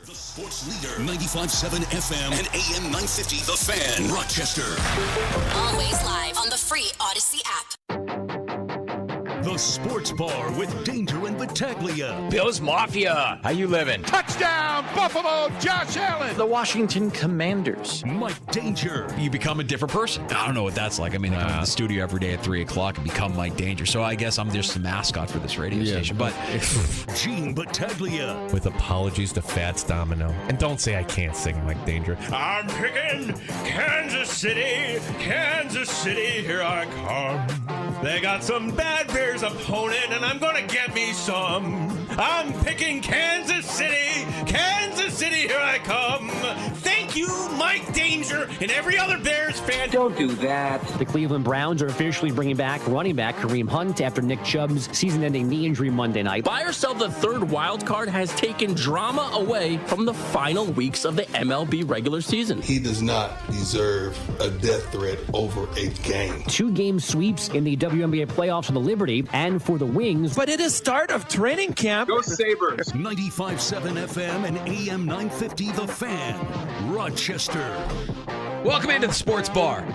The sports leader, 95.7 FM and AM 950, The Fan, Rochester. Always live on the free Odyssey app. The Sports Bar with Danger and Battaglia. Bills Mafia. How you living? Touchdown, Buffalo, Josh Allen. The Washington Commanders. Mike Danger. You become a different person. I don't know what that's like. I mean, I come to the studio every day at 3 o'clock and become Mike Danger. So I guess I'm just the mascot for this radio station. But Gene Battaglia. With apologies to Fats Domino. And don't say I can't sing Mike Danger. I'm picking Kansas City, here I come. They got some bad Bears opponent, and I'm gonna get me some. I'm picking Kansas City, here I come. Thank you, Mike Danger, and every other Bears fan. Don't do that. The Cleveland Browns are officially bringing back running back Kareem Hunt after Nick Chubb's season-ending knee injury Monday night. Buy or sell the third wild card has taken drama away from the final weeks of the MLB regular season. He does not deserve a death threat over a game. 2-game sweeps in the WNBA playoffs for the Liberty and for the Wings. But it is start of training camp. Go Sabres. 95.7 FM and AM 950, The Fan, Rochester. welcome into the Sports Bar.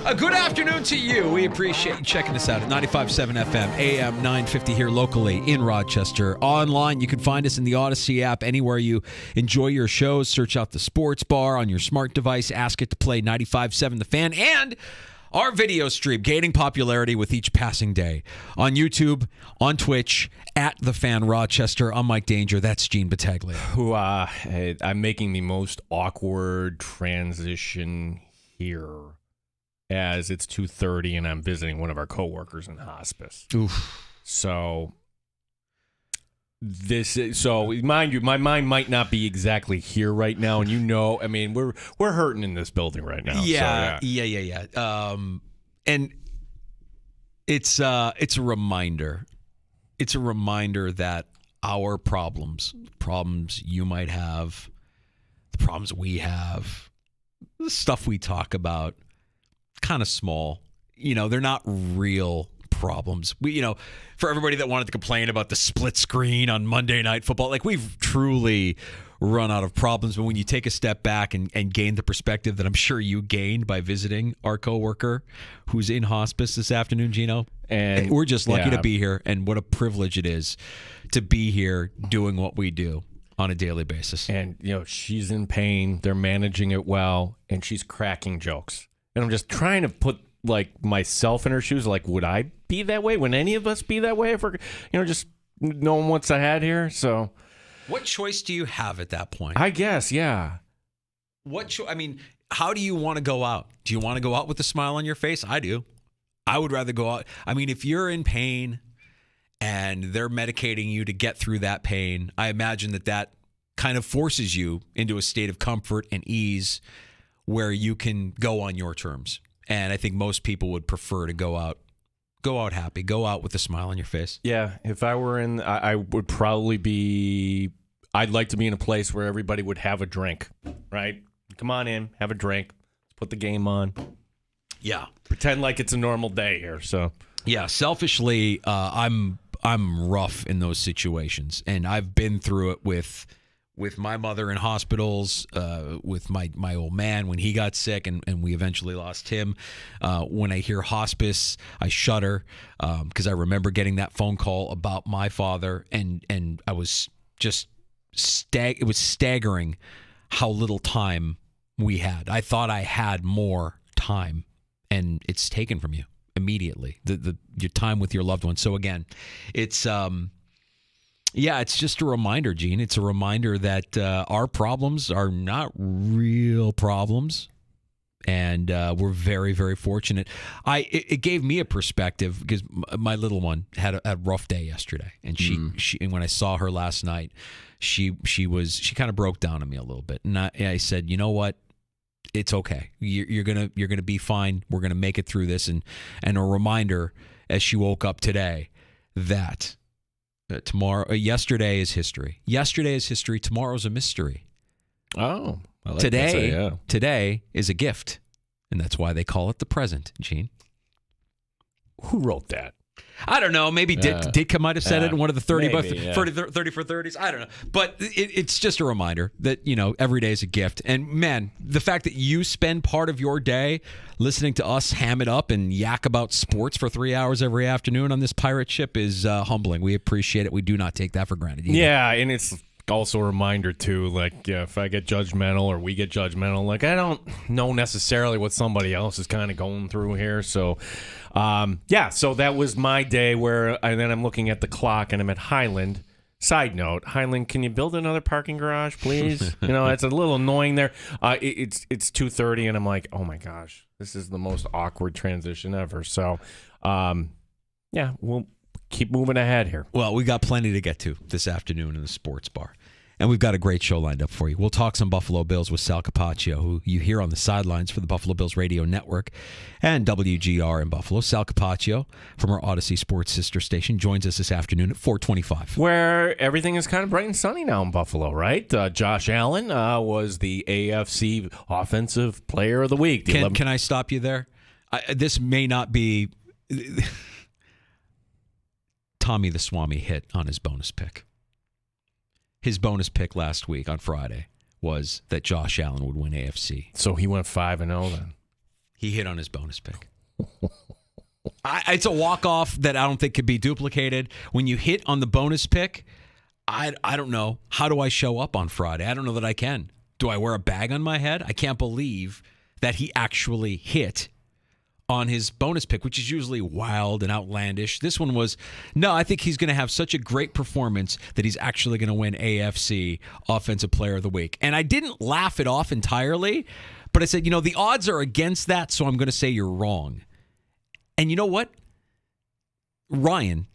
A good afternoon to you. We appreciate you checking us out at 95.7 FM, AM 950 here locally in Rochester. Online, you can find us in the Odyssey app anywhere you enjoy your shows. Search out the Sports Bar on your smart device. Ask it to play 95.7 The Fan. And our video stream gaining popularity with each passing day on YouTube, on Twitch, at The Fan Rochester. I'm Mike Danger. That's Gene Battaglia. I'm making the most awkward transition here as it's 2:30 and I'm visiting one of our coworkers in hospice. Oof. So mind you, my mind might not be exactly here right now, and I mean, we're hurting in this building right now. Yeah. And it's a reminder. It's a reminder that our problems you might have, the problems we have, the stuff we talk about, kind of small. They're not real problems. For everybody that wanted to complain about the split screen on Monday Night Football, we've truly run out of problems. But when you take a step back and gain the perspective that I'm sure you gained by visiting our coworker who's in hospice this afternoon, Gino, and we're just lucky to be here, and what a privilege it is to be here doing what we do on a daily basis. And she's in pain. They're managing it well, and she's cracking jokes. And I'm just trying to put myself in her shoes. Would I be that way? Would any of us be that way if we're, just knowing what's ahead here? So, what choice do you have at that point? I guess, yeah. How do you want to go out? Do you want to go out with a smile on your face? I do. I would rather go out. If you're in pain and they're medicating you to get through that pain, I imagine that kind of forces you into a state of comfort and ease where you can go on your terms. And I think most people would prefer to go out happy, go out with a smile on your face. Yeah, if I were I would probably be, I'd like to be in a place where everybody would have a drink, right? Come on in, have a drink, put the game on. Yeah. Pretend like it's a normal day here, so. Yeah, selfishly, I'm rough in those situations, and I've been through it with my mother in hospitals, with my old man when he got sick, and we eventually lost him. When I hear hospice, I shudder because I remember getting that phone call about my father, and I was just it was staggering how little time we had. I thought I had more time, and it's taken from you immediately, your time with your loved ones. So again, it's it's just a reminder, Gene. It's a reminder that our problems are not real problems, and we're very, very fortunate. It gave me a perspective because my little one had a rough day yesterday, and she and when I saw her last night, she kind of broke down on me a little bit, and I said, you know what? It's okay. You're gonna be fine. We're gonna make it through this, and a reminder as she woke up today that. Yesterday is history. Yesterday is history. Tomorrow's a mystery. Oh, I like today, that, yeah. Today is a gift, and that's why they call it the present, Gene. Who wrote that? I don't know. Maybe Ditka might have said it in one of the 30 for 30s. I don't know. But it's just a reminder that, every day is a gift. And, man, the fact that you spend part of your day listening to us ham it up and yak about sports for 3 hours every afternoon on this pirate ship is humbling. We appreciate it. We do not take that for granted either. Yeah, and it's also a reminder, too, if I get judgmental or we get judgmental, I don't know necessarily what somebody else is kind of going through here. So, so that was my day and then I'm looking at the clock and I'm at Highland. Side note, Highland, can you build another parking garage, please? It's a little annoying there. It's 2:30 and I'm like, oh my gosh, this is the most awkward transition ever. So, we'll keep moving ahead here. Well, we got plenty to get to this afternoon in the sports bar. And we've got a great show lined up for you. We'll talk some Buffalo Bills with Sal Capaccio, who you hear on the sidelines for the Buffalo Bills Radio Network and WGR in Buffalo. Sal Capaccio from our Odyssey Sports sister station joins us this afternoon at 4:25. Where everything is kind of bright and sunny now in Buffalo, right? Josh Allen was the AFC Offensive Player of the Week. Can I stop you there? This may not be Tommy the Swami hit on his bonus pick. His bonus pick last week on Friday was that Josh Allen would win AFC. So he went 5-0 then. He hit on his bonus pick. It's a walk-off that I don't think could be duplicated. When you hit on the bonus pick, I don't know. How do I show up on Friday? I don't know that I can. Do I wear a bag on my head? I can't believe that he actually hit on his bonus pick, which is usually wild and outlandish. This one was, no, I think he's going to have such a great performance that he's actually going to win AFC Offensive Player of the Week. And I didn't laugh it off entirely, but I said, the odds are against that, so I'm going to say you're wrong. And you know what? Ryan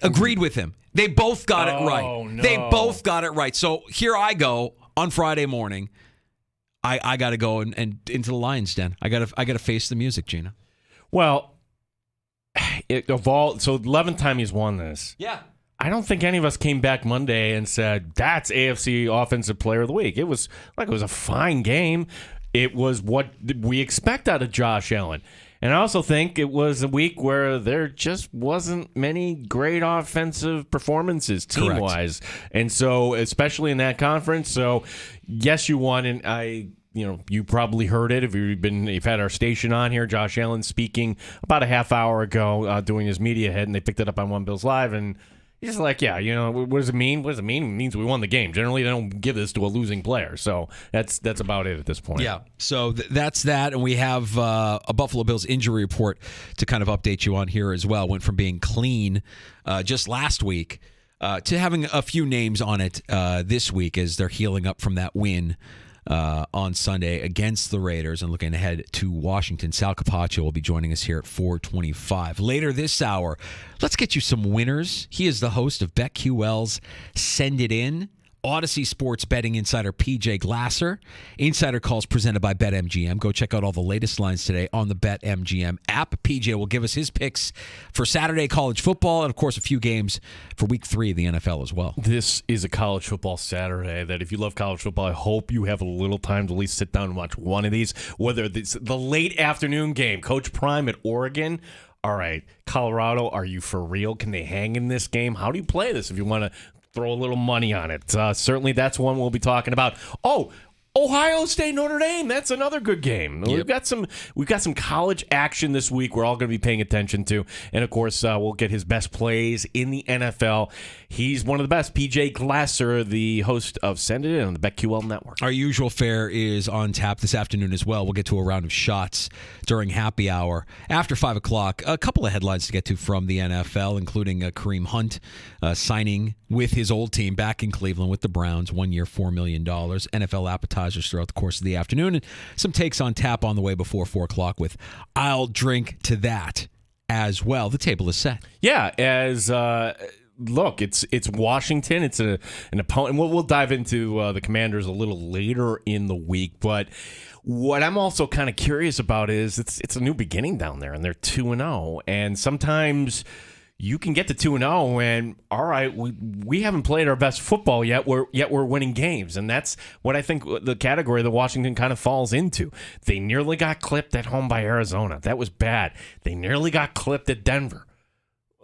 agreed with him. They both got it right. No. They both got it right. So here I go on Friday morning. I got to go and into the Lion's Den. I got to face the music, Gina. Well, it evolved. So 11th time he's won this. Yeah. I don't think any of us came back Monday and said that's AFC Offensive Player of the Week. It was a fine game. It was what we expect out of Josh Allen. And I also think it was a week where there just wasn't many great offensive performances team-wise. Correct. And so, especially in that conference. So, yes, you won. And you probably heard it if you've had our station on here. Josh Allen speaking about a half hour ago, doing his media head, and they picked it up on One Bills Live. And he's like, what does it mean? What does it mean? It means we won the game. Generally, they don't give this to a losing player. So that's about it at this point. Yeah. So that's that. And we have a Buffalo Bills injury report to kind of update you on here as well. Went from being clean just last week to having a few names on it this week as they're healing up from that win on Sunday against the Raiders and looking ahead to Washington. Sal Capaccio will be joining us here at 4:25. Later this hour, let's get you some winners. He is the host of BetQL's Send It In. Odyssey Sports betting insider PJ Glasser. Insider calls presented by BetMGM. Go check out all the latest lines today on the BetMGM app. PJ will give us his picks for Saturday college football and, of course, a few games for Week 3 of the NFL as well. This is a college football Saturday that if you love college football, I hope you have a little time to at least sit down and watch one of these, whether it's the late afternoon game, Coach Prime at Oregon. All right, Colorado, are you for real? Can they hang in this game? How do you play this if you want to throw a little money on it? Certainly that's one we'll be talking about. Oh, Ohio State, Notre Dame. That's another good game. Yep. We've got some college action this week we're all going to be paying attention to. And, of course, we'll get his best plays in the NFL. He's one of the best. PJ Glasser, the host of Send It In on the BetQL Network. Our usual fare is on tap this afternoon as well. We'll get to a round of shots during happy hour after 5 o'clock. A couple of headlines to get to from the NFL, including Kareem Hunt signing with his old team back in Cleveland with the Browns, 1 year, $4 million. NFL appetizers throughout the course of the afternoon, and some takes on tap on the way before 4 o'clock with I'll drink to that as well. The table is set. Yeah, as look, it's Washington. It's an opponent. We'll dive into the Commanders a little later in the week, but what I'm also kind of curious about is it's a new beginning down there, and they're 2-0, and sometimes you can get to 2-0 and, all right, we haven't played our best football yet. We're winning games. And that's what I think the category that Washington kind of falls into. They nearly got clipped at home by Arizona. That was bad. They nearly got clipped at Denver.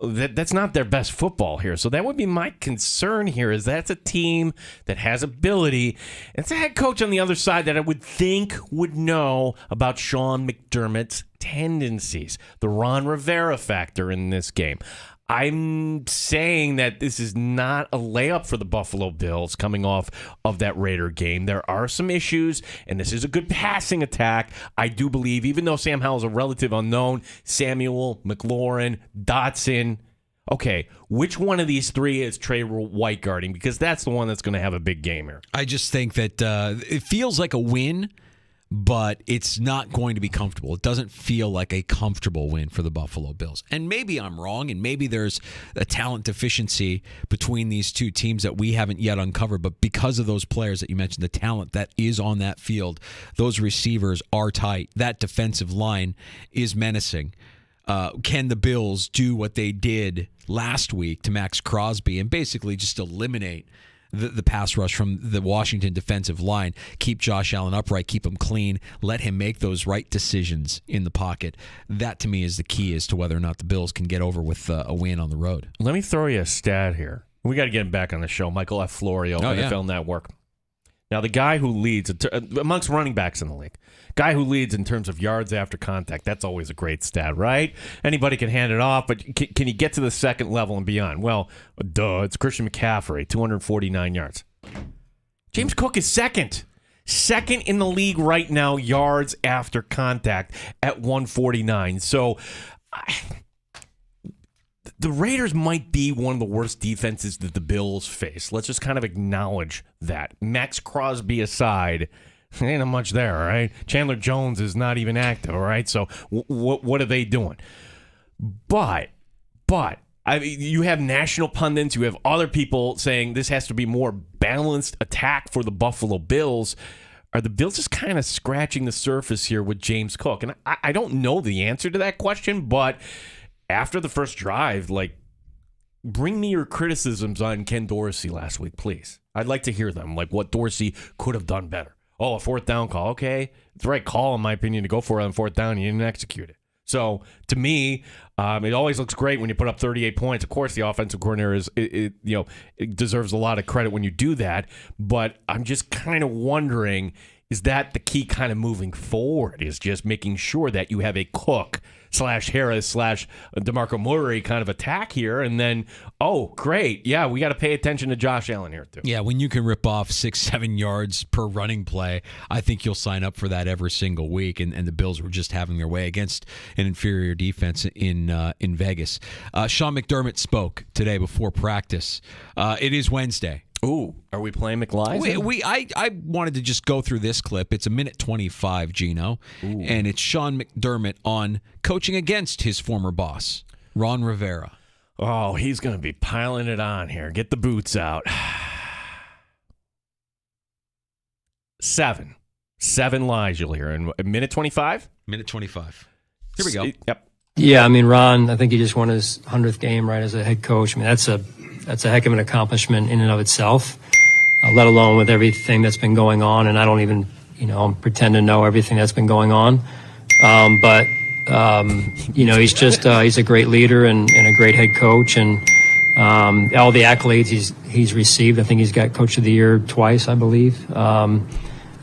that's not their best football here. So that would be my concern here, is that's a team that has ability. It's a head coach on the other side that I would think would know about Sean McDermott's tendencies, the Ron Rivera factor in this game. I'm saying that this is not a layup for the Buffalo Bills coming off of that Raider game. There are some issues, and this is a good passing attack. I do believe, even though Sam Howell's a relative unknown, Samuel, McLaurin, Dotson. Okay, which one of these three is Trey White guarding? Because that's the one that's going to have a big game here. I just think that it feels like a win, but it's not going to be comfortable. It doesn't feel like a comfortable win for the Buffalo Bills. And maybe I'm wrong, and maybe there's a talent deficiency between these two teams that we haven't yet uncovered. But because of those players that you mentioned, the talent that is on that field, those receivers are tight. That defensive line is menacing. Can the Bills do what they did last week to Max Crosby and basically just eliminate the pass rush from the Washington defensive line, keep Josh Allen upright, keep him clean, let him make those right decisions in the pocket? That, to me, is the key as to whether or not the Bills can get over with a win on the road. Let me throw you a stat here. We got to get him back on the show. Michael F. Florio, NFL Network. Now, the guy who leads amongst running backs in the league, guy who leads in terms of yards after contact, that's always a great stat, right? Anybody can hand it off, but can you get to the second level and beyond? Well, it's Christian McCaffrey, 249 yards. James Cook is second. Second in the league right now, yards after contact at 149. So the Raiders might be one of the worst defenses that the Bills face. Let's just kind of acknowledge that. Max Crosby aside, ain't not much there, all right? Chandler Jones is not even active, all right? So what are they doing? But you have national pundits, you have other people saying this has to be more balanced attack for the Buffalo Bills. Are the Bills just kind of scratching the surface here with James Cook? And I don't know the answer to that question, but after the first drive, bring me your criticisms on Ken Dorsey last week, please. I'd like to hear them, like what Dorsey could have done better. Oh, a fourth down call. Okay. It's the right call, in my opinion, to go for it on fourth down. You didn't execute it. So, to me, it always looks great when you put up 38 points. Of course, the offensive coordinator it deserves a lot of credit when you do that. But I'm just kind of wondering, is that the key kind of moving forward, is just making sure that you have a Cook /Harris /DeMarco Murray kind of attack here, and then, oh, great, yeah, we got to pay attention to Josh Allen here too. Yeah, when you can rip off 6-7 yards per running play, I think you'll sign up for that every single week, and the Bills were just having their way against an inferior defense in Vegas. Sean McDermott spoke today before practice. It is Wednesday. Ooh, are we playing McLeod? I wanted to just go through this clip. It's 1:25, Gino. Ooh. And it's Sean McDermott on coaching against his former boss, Ron Rivera. Oh, he's going to be piling it on here. Get the boots out. 7 lies you'll hear in 1:25? 1:25. Here we go. Yep. Yeah, I mean, Ron, I think he just won his 100th game, right, as a head coach. I mean, that's a heck of an accomplishment in and of itself, let alone with everything that's been going on. And I don't even, pretend to know everything that's been going on. But he's just, he's a great leader and a great head coach. And all the accolades he's received. I think he's got Coach of the Year twice, I believe.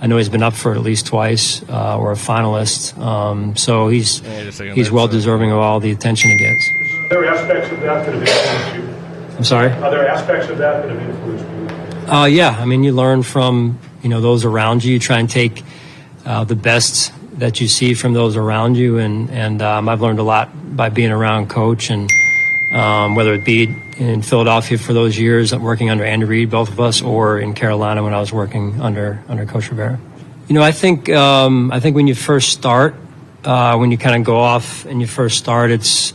I know he's been up for it at least twice, or a finalist. So he's well deserving of all the attention he gets. Are there aspects of that that have influenced you? I'm sorry? Are there aspects of that that have influenced you? Yeah. I mean, you learn from, those around you. You try and take the best that you see from those around you. And I've learned a lot by being around Coach, and whether it be in Philadelphia for those years working under Andy Reid, both of us, or in Carolina when I was working under Coach Rivera. I think when you first start, when you kind of go off and you first start, it's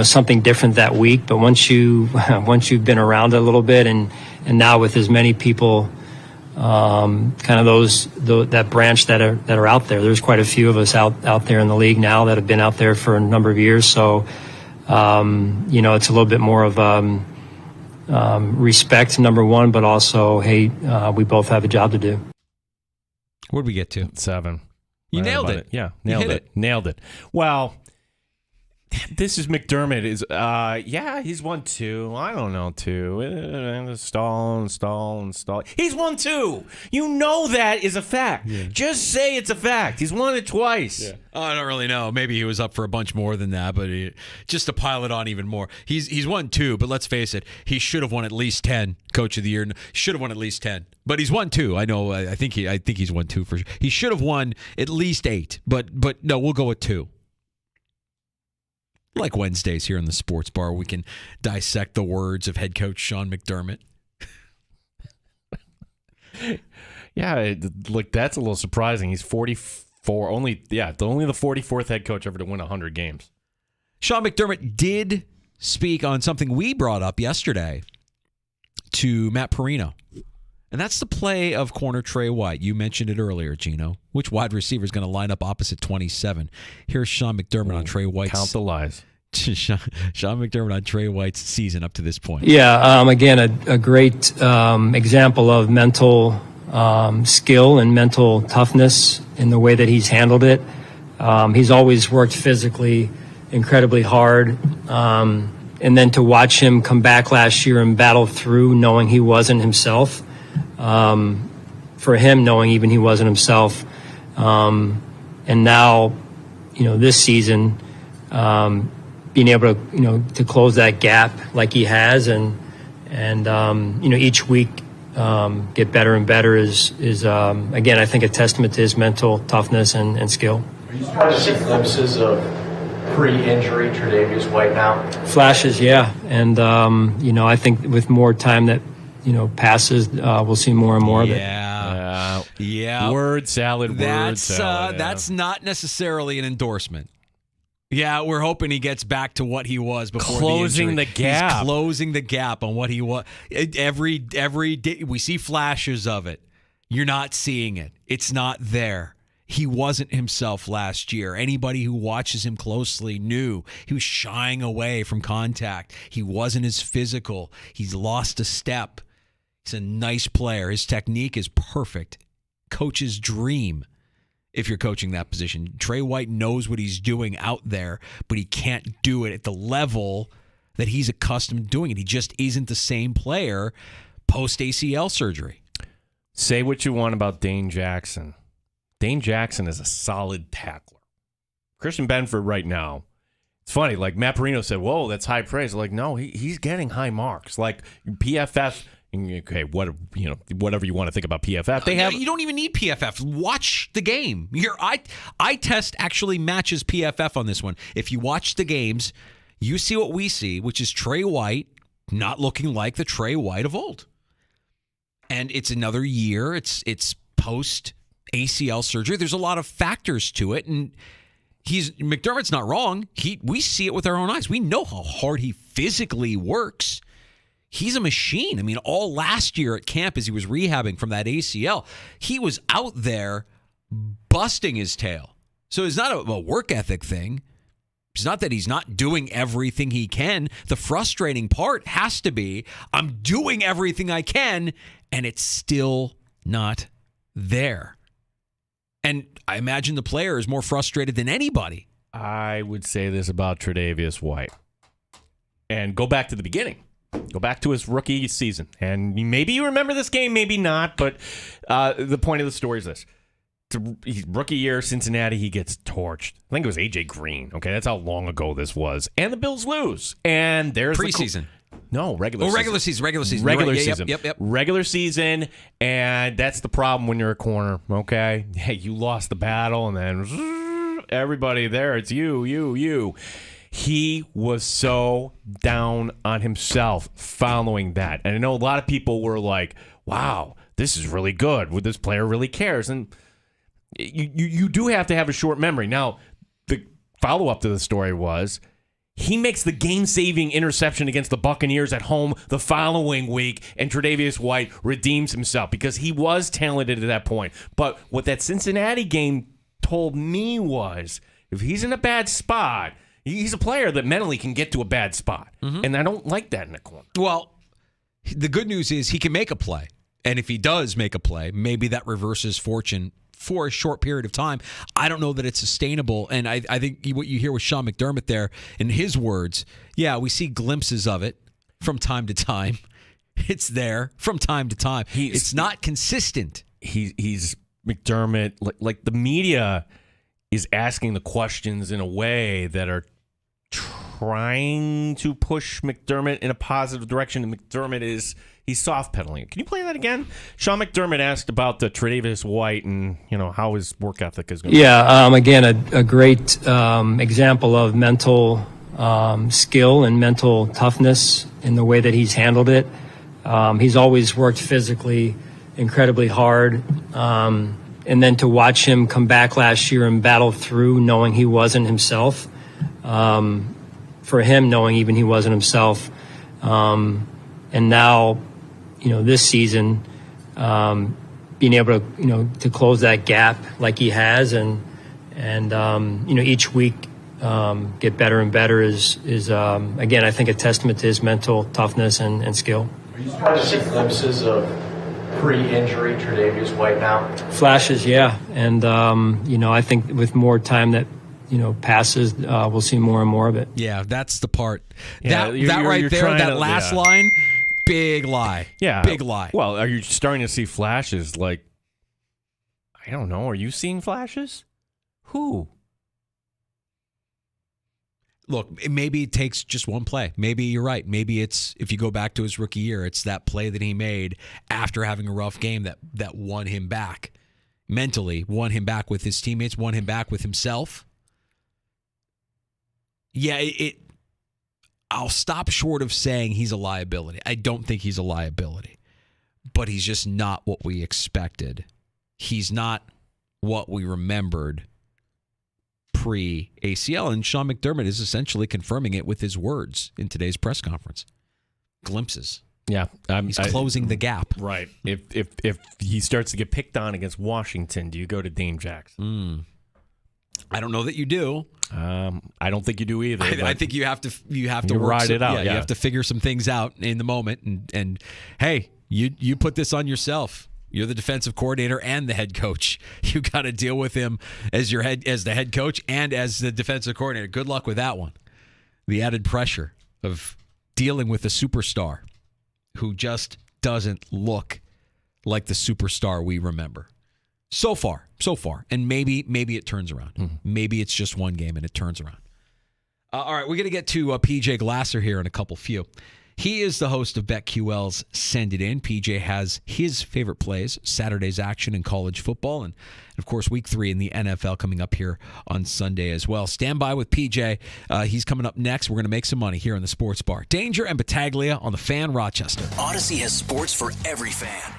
something different that week. But once you've been around it a little bit, and now with as many people, kind of that branch that are out there, there's quite a few of us out there in the league now that have been out there for a number of years. So, it's a little bit more of respect, number one, but also, hey, we both have a job to do. Where'd we get to? 7. You nailed it. Yeah, nailed it. Nailed it. Well, this is McDermott. He's won 2. I don't know, 2. Stall. He's won 2. You know that is a fact. Yeah. Just say it's a fact. He's won it twice. Yeah. I don't really know. Maybe he was up for a bunch more than that, but just to pile it on even more. He's won 2, but let's face it, he should have won at least 10. Coach of the Year should have won at least 10, but he's won 2. I know. I think he's won 2 for sure. He should have won at least 8, but no, we'll go with 2. Like Wednesdays here in the sports bar, we can dissect the words of head coach Sean McDermott. Yeah, that's a little surprising. He's 44, only the 44th head coach ever to win 100 games. Sean McDermott did speak on something we brought up yesterday to Matt Perino, and that's the play of corner Trey White. You mentioned it earlier, Gino. Which wide receiver is going to line up opposite 27? Here's Sean McDermott on Trey White's. Count the lies. Sean McDermott on Trey White's season up to this point. Yeah, again, a great example of mental skill and mental toughness in the way that he's handled it. He's always worked physically incredibly hard. And then to watch him come back last year and battle through knowing he wasn't himself. For him, knowing even he wasn't himself. And now, this season, being able to, to close that gap like he has and each week get better and better is again, I think a testament to his mental toughness and skill. Are you starting to see glimpses of pre-injury Tre'Davious White now? Flashes, yeah. And, I think with more time that, passes, we'll see more and more of it. Yeah. Word salad. That's not necessarily an endorsement. Yeah, we're hoping he gets back to what he was before closing the gap. He's closing the gap on what he was. Every day we see flashes of it. You're not seeing it. It's not there. He wasn't himself last year. Anybody who watches him closely knew he was shying away from contact. He wasn't as physical. He's lost a step. He's a nice player. His technique is perfect. Coach's dream if you're coaching that position. Trey White knows what he's doing out there, but he can't do it at the level that he's accustomed to doing it. He just isn't the same player post-ACL surgery. Say what you want about Dane Jackson. Dane Jackson is a solid tackler. Christian Benford right now, it's funny, like Matt Perino said, whoa, that's high praise. Like, no, he's getting high marks. Like PFF, okay, whatever you want to think about PFF. You don't even need PFF. Watch the game. Your eye test actually matches PFF on this one. If you watch the games, you see what we see, which is Trey White not looking like the Trey White of old. And it's another year. It's post ACL surgery. There's a lot of factors to it, and McDermott's not wrong. We see it with our own eyes. We know how hard he physically works. He's a machine. I mean, all last year at camp as he was rehabbing from that ACL, he was out there busting his tail. So it's not a work ethic thing. It's not that he's not doing everything he can. The frustrating part has to be, I'm doing everything I can, and it's still not there. And I imagine the player is more frustrated than anybody. I would say this about Tre'Davious White. And go back to the beginning. Go back to his rookie season. And maybe you remember this game, maybe not. But the point of the story is this. Rookie year, Cincinnati, he gets torched. I think it was A.J. Green. Okay, that's how long ago this was. And the Bills lose. And there's preseason. Regular season. Regular season. Regular right. season. Yep. Regular season, and that's the problem when you're a corner, okay? Hey, you lost the battle, and then everybody there, it's you. He was so down on himself following that. And I know a lot of people were like, wow, this is really good. This player really cares. And you do have to have a short memory. Now, the follow-up to the story was, he makes the game-saving interception against the Buccaneers at home the following week, and Tre'Davious White redeems himself because he was talented at that point. But what that Cincinnati game told me was, if he's in a bad spot, he's a player that mentally can get to a bad spot. Mm-hmm. And I don't like that in a corner. Well, the good news is he can make a play. And if he does make a play, maybe that reverses fortune for a short period of time. I don't know that it's sustainable. And I think what you hear with Sean McDermott there, in his words, yeah, we see glimpses of it from time to time. It's there from time to time. It's not consistent. He's McDermott. Like the media is asking the questions in a way that are trying to push McDermott in a positive direction. And McDermott he's soft pedaling. Can you play that again? Sean McDermott asked about the Tre'Davious White and how his work ethic is going. Yeah, again, a great example of mental skill and mental toughness in the way that he's handled it. He's always worked physically incredibly hard. And then to watch him come back last year and battle through knowing he wasn't himself, for him knowing even he wasn't himself. And now, this season, being able to close that gap like he has and each week get better and better is again, I think a testament to his mental toughness and skill. Are you starting to see glimpses of pre-injury Tre'Davious White now? Flashes, yeah. And, I think with more time that, passes, we'll see more and more of it. Yeah, that's the part. Yeah, that right there, that last line, big lie. Yeah. Big lie. Well, are you starting to see flashes? Like, I don't know. Are you seeing flashes? Who? Look, maybe it takes just one play. Maybe you're right. Maybe it's, if you go back to his rookie year, it's that play that he made after having a rough game that won him back. Mentally, won him back with his teammates, won him back with himself. Yeah, I'll stop short of saying he's a liability. I don't think he's a liability. But he's just not what we expected. He's not what we remembered pre-ACL, and Sean McDermott is essentially confirming it with his words in today's press conference. Glimpses. Yeah, he's closing the gap. Right. If he starts to get picked on against Washington, do you go to Dame Jackson? I don't know that you do. I don't think you do either. I think you have to work ride it out. Yeah, you have to figure some things out in the moment. And hey, you put this on yourself. You're the defensive coordinator and the head coach. You got to deal with him as the head coach and as the defensive coordinator. Good luck with that one. The added pressure of dealing with a superstar who just doesn't look like the superstar we remember. So far. And maybe it turns around. Mm-hmm. Maybe it's just one game and it turns around. All right, we're going to get to PJ Glasser here in a few. He is the host of BetQL's Send It In. PJ has his favorite plays, Saturday's action in college football, and of course, Week 3 in the NFL coming up here on Sunday as well. Stand by with PJ. He's coming up next. We're going to make some money here in the Sports Bar. Danger and Battaglia on the Fan Rochester. Odyssey has sports for every fan.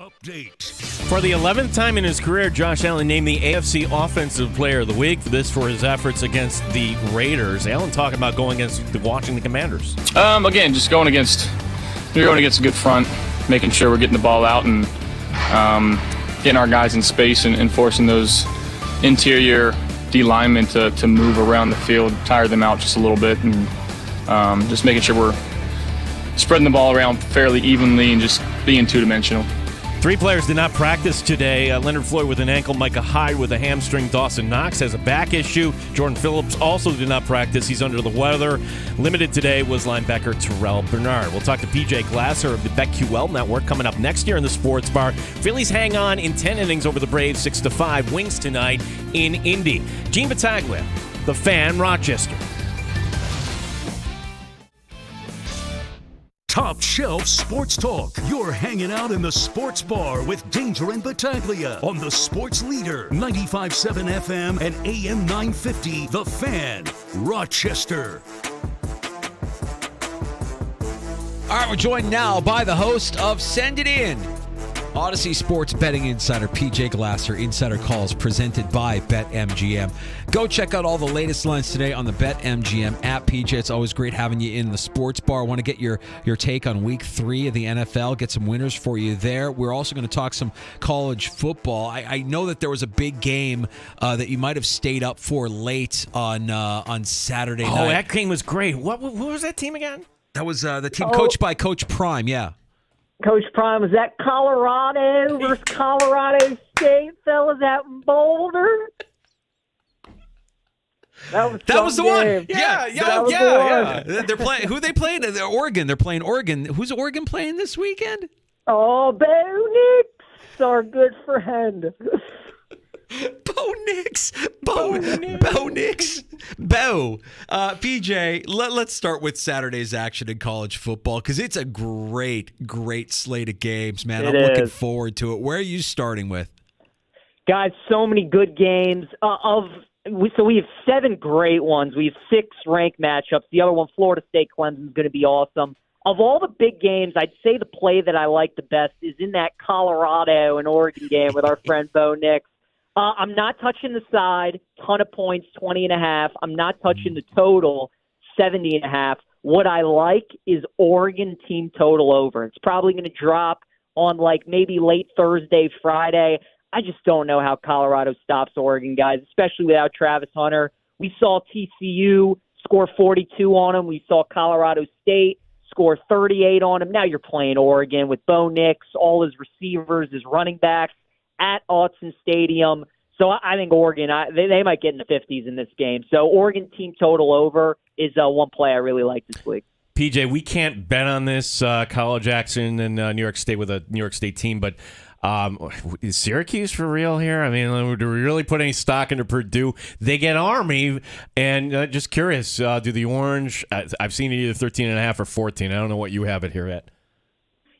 update. For the 11th time in his career, Josh Allen named the AFC Offensive Player of the Week. This for his efforts against the Raiders. Allen talking about going against the Washington Commanders. Again, just going against a good front, making sure we're getting the ball out and getting our guys in space and forcing those interior D linemen to move around the field, tire them out just a little bit, and just making sure we're spreading the ball around fairly evenly and just being two-dimensional. 3 players did not practice today. Leonard Floyd with an ankle, Micah Hyde with a hamstring, Dawson Knox has a back issue. Jordan Phillips also did not practice. He's under the weather. Limited today was linebacker Terrell Bernard. We'll talk to PJ Glasser of the BetQL Network coming up next year in the Sports Bar. Phillies hang on in 10 innings over the Braves, 6-5. Wings tonight in Indy. Gene Battaglia, The Fan, Rochester. Top Shelf Sports Talk. You're hanging out in the Sports Bar with Danger and Battaglia on the Sports Leader, 95.7 FM and AM 950, The Fan, Rochester. All right, we're joined now by the host of Send It In, Odyssey Sports Betting Insider, PJ Glasser. Insider Calls presented by BetMGM. Go check out all the latest lines today on the BetMGM app, PJ. It's always great having you in the Sports Bar. I want to get your take on Week 3 of the NFL, get some winners for you there. We're also going to talk some college football. I know that there was a big game that you might have stayed up for late on Saturday night. Oh, that game was great. What was that team again? That was the team coached by Coach Prime, yeah. Coach Prime, was that Colorado versus Colorado State, fellas, out in Boulder? That was the one. Yeah. They're playing. Who are they playing? They're Oregon. They're playing Oregon. Who's Oregon playing this weekend? Oh, Bo Nix, our good friend. Bo. PJ, let's start with Saturday's action in college football because it's a great slate of games, man. I'm looking forward to it. Where are you starting with? Guys, so many good games. So we have 7 great ones. We have 6 ranked matchups. The other one, Florida State Clemson, is going to be awesome. Of all the big games, I'd say the play that I like the best is in that Colorado and Oregon game with our friend Bo Nix. I'm not touching the side, ton of points, 20.5. I'm not touching the total, 70.5. What I like is Oregon team total over. It's probably going to drop on maybe late Thursday, Friday. I just don't know how Colorado stops Oregon, guys, especially without Travis Hunter. We saw TCU score 42 on them. We saw Colorado State score 38 on them. Now you're playing Oregon with Bo Nix, all his receivers, his running backs, at Autzen Stadium. So I think Oregon, they might get in the 50s in this game. So Oregon team total over is one play I really like this week. PJ, we can't bet on this college action in New York State with a New York State team, but is Syracuse for real here? I mean, do we really put any stock into Purdue? They get Army, and just curious, do the Orange, I've seen it either 13.5 or 14. I don't know what you have it here at.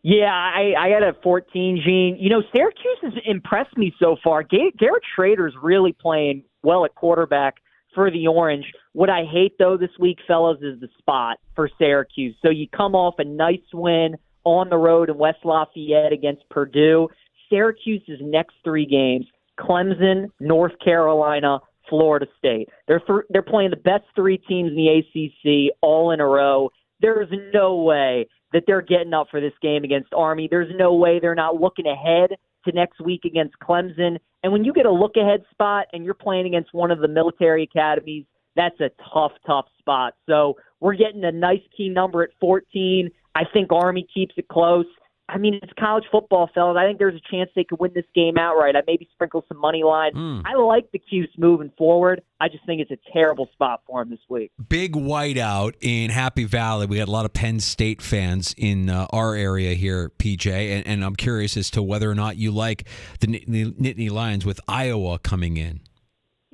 Yeah, I got a 14, Gene. Syracuse has impressed me so far. Garrett Schrader's really playing well at quarterback for the Orange. What I hate, though, this week, fellas, is the spot for Syracuse. So you come off a nice win on the road in West Lafayette against Purdue. Syracuse's next 3 games, Clemson, North Carolina, Florida State. They're playing the best 3 teams in the ACC all in a row. There's no way that they're getting up for this game against Army. There's no way they're not looking ahead to next week against Clemson. And when you get a look-ahead spot and you're playing against one of the military academies, that's a tough spot. So we're getting a nice key number at 14. I think Army keeps it close. I mean, it's college football, fellas. I think there's a chance they could win this game outright. I'd maybe sprinkle some money line. I like the Cuse moving forward. I just think it's a terrible spot for him this week. Big whiteout in Happy Valley. We had a lot of Penn State fans in our area here, PJ, and I'm curious as to whether or not you like the Nittany Lions with Iowa coming in.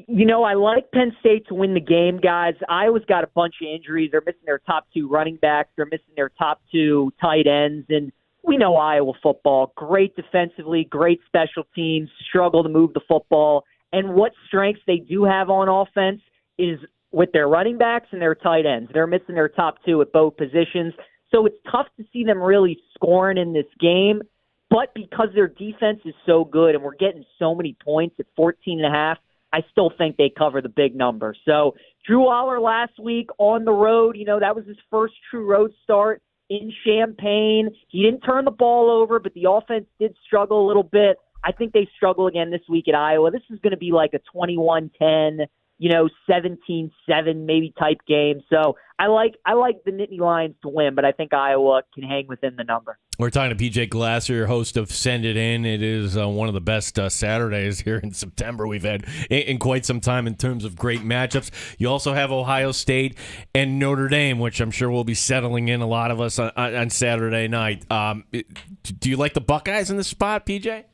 I like Penn State to win the game, guys. Iowa's got a bunch of injuries. They're missing their top 2 running backs. They're missing their top 2 tight ends, and we know Iowa football, great defensively, great special teams, struggle to move the football. And what strengths they do have on offense is with their running backs and their tight ends. They're missing their top 2 at both positions. So it's tough to see them really scoring in this game. But because their defense is so good and we're getting so many points at 14.5, I still think they cover the big number. So Drew Aller last week on the road, that was his first true road start in Champaign. He didn't turn the ball over, but the offense did struggle a little bit. I think they struggle again this week at Iowa. This is going to be like a 21-10, 17-7 maybe type game. So I like the Nittany Lions to win, but I think Iowa can hang within the number. We're talking to PJ Glasser, host of Send It In. It is one of the best Saturdays here in September we've had in quite some time in terms of great matchups. You also have Ohio State and Notre Dame, which I'm sure will be settling in a lot of us on Saturday night. Do you like the Buckeyes in this spot, PJ?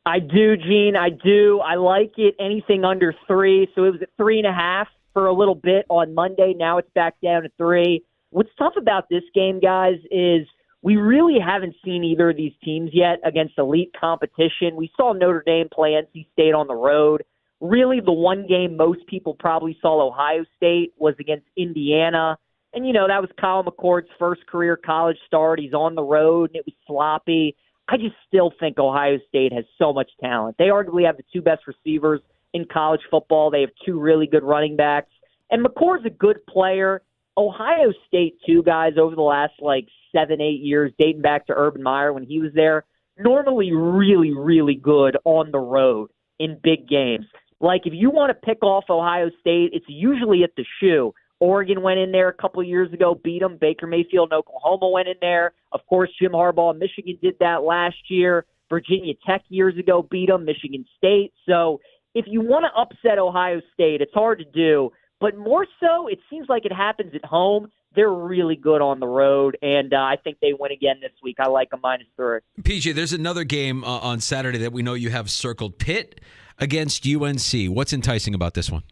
I do, Gene. I do. I like it anything under 3. So it was at 3.5 for a little bit on Monday. Now it's back down to 3. What's tough about this game, guys, is we really haven't seen either of these teams yet against elite competition. We saw Notre Dame play NC State on the road. Really, the one game most people probably saw Ohio State was against Indiana. And, that was Kyle McCord's first career college start. He's on the road, and it was sloppy. I just still think Ohio State has so much talent. They arguably have the 2 best receivers in college football. They have 2 really good running backs. And McCord's a good player. Ohio State, too, guys, over the last, 7-8 years, dating back to Urban Meyer when he was there, normally really, really good on the road in big games. If you want to pick off Ohio State, it's usually at the shoe. Oregon went in there a couple of years ago, beat them. Baker Mayfield and Oklahoma went in there. Of course, Jim Harbaugh and Michigan did that last year. Virginia Tech years ago beat them, Michigan State. So if you want to upset Ohio State, it's hard to do. But more so, it seems like it happens at home. They're really good on the road, and I think they win again this week. I like a -3. PJ, there's another game on Saturday that we know you have circled. Pitt against UNC. What's enticing about this one?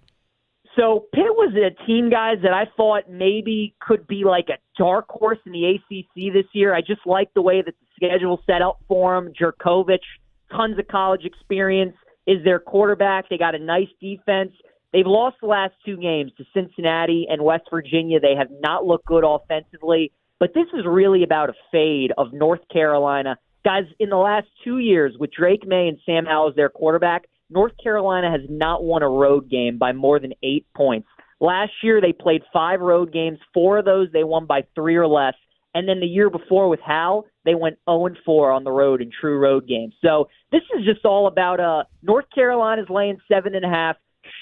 So Pitt was a team, guys, that I thought maybe could be like a dark horse in the ACC this year. I just like the way that the schedule set up for them. Jerkovich, tons of college experience, is their quarterback. They got a nice defense. They've lost the last 2 games to Cincinnati and West Virginia. They have not looked good offensively. But this is really about a fade of North Carolina. Guys, in the last 2 years with Drake May and Sam Howell as their quarterback, North Carolina has not won a road game by more than 8 points. Last year, they played 5 road games. 4 of those, they won by 3 or less. And then the year before with Hal, they went 0-4 on the road in true road games. So this is just all about North Carolina's laying 7.5.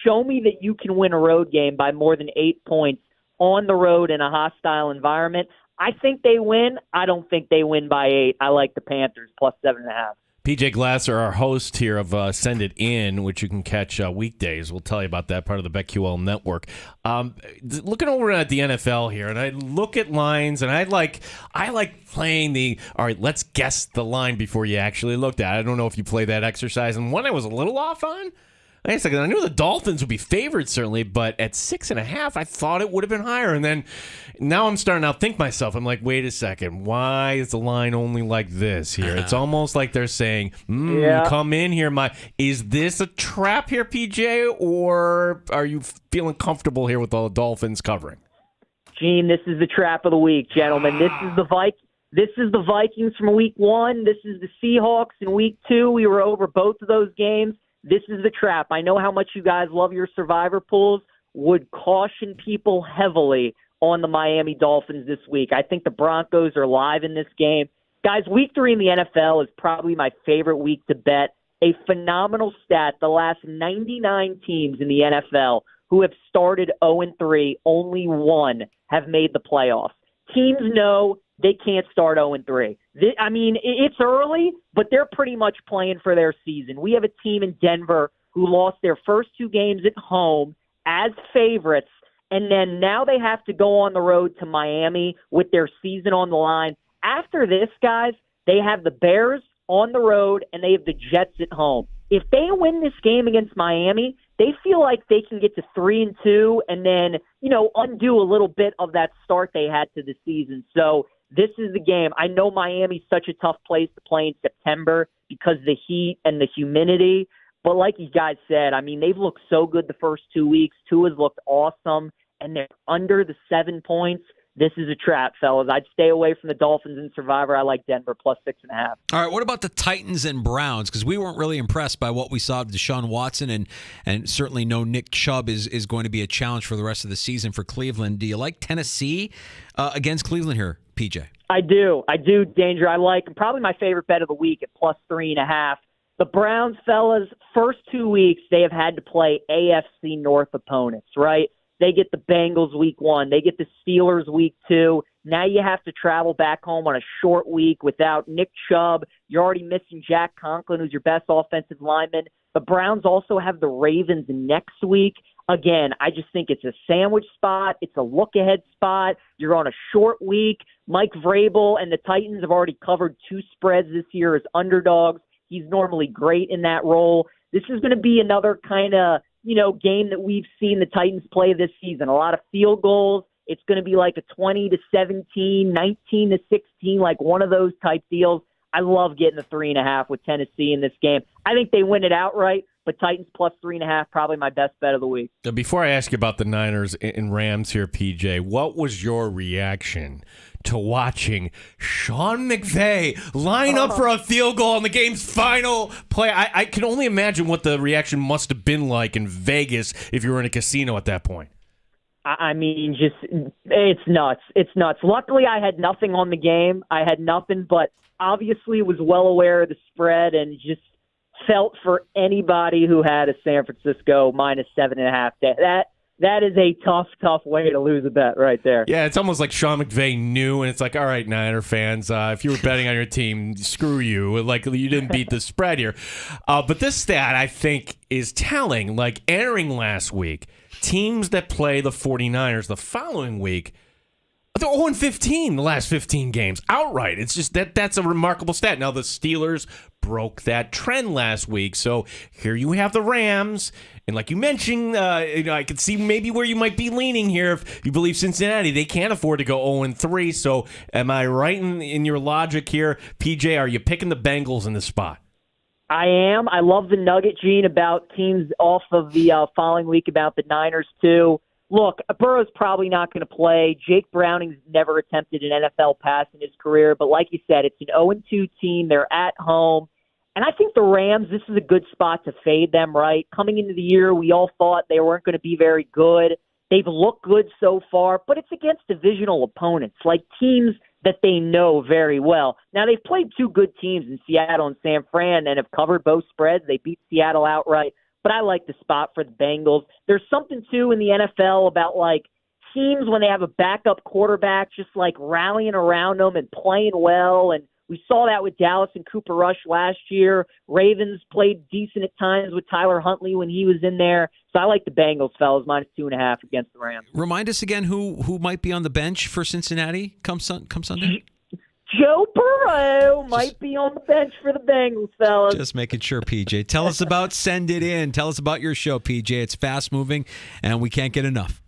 Show me that you can win a road game by more than 8 points on the road in a hostile environment. I think they win. I don't think they win by 8. I like the Panthers plus 7.5. PJ Glasser, our host here of Send It In, which you can catch weekdays. We'll tell you about that, part of the BetQL network. Looking over at the NFL here, and I look at lines, and I like playing all right, let's guess the line before you actually looked at it. I don't know if you play that exercise. And one I was a little off on. Wait a second. I knew the Dolphins would be favored, certainly, but at 6.5, I thought it would have been higher. And then now I'm starting to outthink myself. I'm like, wait a second. Why is the line only like this here? It's almost like they're saying, come in here. Is this a trap here, PJ, or are you feeling comfortable here with the Dolphins covering? Gene, this is the trap of the week, gentlemen. This is the Vikings from week 1. This is the Seahawks in week 2. We were over both of those games. This is the trap. I know how much you guys love your survivor pools. Would caution people heavily on the Miami Dolphins this week. I think the Broncos are live in this game. Guys, week 3 in the NFL is probably my favorite week to bet. A phenomenal stat. The last 99 teams in the NFL who have started 0-3, only 1 have made the playoffs. Teams know they can't start 0-3. I mean, it's early, but they're pretty much playing for their season. We have a team in Denver who lost their first 2 games at home as favorites, and then now they have to go on the road to Miami with their season on the line. After this, guys, they have the Bears on the road, and they have the Jets at home. If they win this game against Miami, they feel like they can get to 3-2 and then, undo a little bit of that start they had to the season. So this is the game. I know Miami's such a tough place to play in September because of the heat and the humidity. But like you guys said, I mean, they've looked so good the first 2 weeks. Tua's looked awesome, and they're under the 7 points. this is a trap, fellas. I'd stay away from the Dolphins in Survivor. I like Denver plus 6.5. All right, what about the Titans and Browns? Because we weren't really impressed by what we saw of Deshaun Watson, and certainly no Nick Chubb is going to be a challenge for the rest of the season for Cleveland. Do you like Tennessee against Cleveland here, PJ? I do, Danger. I like probably my favorite bet of the week at plus 3.5. The Browns, fellas, first 2 weeks, they have had to play AFC North opponents, right? They get the Bengals week 1. They get the Steelers week 2. Now you have to travel back home on a short week without Nick Chubb. You're already missing Jack Conklin, who's your best offensive lineman. The Browns also have the Ravens next week. Again, I just think it's a sandwich spot. It's a look-ahead spot. You're on a short week. Mike Vrabel and the Titans have already covered 2 spreads this year as underdogs. He's normally great in that role. This is going to be another kind of, game that we've seen the Titans play this season. A lot of field goals. It's going to be like a 20-17, 19-16, like one of those type deals. I love getting the 3.5 with Tennessee in this game. I think they win it outright, but Titans plus 3.5, probably my best bet of the week. Before I ask you about the Niners and Rams here, PJ, what was your reaction to watching Sean McVay line up for a field goal in the game's final play? I can only imagine what the reaction must have been like in Vegas if you were in a casino at that point. I mean, it's nuts. It's nuts. Luckily, I had nothing on the game. I had nothing, but obviously was well aware of the spread and just felt for anybody who had a San Francisco minus 7.5. That is a tough way to lose a bet right there. Yeah, it's almost like Sean McVay knew, and it's like, all right, Niner fans, if you were betting on your team, screw you. Like, you didn't beat the spread here. But this stat, I think, is telling. Like, entering last week, teams that play the 49ers the following week, they're 0-15 the last 15 games outright. It's just that's a remarkable stat. Now, the Steelers broke that trend last week. So here you have the Rams. And like you mentioned, I could see maybe where you might be leaning here if you believe Cincinnati. They can't afford to go 0-3. So am I right in your logic here? PJ, are you picking the Bengals in this spot? I am. I love the nugget, Gene, about teams off of the following week about the Niners, too. Look, Burrow's probably not going to play. Jake Browning's never attempted an NFL pass in his career. But like you said, it's an 0-2 team. They're at home. And I think the Rams, this is a good spot to fade them, right? Coming into the year, we all thought they weren't going to be very good. They've looked good so far, but it's against divisional opponents, like teams that they know very well. Now, they've played 2 good teams in Seattle and San Fran and have covered both spreads. They beat Seattle outright. But I like the spot for the Bengals. There's something, too, in the NFL about, like, teams when they have a backup quarterback just, like, rallying around them and playing well. And we saw that with Dallas and Cooper Rush last year. Ravens played decent at times with Tyler Huntley when he was in there. So I like the Bengals, fellas, minus 2.5 against the Rams. Remind us again who might be on the bench for Cincinnati come Sunday? Joe Burrow might be on the bench for the Bengals, fellas. Just making sure, PJ. Tell us about Send It In. Tell us about your show, PJ. It's fast-moving, and we can't get enough.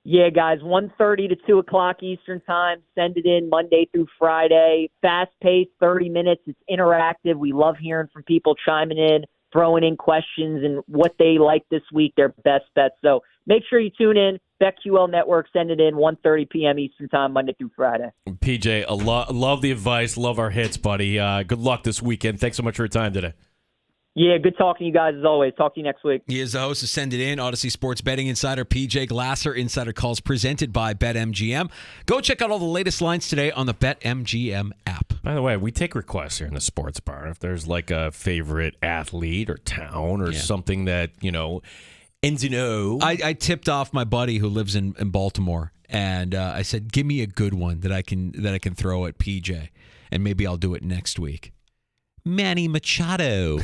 Yeah, guys, 1:30 to 2 o'clock Eastern Time. Send It In Monday through Friday. Fast-paced, 30 minutes. It's interactive. We love hearing from people chiming in, throwing in questions and what they like this week, their best bets. So make sure you tune in. BetQL Network, Send It In, 1:30 p.m. Eastern Time, Monday through Friday. PJ, love the advice. Love our hits, buddy. Good luck this weekend. Thanks so much for your time today. Yeah, good talking to you guys as always. Talk to you next week. He is the host of Send It In, Odyssey Sports Betting Insider, PJ Glasser. Insider calls presented by BetMGM. Go check out all the latest lines today on the BetMGM app. By the way, we take requests here in the sports bar. If there's like a favorite athlete or town or something that, ends in O. I tipped off my buddy who lives in Baltimore, and I said, give me a good one that I can throw at PJ, and maybe I'll do it next week. Manny Machado.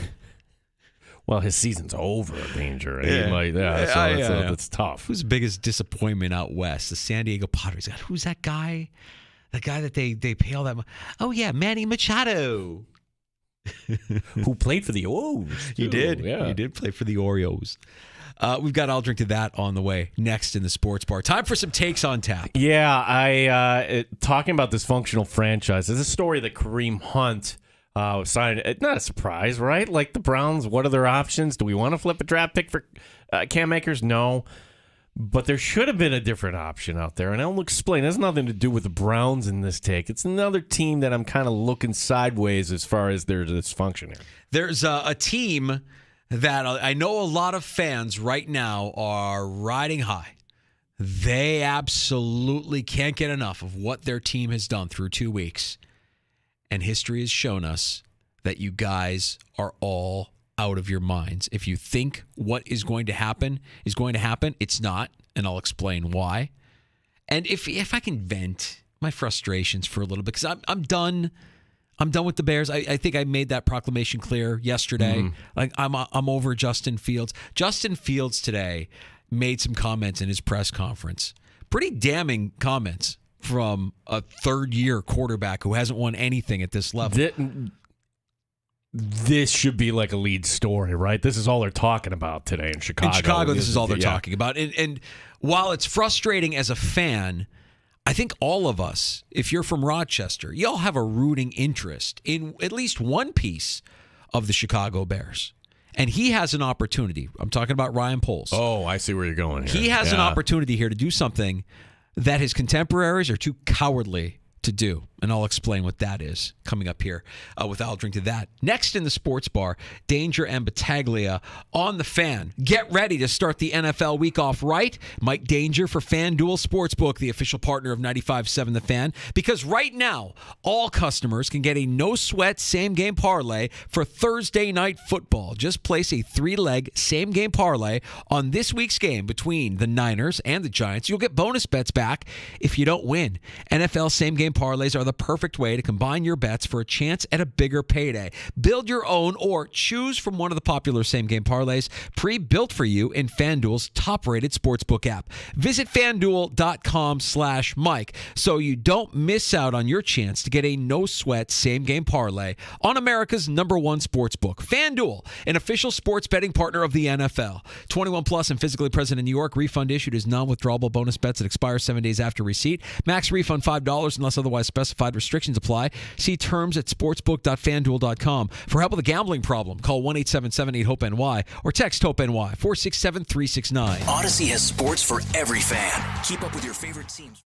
Well, his season's over, Danger. Yeah. It's tough. Who's the biggest disappointment out west? The San Diego Padres. Who's that guy? The guy that they pay all that money? Oh, yeah, Manny Machado. Who played for the O's. He did. Yeah. He did play for the Oreos. We've got I'll Drink to That on the way next in the sports bar. Time for some takes on tap. Yeah, talking about dysfunctional franchise. There's a story that Kareem Hunt signed. Not a surprise, right? Like the Browns, what are their options? Do we want to flip a draft pick for Cam Akers? No. But there should have been a different option out there, and I'll explain. It has nothing to do with the Browns in this take. It's another team that I'm kind of looking sideways as far as their dysfunction here. There's a team that I know a lot of fans right now are riding high. They absolutely can't get enough of what their team has done through 2 weeks. And history has shown us that you guys are all out of your minds. If you think what is going to happen, it's not, and I'll explain why. And if I can vent my frustrations for a little bit, because I'm done. I'm done with the Bears. I think I made that proclamation clear yesterday. Mm-hmm. Like I'm over Justin Fields. Justin Fields today made some comments in his press conference. Pretty damning comments from a third-year quarterback who hasn't won anything at this level. This should be like a lead story, right? This is all they're talking about today in Chicago. In Chicago, this is all they're talking about. And while it's frustrating as a fan, I think all of us, if you're from Rochester, you all have a rooting interest in at least one piece of the Chicago Bears. And he has an opportunity. I'm talking about Ryan Poles. Oh, I see where you're going here. He has an opportunity here to do something that his contemporaries are too cowardly to do. And I'll explain what that is coming up here with I'll Drink to That. Next in the sports bar, Danger and Battaglia on the Fan. Get ready to start the NFL week off right. Mike Danger for FanDuel Sportsbook, the official partner of 95.7 The Fan. Because right now, all customers can get a no-sweat same-game parlay for Thursday Night Football. Just place a 3-leg same-game parlay on this week's game between the Niners and the Giants. You'll get bonus bets back if you don't win. NFL same-game parlays are the perfect way to combine your bets for a chance at a bigger payday. Build your own or choose from one of the popular same-game parlays pre-built for you in FanDuel's top-rated sportsbook app. Visit FanDuel.com/Mike so you don't miss out on your chance to get a no-sweat same-game parlay on America's #1 sportsbook. FanDuel, an official sports betting partner of the NFL. 21 plus and physically present in New York. Refund issued as non-withdrawable bonus bets that expire 7 days after receipt. Max refund $5 unless otherwise specified. Restrictions apply. See terms at sportsbook.fanduel.com. For help with a gambling problem, call 1-877-8-HOPE-NY or text HOPE-NY 467-369. Odyssey has sports for every fan. Keep up with your favorite teams.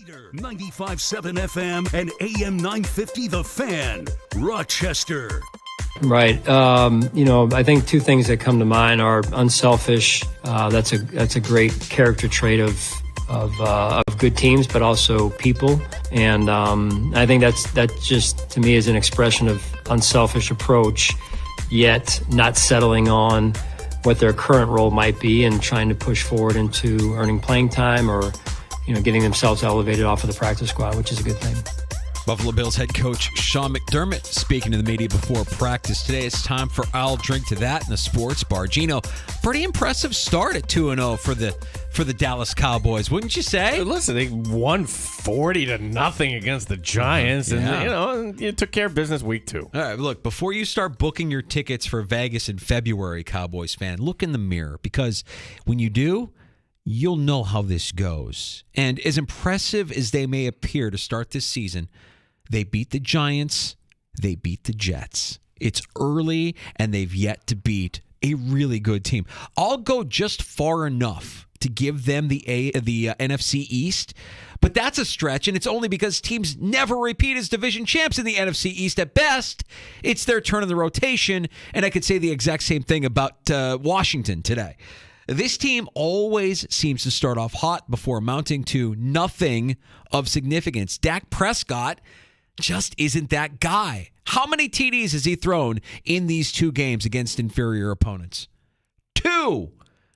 leader. 95.7 FM and AM 950 The Fan, Rochester. Right. I think two things that come to mind are unselfish. That's a great character trait of good teams, but also people. And I think that just to me is an expression of unselfish approach, yet not settling on what their current role might be and trying to push forward into earning playing time or, getting themselves elevated off of the practice squad, which is a good thing. Buffalo Bills head coach Sean McDermott speaking to the media before practice today. It's time for I'll Drink to That in the Sports Bar. Gino, pretty impressive start at 2-0 for the Dallas Cowboys, wouldn't you say? Listen, they won 40-0 against the Giants, and you took care of business week 2. All right, look, before you start booking your tickets for Vegas in February, Cowboys fan, look in the mirror, because when you do, you'll know how this goes. And as impressive as they may appear to start this season, they beat the Giants, they beat the Jets. It's early, and they've yet to beat a really good team. I'll go just far enough to give them the NFC East, but that's a stretch, and it's only because teams never repeat as division champs in the NFC East at best. It's their turn in the rotation, and I could say the exact same thing about Washington today. This team always seems to start off hot before amounting to nothing of significance. Dak Prescott just isn't that guy. How many TDs has he thrown in these 2 games against inferior opponents? 2.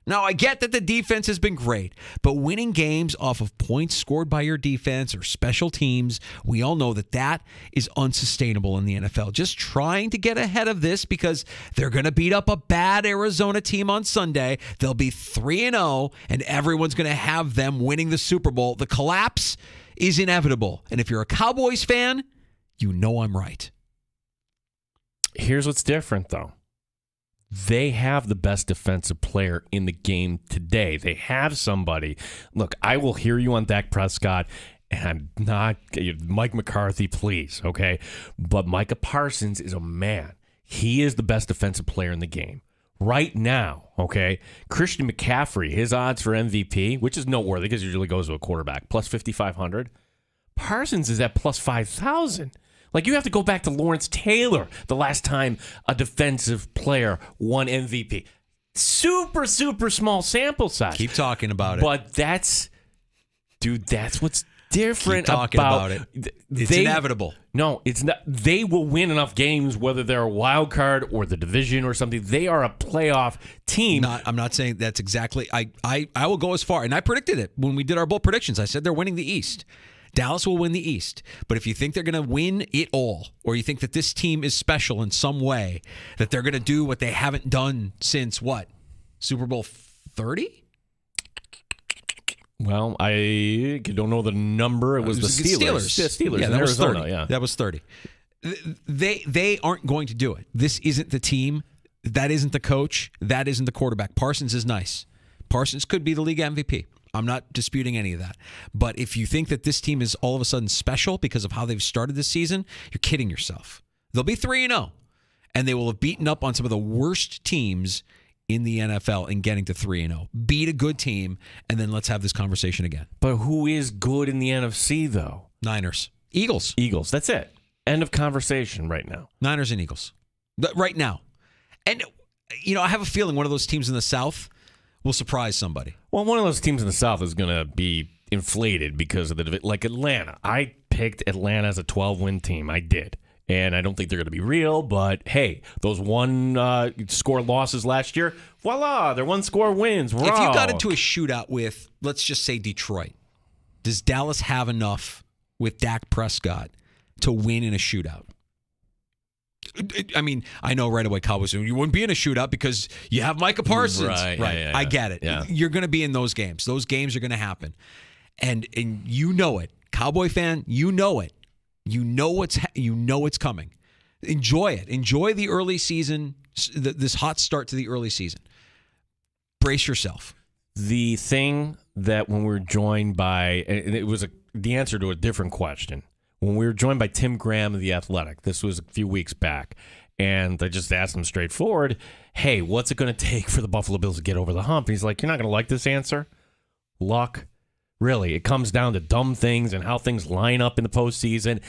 Now, I get that the defense has been great, but winning games off of points scored by your defense or special teams, we all know that is unsustainable in the NFL. Just trying to get ahead of this because they're going to beat up a bad Arizona team on Sunday. They'll be 3-0, and everyone's going to have them winning the Super Bowl. The collapse is inevitable, and if you're a Cowboys fan, you know I'm right. Here's what's different, though. They have the best defensive player in the game today. They have somebody. Look, I will hear you on Dak Prescott, and I'm not Mike McCarthy, please, okay? But Micah Parsons is a man. He is the best defensive player in the game. Right now, okay? Christian McCaffrey, his odds for MVP, which is noteworthy because it usually goes to a quarterback, plus 5,500. Parsons is at plus 5,000. Like, you have to go back to Lawrence Taylor the last time a defensive player won MVP. Super, super small sample size. Keep talking about it. But that's what's different Keep talking about it. It's inevitable. No, it's not. They will win enough games, whether they're a wild card or the division or something. They are a playoff team. I'm not saying that's exactly. I will go as far, and I predicted it when we did our bold predictions. I said they're winning the East. Dallas will win the East. But if you think they're going to win it all, or you think that this team is special in some way, that they're going to do what they haven't done since what? Super Bowl 30? Well, I don't know the number. It was the Steelers. The Steelers. Yeah, that was Arizona, 30. Yeah. That was 30. They aren't going to do it. This isn't the team. That isn't the coach. That isn't the quarterback. Parsons is nice. Parsons could be the league MVP. I'm not disputing any of that. But if you think that this team is all of a sudden special because of how they've started this season, you're kidding yourself. They'll be 3-0, and they will have beaten up on some of the worst teams in the NFL in getting to 3-0. Beat a good team, and then let's have this conversation again. But who is good in the NFC, though? Niners. Eagles. Eagles. That's it. End of conversation right now. Niners and Eagles. Right now. And, I have a feeling one of those teams in the South will surprise somebody. Well, one of those teams in the South is going to be inflated because of like Atlanta. I picked Atlanta as a 12-win team. I did. And I don't think they're going to be real, but hey, those one-score losses last year, voila, they're one-score wins. If you got into a shootout with, let's just say, Detroit, does Dallas have enough with Dak Prescott to win in a shootout? I mean, I know right away, Cowboys, you wouldn't be in a shootout because you have Micah Parsons. Right. Yeah. I get it. Yeah. You're going to be in those games. Those games are going to happen. And you know it. Cowboy fan, you know it. You know it's coming. Enjoy it. Enjoy the early season, this hot start to the early season. Brace yourself. The thing that when we were joined by, and it was the answer to a different question, when we were joined by Tim Graham of The Athletic, this was a few weeks back, and I just asked him straightforward, hey, what's it going to take for the Buffalo Bills to get over the hump? And he's like, you're not going to like this answer? Luck, Really, it comes down to dumb things and how things line up in the postseason.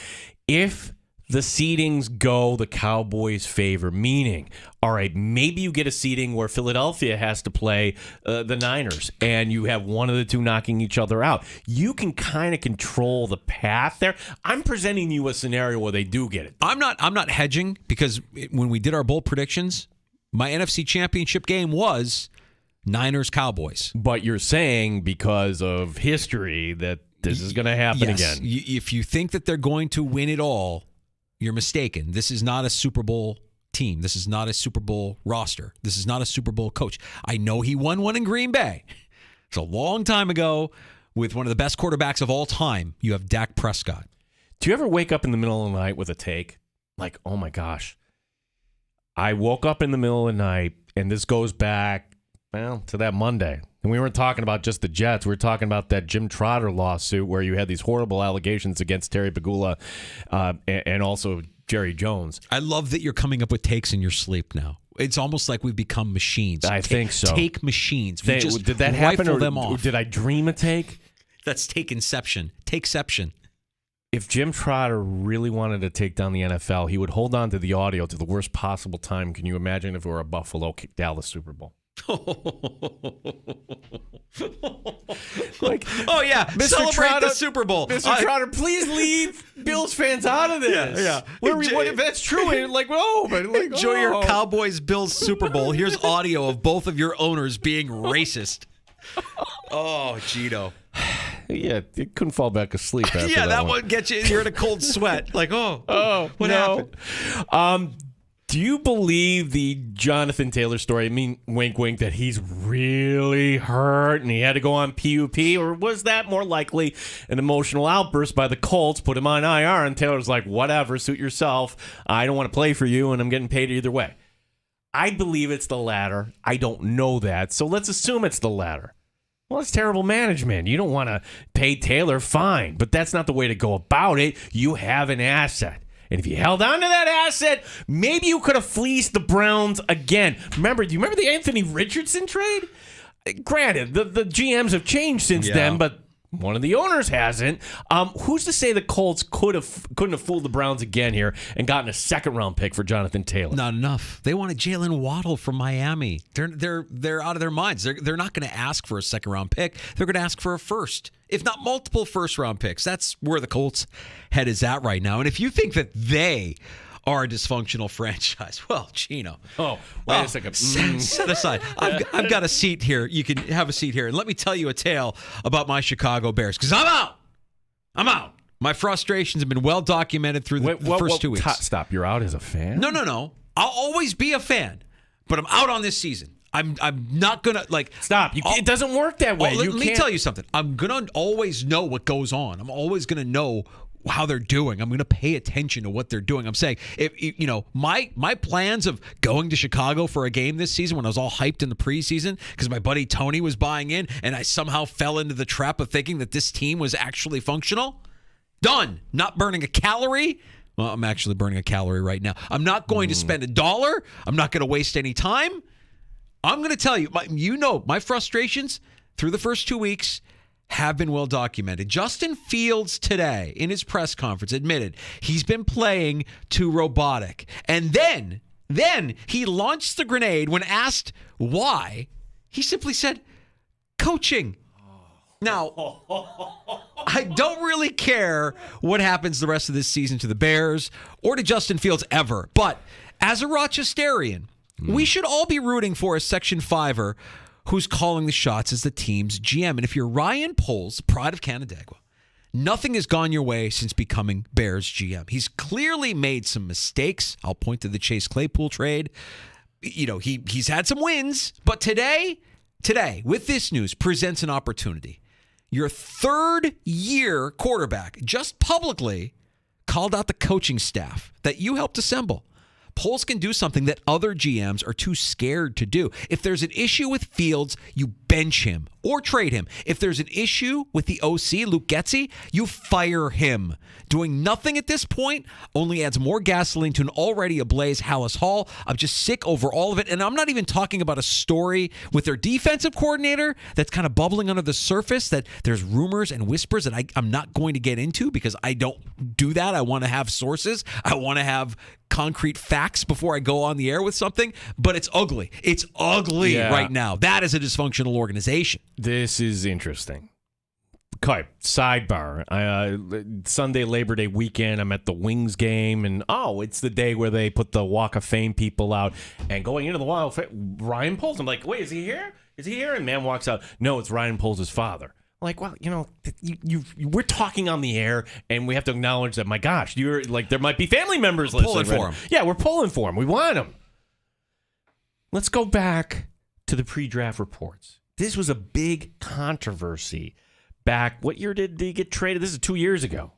If the seedings go the Cowboys' favor, meaning, all right, maybe you get a seeding where Philadelphia has to play the Niners, and you have one of the two knocking each other out. You can kind of control the path there. I'm presenting you a scenario where they do get it. I'm not hedging, because when we did our bold predictions, my NFC Championship game was Niners-Cowboys. But you're saying because of history that this is going to happen again. If you think that they're going to win it all, you're mistaken. This is not a Super Bowl team. This is not a Super Bowl roster. This is not a Super Bowl coach. I know he won one in Green Bay. It's a long time ago with one of the best quarterbacks of all time. You have Dak Prescott. Do you ever wake up in the middle of the night with a take? Like, oh my gosh. I woke up in the middle of the night, and this goes back, to that Monday. And we weren't talking about just the Jets. We were talking about that Jim Trotter lawsuit where you had these horrible allegations against Terry Pegula and also Jerry Jones. I love that you're coming up with takes in your sleep now. It's almost like we've become machines. I think so. Take machines. We just did that happen, rifle or them off. Did I dream a take? That's take-inception. Takeception. If Jim Trotter really wanted to take down the NFL, he would hold on to the audio to the worst possible time. Can you imagine if it were a Buffalo kick Dallas Super Bowl? Like, oh yeah, Mr. celebrate Trotter, the Super Bowl. Mr. Trotter, please leave Bills fans out of this. Yeah. What if that's true? Enjoy your Cowboys-Bills Super Bowl. Here's audio of both of your owners being racist. Oh, Gino. Yeah, you couldn't fall back asleep after yeah, that one. one gets you. You're in a cold sweat. Like, what happened? Do you believe the Jonathan Taylor story? I mean, wink, wink, that he's really hurt and he had to go on PUP? Or was that more likely an emotional outburst by the Colts, put him on IR, and Taylor's like, whatever, suit yourself. I don't want to play for you, and I'm getting paid either way. I believe it's the latter. I don't know that, so let's assume it's the latter. Well, it's terrible management. You don't want to pay Taylor, fine, but that's not the way to go about it. You have an asset. And if you held on to that asset, maybe you could have fleeced the Browns again. Do you remember the Anthony Richardson trade? Granted, the GMs have changed since then, but one of the owners hasn't. Who's to say the Colts couldn't have fooled the Browns again here and gotten a second-round pick for Jonathan Taylor? Not enough. They wanted Jalen Waddle from Miami. They're out of their minds. They're not going to ask for a second-round pick. They're going to ask for a first, if not multiple first-round picks. That's where the Colts' head is at right now. And if you think that they are a dysfunctional franchise, well, Gino. Oh, wait a second. Set aside. I've got a seat here. You can have a seat here. And let me tell you a tale about my Chicago Bears, because I'm out. My frustrations have been well documented through the first 2 weeks. Stop. You're out as a fan? No. I'll always be a fan, but I'm out on this season. I'm not going to, Stop. It doesn't work that way. Let me tell you something. I'm going to always know what goes on. I'm always going to know how they're doing. I'm going to pay attention to what they're doing. I'm saying, if my plans of going to Chicago for a game this season when I was all hyped in the preseason because my buddy Tony was buying in and I somehow fell into the trap of thinking that this team was actually functional, done. Not burning a calorie. Well, I'm actually burning a calorie right now. I'm not going to spend $1. I'm not going to waste any time. I'm going to tell you, my frustrations through the first 2 weeks have been well documented. Justin Fields today in his press conference admitted he's been playing too robotic. And then he launched the grenade when asked why. He simply said, coaching. Now, I don't really care what happens the rest of this season to the Bears or to Justin Fields ever. But as a Rochesterian, we should all be rooting for a Section 5er who's calling the shots as the team's GM. And if you're Ryan Poles, pride of Canandaigua, nothing has gone your way since becoming Bears GM. He's clearly made some mistakes. I'll point to the Chase Claypool trade. He's had some wins, but today, with this news, presents an opportunity. Your third-year quarterback just publicly called out the coaching staff that you helped assemble. Poles can do something that other GMs are too scared to do. If there's an issue with Fields, you bench him or trade him. If there's an issue with the OC, Luke Getsy, you fire him. Doing nothing at this point only adds more gasoline to an already ablaze Hallis Hall. I'm just sick over all of it. And I'm not even talking about a story with their defensive coordinator that's kind of bubbling under the surface, that there's rumors and whispers that I'm not going to get into because I don't do that. I want to have sources. I want to have concrete facts before I go on the air with something, but it's ugly. It's ugly right now. That is a dysfunctional organization. This is interesting. Okay, sidebar. Sunday, Labor Day weekend, I'm at the Wings game, and it's the day where they put the Walk of Fame people out. And going into the Walk of Fame, Ryan Poles. I'm like, wait, is he here? Is he here? And man walks out. No, it's Ryan Poles' father. I'm like, well, we're talking on the air, and we have to acknowledge that, my gosh, you're like, there might be family members listening. Pulling for him. Yeah, we're pulling for him. We want him. Let's go back to the pre-draft reports. This was a big controversy back. What year did he get traded? This is 2 years ago.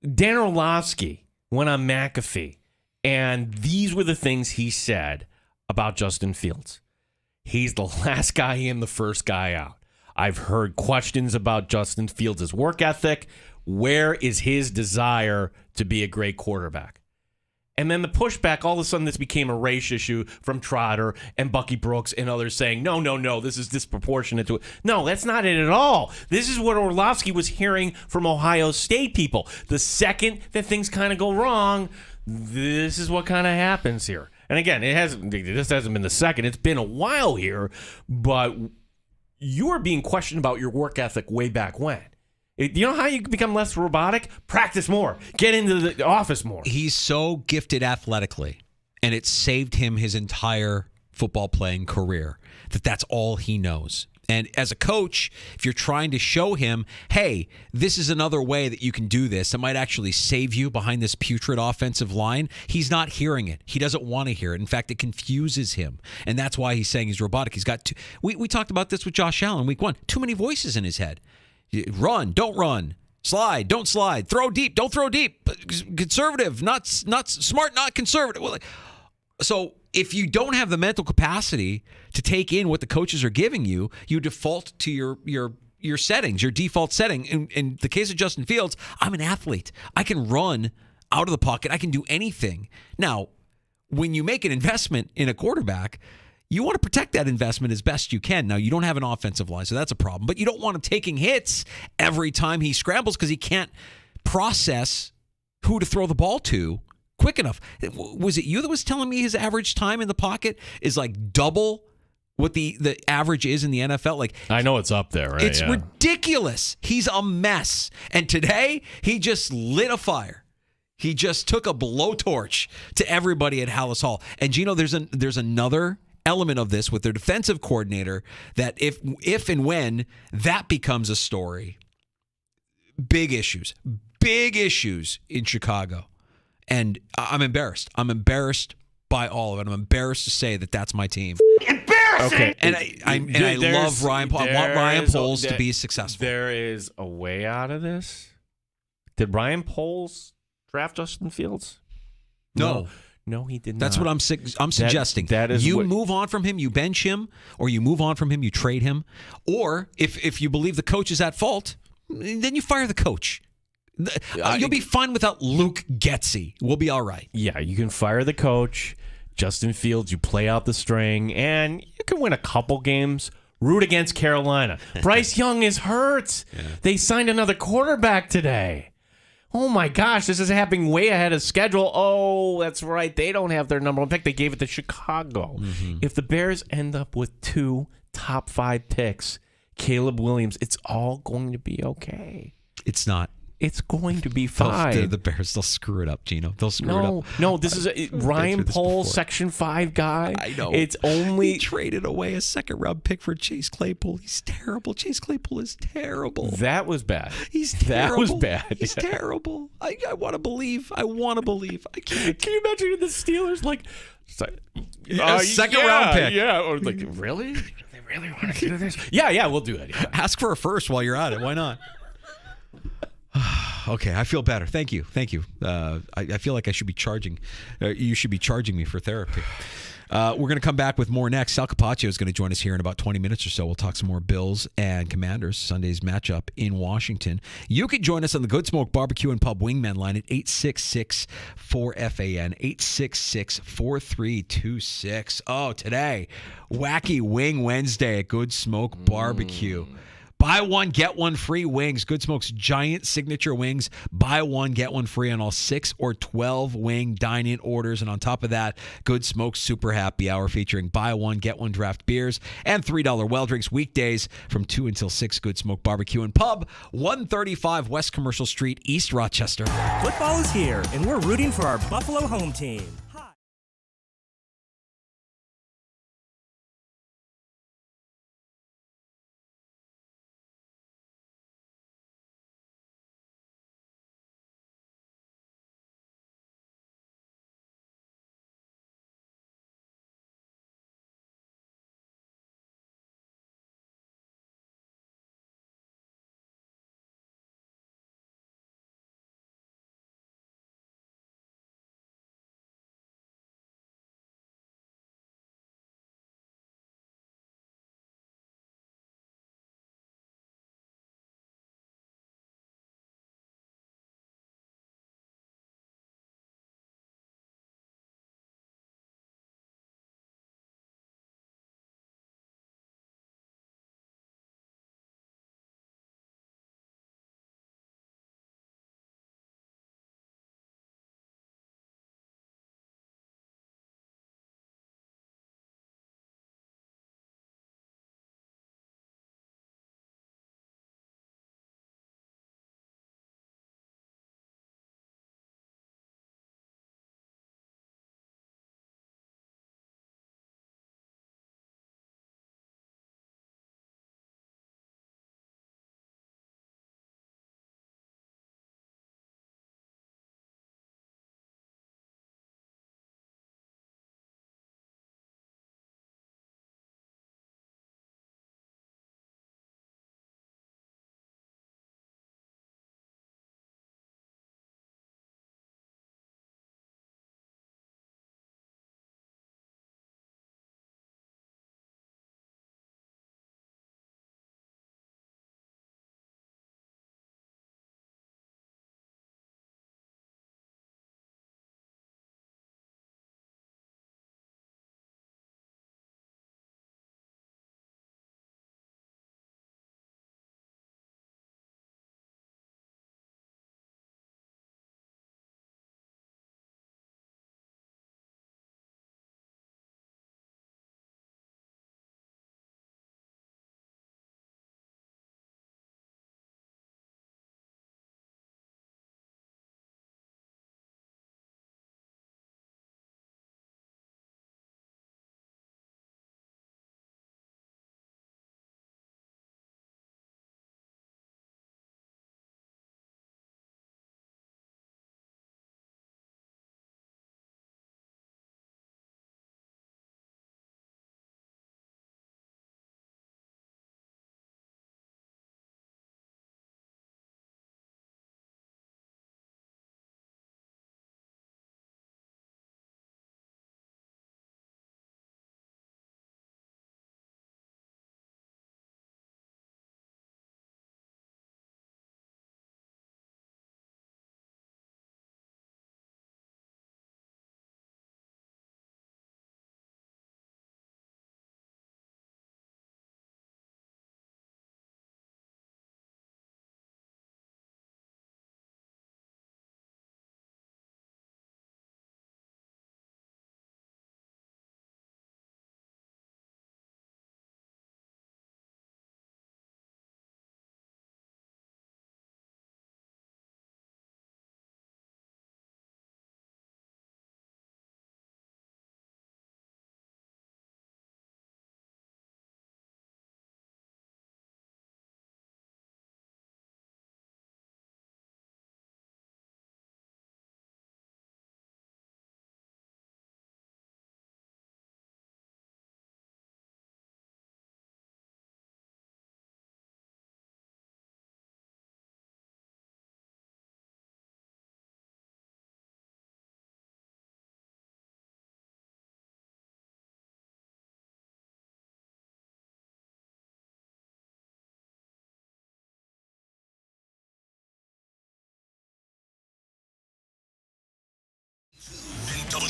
Dan Orlovsky went on McAfee, and these were the things he said about Justin Fields. He's the last guy in, the first guy out. I've heard questions about Justin Fields' work ethic. Where is his desire to be a great quarterback? And then the pushback, all of a sudden this became a race issue from Trotter and Bucky Brooks and others saying, no, this is disproportionate to it. No, that's not it at all. This is what Orlovsky was hearing from Ohio State people. The second that things kind of go wrong, this is what kind of happens here. And again, this hasn't been the second. It's been a while here, but you are being questioned about your work ethic way back when. You know how you become less robotic? Practice more. Get into the office more. He's so gifted athletically, and it saved him his entire football playing career, that's all he knows. And as a coach, if you're trying to show him, hey, this is another way that you can do this, it might actually save you behind this putrid offensive line, he's not hearing it. He doesn't want to hear it. In fact, it confuses him. And that's why he's saying he's robotic. He's got we talked about this with Josh Allen week 1. Too many voices in his head. Run, don't run. Slide, don't slide. Throw deep, don't throw deep. Conservative, not smart, not conservative. So if you don't have the mental capacity to take in what the coaches are giving you, you default to your settings, your default setting. In the case of Justin Fields, I'm an athlete. I can run out of the pocket. I can do anything. Now, when you make an investment in a quarterback, you want to protect that investment as best you can. Now, you don't have an offensive line, so that's a problem. But you don't want him taking hits every time he scrambles because he can't process who to throw the ball to quick enough. Was it you that was telling me his average time in the pocket is like double what the average is in the NFL? Like, I know it's up there, right? It's ridiculous. He's a mess. And today, he just lit a fire. He just took a blowtorch to everybody at Hallis Hall. And Gino, there's another element of this with their defensive coordinator that if and when that becomes a story, big issues in Chicago. And I'm embarrassed. I'm embarrassed by all of it. I'm embarrassed to say that that's my team. Embarrassing! Okay. And I love Ryan Poles. I want Ryan Poles to be successful. There is a way out of this. Did Ryan Poles draft Justin Fields? No, he did not. That's what I'm suggesting. That is you move on from him, you bench him, or you move on from him, you trade him. Or if you believe the coach is at fault, then you fire the coach. You'll be fine without Luke Getsy. We'll be all right. Yeah, you can fire the coach. Justin Fields, you play out the string, and you can win a couple games. Root against Carolina. Bryce Young is hurt. Yeah. They signed another quarterback today. Oh, my gosh, this is happening way ahead of schedule. Oh, that's right. They don't have their number. In fact, they gave it to Chicago. Mm-hmm. If the Bears end up with 2 top 5 picks, Caleb Williams, it's all going to be okay. It's not. It's going to be fine. The Bears, they'll screw it up, Gino. They'll screw it up. No, this is Ryan Poles, Section 5 guy. I know. It's only... He traded away a second-round pick for Chase Claypool. He's terrible. Chase Claypool is terrible. That was bad. He's terrible. That was bad. He's terrible. I want to believe. I want to believe. I can't. Can you imagine the Steelers, like... second-round pick. Yeah, or like, really? They really want to do this? Yeah, we'll do it. Yeah. Ask for a first while you're at it. Why not? Okay, I feel better. Thank you. I feel like I should be charging. You should be charging me for therapy. We're going to come back with more next. Sal Capaccio is going to join us here in about 20 minutes or so. We'll talk some more Bills and Commanders, Sunday's matchup in Washington. You can join us on the Good Smoke Barbecue and Pub Wingman line at 866-4FAN, 866-4326. Oh, today, Wacky Wing Wednesday at Good Smoke Barbecue. Buy one, get one free wings. Good Smoke's giant signature wings. Buy one, get one free on all 6 or 12 wing dine-in orders. And on top of that, Good Smoke's Super Happy Hour featuring buy one, get one draft beers and $3 well drinks weekdays from 2 until 6. Good Smoke Barbecue and Pub, 135 West Commercial Street, East Rochester. Football is here, and we're rooting for our Buffalo home team.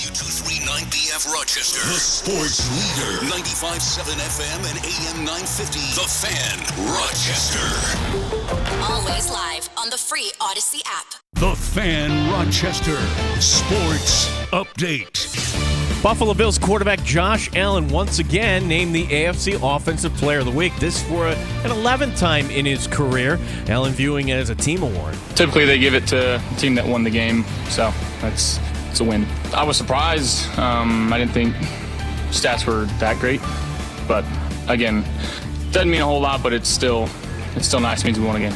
W239BF Rochester. The sports leader. 95.7 FM and AM 950. The Fan, Rochester. Always live on the free Odyssey app. The Fan, Rochester. Sports update. Buffalo Bills quarterback Josh Allen once again named the AFC Offensive Player of the Week. This for an 11th time in his career. Allen viewing it as a team award. Typically, they give it to the team that won the game, so it's a win. I was surprised. I didn't think stats were that great, but again, doesn't mean a whole lot. But it's still nice. It means we won a game.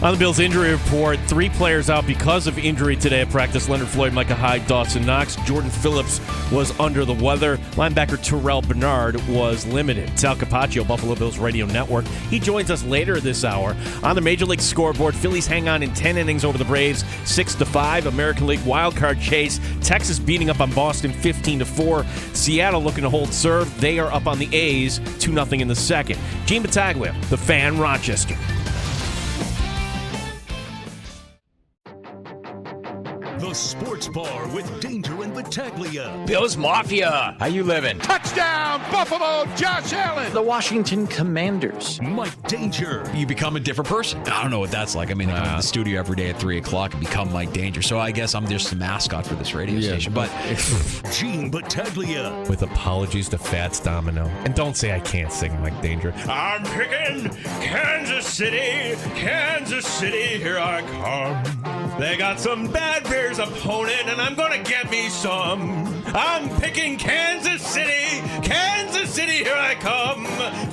On the Bills' injury report, 3 players out because of injury today at practice. Leonard Floyd, Micah Hyde, Dawson Knox. Jordan Phillips was under the weather. Linebacker Terrell Bernard was limited. Sal Capaccio, Buffalo Bills Radio Network. He joins us later this hour. On the Major League scoreboard, Phillies hang on in 10 innings over the Braves, 6-5. American League wildcard chase. Texas beating up on Boston, 15-4. Seattle looking to hold serve. They are up on the A's, 2-0 in the second. Gene Battaglia, the Fan, Rochester. The Sports Bar with Danger and Battaglia. Bills Mafia. How you living? Touchdown, Buffalo, Josh Allen. The Washington Commanders. Mike Danger. You become a different person. I don't know what that's like. I mean, I come to the studio every day at 3 o'clock and become Mike Danger. So I guess I'm just the mascot for this radio station. But Gene Battaglia. With apologies to Fats Domino. And don't say I can't sing Mike Danger. I'm picking Kansas City, here I come. They got some bad Bears opponent, and I'm gonna get me some. I'm picking Kansas City, here I come.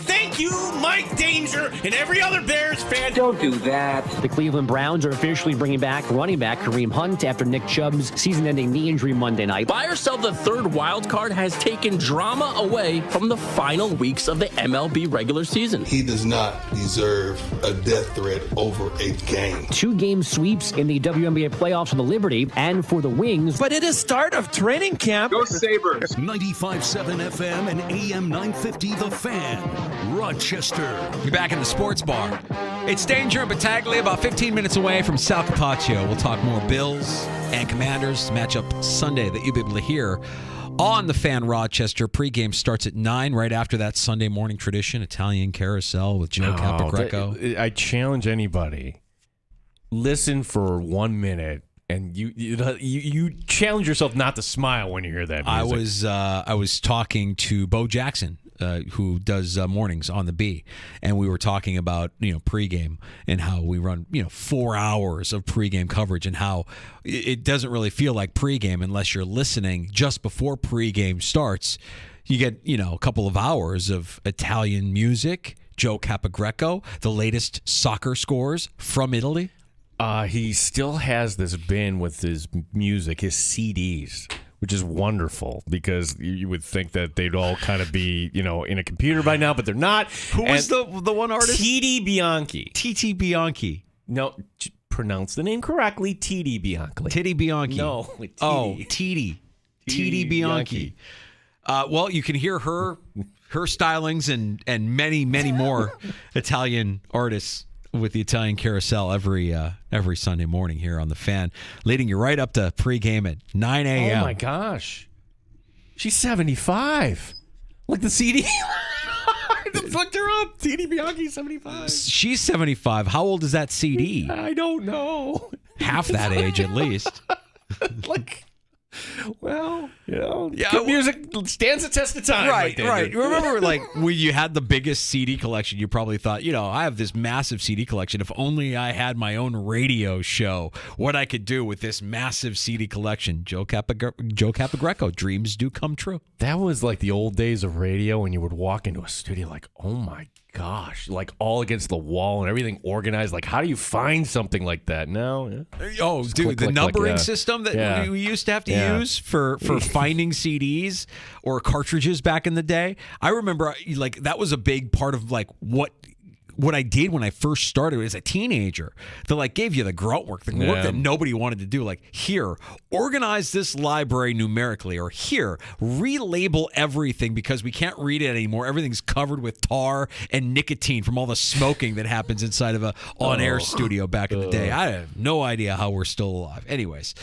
Thank you, Mike Danger, and every other Bears fan. Don't do that. The Cleveland Browns are officially bringing back running back Kareem Hunt after Nick Chubb's season-ending knee injury Monday night. Buy or sell the third wild card has taken drama away from the final weeks of the MLB regular season. He does not deserve a death threat over a game. 2-game sweeps in the WNBA playoffs for the Liberty and for the Wings. But it is start of training camp. Go Sabres. 95.7 FM and AM 950 The Fan, Rochester. You're back in the Sports Bar. It's Danger and Battaglia, about 15 minutes away from Sal Capaccio. We'll talk more Bills and Commanders matchup Sunday that you'll be able to hear on the Fan Rochester. Pregame starts at 9 right after that Sunday morning tradition, Italian Carousel with Joe Capagreco. I challenge anybody. Listen for 1 minute. And you challenge yourself not to smile when you hear that music. I was talking to Bo Jackson, who does mornings on the B, and we were talking about pregame and how we run 4 hours of pregame coverage and how it doesn't really feel like pregame unless you're listening just before pregame starts. You get a couple of hours of Italian music, Joe Capagreco, the latest soccer scores from Italy. He still has this bin with his music, his CDs, which is wonderful because you would think that they'd all kind of be, in a computer by now, but they're not. Who was the one artist? T.D. Bianchi. T.T. Bianchi. No, pronounce the name correctly. T.D. Bianchi. T.D. Bianchi. No. T.D. T.D. Bianchi. Well, you can hear her stylings and many, many more Italian artists with the Italian Carousel every Sunday morning here on the Fan, leading you right up to pregame at 9 a.m. Oh my gosh, she's 75. Like the CD. I just looked her up. CD Bianchi's 75. She's 75. How old is that CD? I don't know. Half that age at least. Well, good music stands the test of time. Right. Remember, when you had the biggest CD collection, you probably thought, I have this massive CD collection. If only I had my own radio show, what I could do with this massive CD collection. Joe Capagreco, dreams do come true. That was like the old days of radio when you would walk into a studio like, oh my gosh, like all against the wall and everything organized. Like, how do you find something like that now? Yeah. Oh, dude, the numbering system that we used to have to use for finding CDs or cartridges back in the day. I remember that was a big part of what what I did when I first started as a teenager. That like gave you the grunt work, the work that nobody wanted to do. Like, here, organize this library numerically, or here, relabel everything because we can't read it anymore. Everything's covered with tar and nicotine from all the smoking that happens inside of a on-air studio back in the day. I have no idea how we're still alive. Anyways,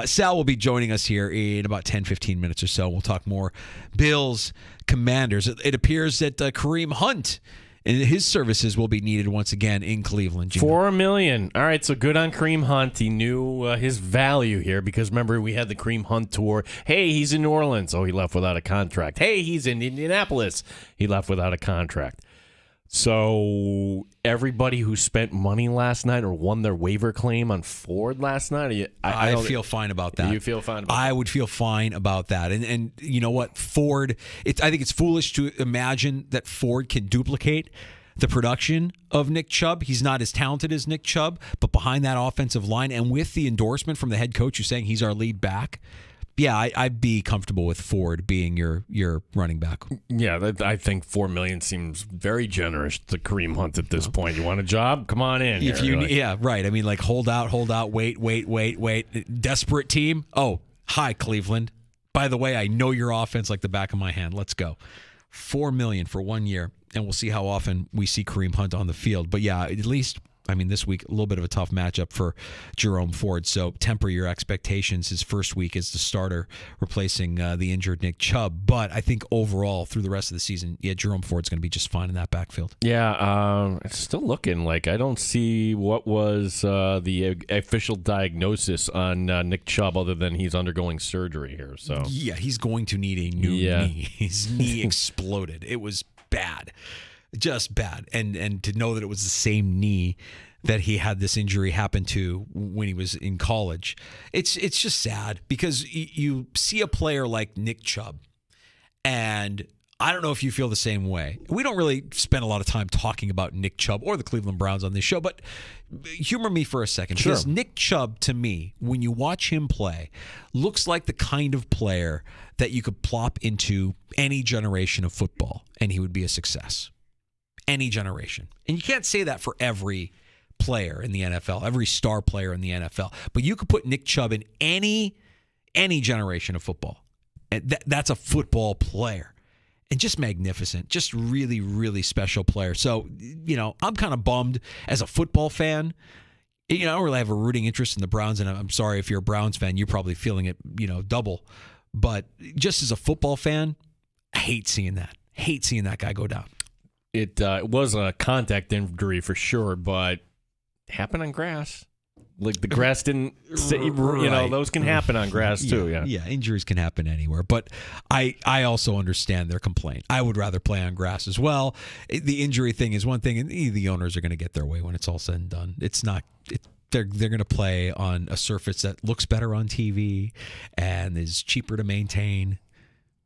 Sal will be joining us here in about 10, 15 minutes or so. We'll talk more Bills, Commanders. It appears that Kareem Hunt and his services will be needed once again in Cleveland. $4 million. All right, so good on Kareem Hunt. He knew his value here because remember we had the Kareem Hunt tour. Hey, he's in New Orleans. Oh, he left without a contract. Hey, he's in Indianapolis. He left without a contract. So everybody who spent money last night or won their waiver claim on Ford last night, I feel fine about that. You feel fine about that? I would feel fine about that. And you know what? Ford, I think it's foolish to imagine that Ford can duplicate the production of Nick Chubb. He's not as talented as Nick Chubb, but behind that offensive line and with the endorsement from the head coach who's saying he's our lead back, yeah, I'd be comfortable with Ford being your running back. Yeah, I think $4 million seems very generous to Kareem Hunt at this point. You want a job? Come on in. Yeah, right. I mean, like hold out, wait. Desperate team. Oh, hi Cleveland. By the way, I know your offense like the back of my hand. Let's go. $4 million for 1 year, and we'll see how often we see Kareem Hunt on the field. But yeah, at least. I mean, this week, a little bit of a tough matchup for Jerome Ford, so temper your expectations. His first week as the starter, replacing the injured Nick Chubb. But I think overall, through the rest of the season, yeah, Jerome Ford's going to be just fine in that backfield. Yeah, it's still looking like I don't see what was the official diagnosis on Nick Chubb other than he's undergoing surgery here. So yeah, he's going to need a new knee. His knee exploded. It was bad. Just bad. And to know that it was the same knee that he had this injury happen to when he was in college, it's just sad because you see a player like Nick Chubb, and I don't know if you feel the same way. We don't really spend a lot of time talking about Nick Chubb or the Cleveland Browns on this show, but humor me for a second. Sure. Because Nick Chubb, to me, when you watch him play, looks like the kind of player that you could plop into any generation of football, and he would be a success. Any generation. And you can't say that for every player in the NFL, every star player in the NFL. But you could put Nick Chubb in any generation of football. And that's a football player. And just magnificent. Just really, really special player. So, I'm kind of bummed as a football fan. I don't really have a rooting interest in the Browns. And I'm sorry if you're a Browns fan, you're probably feeling it, double. But just as a football fan, I hate seeing that. Hate seeing that guy go down. It was a contact injury for sure, but it happened on grass. Like the grass didn't, those can happen on grass too. Yeah, injuries can happen anywhere. But I also understand their complaint. I would rather play on grass as well. The injury thing is one thing, and the owners are going to get their way when it's all said and done. It's not. They're going to play on a surface that looks better on TV and is cheaper to maintain.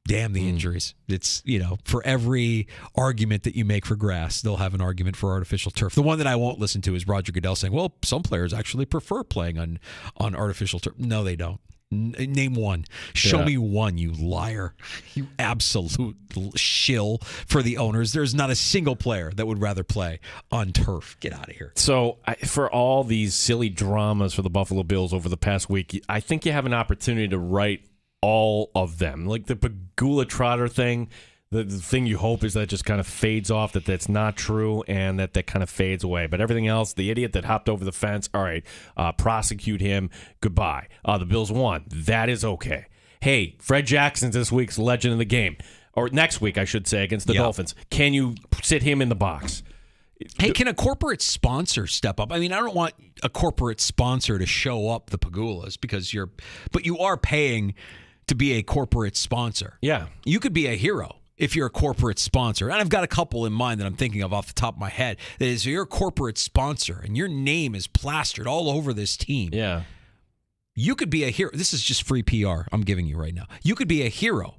Damn the injuries. It's, for every argument that you make for grass, they'll have an argument for artificial turf. The one that I won't listen to is Roger Goodell saying, well, some players actually prefer playing on artificial turf. No, they don't. Name one. Show me one, you liar. You absolute shill for the owners. There's not a single player that would rather play on turf. Get out of here. So for all these silly dramas for the Buffalo Bills over the past week, I think you have an opportunity to right all of them. Like the Pagula Trotter thing, the thing you hope is that it just kind of fades off, that's not true, and that kind of fades away. But everything else, the idiot that hopped over the fence, all right, prosecute him, goodbye. The Bills won. That is okay. Hey, Fred Jackson's this week's legend of the game, or next week, I should say, against the Dolphins. Can you sit him in the box? Hey, can a corporate sponsor step up? I mean, I don't want a corporate sponsor to show up the Pagulas but you are paying to be a corporate sponsor. Yeah. You could be a hero if you're a corporate sponsor. And I've got a couple in mind that I'm thinking of off the top of my head. That is, you're a corporate sponsor and your name is plastered all over this team. Yeah. You could be a hero. This is just free PR I'm giving you right now. You could be a hero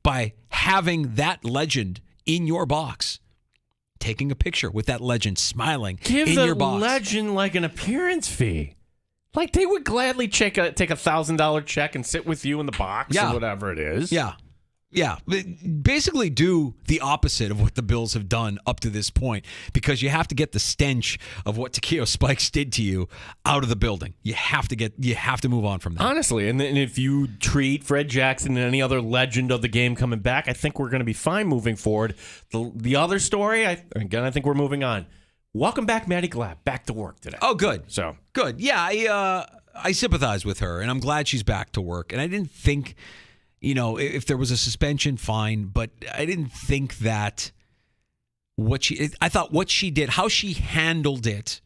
by having that legend in your box. Taking a picture with that legend smiling in your box. Give the legend like an appearance fee. Like they would gladly take a $1,000 check and sit with you in the box or whatever it is. Yeah. Yeah, basically do the opposite of what the Bills have done up to this point, because you have to get the stench of what Takeo Spikes did to you out of the building. You have to move on from that. Honestly, and if you treat Fred Jackson and any other legend of the game coming back, I think we're going to be fine moving forward. The other story, I think we're moving on. Welcome back, Maddie Glatt, back to work today. Oh, good. So good. Yeah, I sympathize with her, and I'm glad she's back to work. And I didn't think, if there was a suspension, fine, but I didn't think that I thought what she did, how she handled it,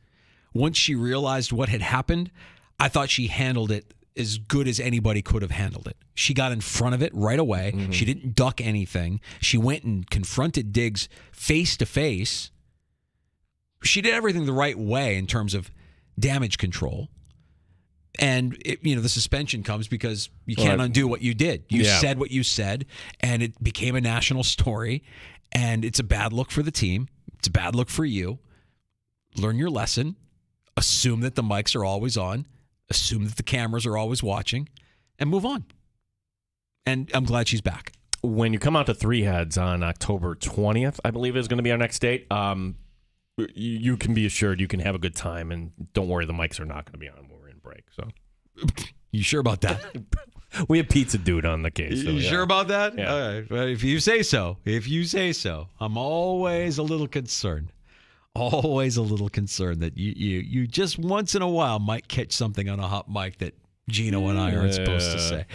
once she realized what had happened, I thought she handled it as good as anybody could have handled it. She got in front of it right away. Mm-hmm. She didn't duck anything. She went and confronted Diggs face to face. She did everything the right way in terms of damage control. And the suspension comes because you can't undo what you did. You said what you said, and it became a national story. And it's a bad look for the team. It's a bad look for you. Learn your lesson. Assume that the mics are always on. Assume that the cameras are always watching, and move on. And I'm glad she's back. When you come out to Three Heads on October 20th, I believe is going to be our next date. You can be assured you can have a good time, and don't worry, the mics are not going to be on when we're in break. So, you sure about that? We have Pizza Dude on the case. So, you sure about that? Yeah. All right. Well, if you say so, I'm always a little concerned. Always a little concerned that you just once in a while might catch something on a hot mic that Gino and I aren't supposed to say,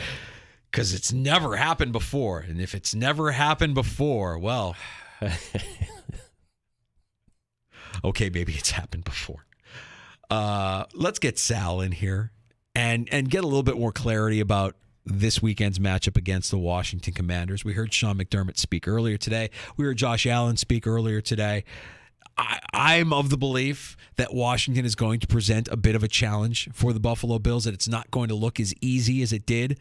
because it's never happened before, and if it's never happened before, well. Okay, maybe it's happened before. Let's get Sal in here and get a little bit more clarity about this weekend's matchup against the Washington Commanders. We heard Sean McDermott speak earlier today. We heard Josh Allen speak earlier today. I'm of the belief that Washington is going to present a bit of a challenge for the Buffalo Bills, that it's not going to look as easy as it did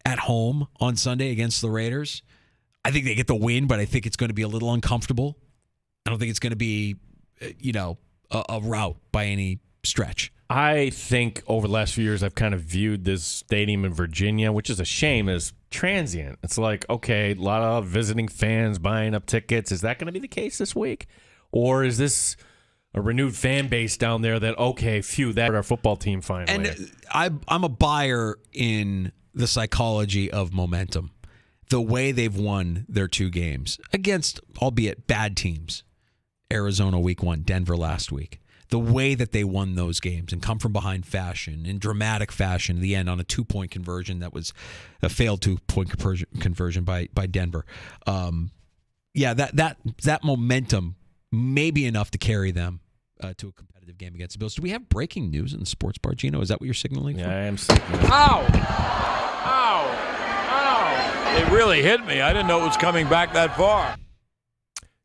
at home on Sunday against the Raiders. I think they get the win, but I think it's going to be a little uncomfortable. I don't think it's going to be a rout by any stretch. I think over the last few years, I've kind of viewed this stadium in Virginia, which is a shame, as transient. It's like, okay, a lot of visiting fans buying up tickets. Is that going to be the case this week? Or is this a renewed fan base down there that, okay, phew, that's our football team finally? And I'm a buyer in the psychology of momentum. The way they've won their two games against, albeit bad teams, Arizona week 1, Denver last week. The way that they won those games and come from behind fashion, in dramatic fashion, at the end on a 2-point conversion that was a failed 2-point conversion by Denver. That momentum may be enough to carry them to a competitive game against the Bills. Do we have breaking news in the sports bar, Gino? Is that what you're signaling for? Yeah, I am signaling. Ow! It really hit me. I didn't know it was coming back that far.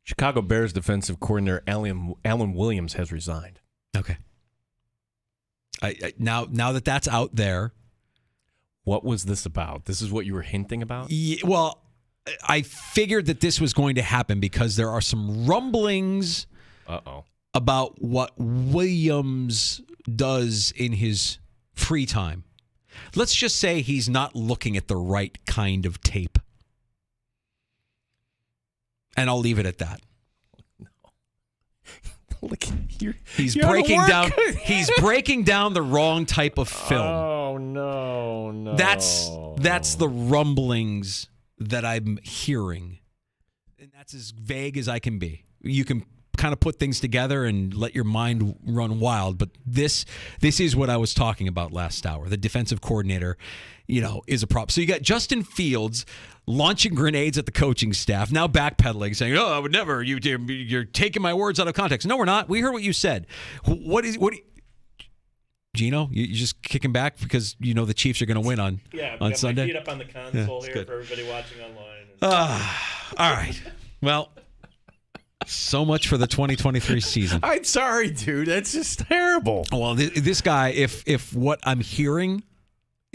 Chicago Bears defensive coordinator Alan Williams has resigned. Okay. Now that that's out there. What was this about? This is what you were hinting about? Yeah, well, I figured that this was going to happen because there are some rumblings about what Williams does in his free time. Let's just say he's not looking at the right kind of tape. And I'll leave it at that. He's breaking down the wrong type of film. Oh no. That's the rumblings that I'm hearing. And that's as vague as I can be. You can kind of put things together and let your mind run wild, but this is what I was talking about last hour. The defensive coordinator, is a problem. So you got Justin Fields launching grenades at the coaching staff, now backpedaling, saying, "Oh, I would never. You're taking my words out of context." No, we're not. We heard what you said. Gino, you just kicking back because the Chiefs are going to win on Sunday? My feet up on the console here for everybody watching online. All right. Well, so much for the 2023 season. I'm sorry, dude. That's just terrible. Well, this guy, if what I'm hearing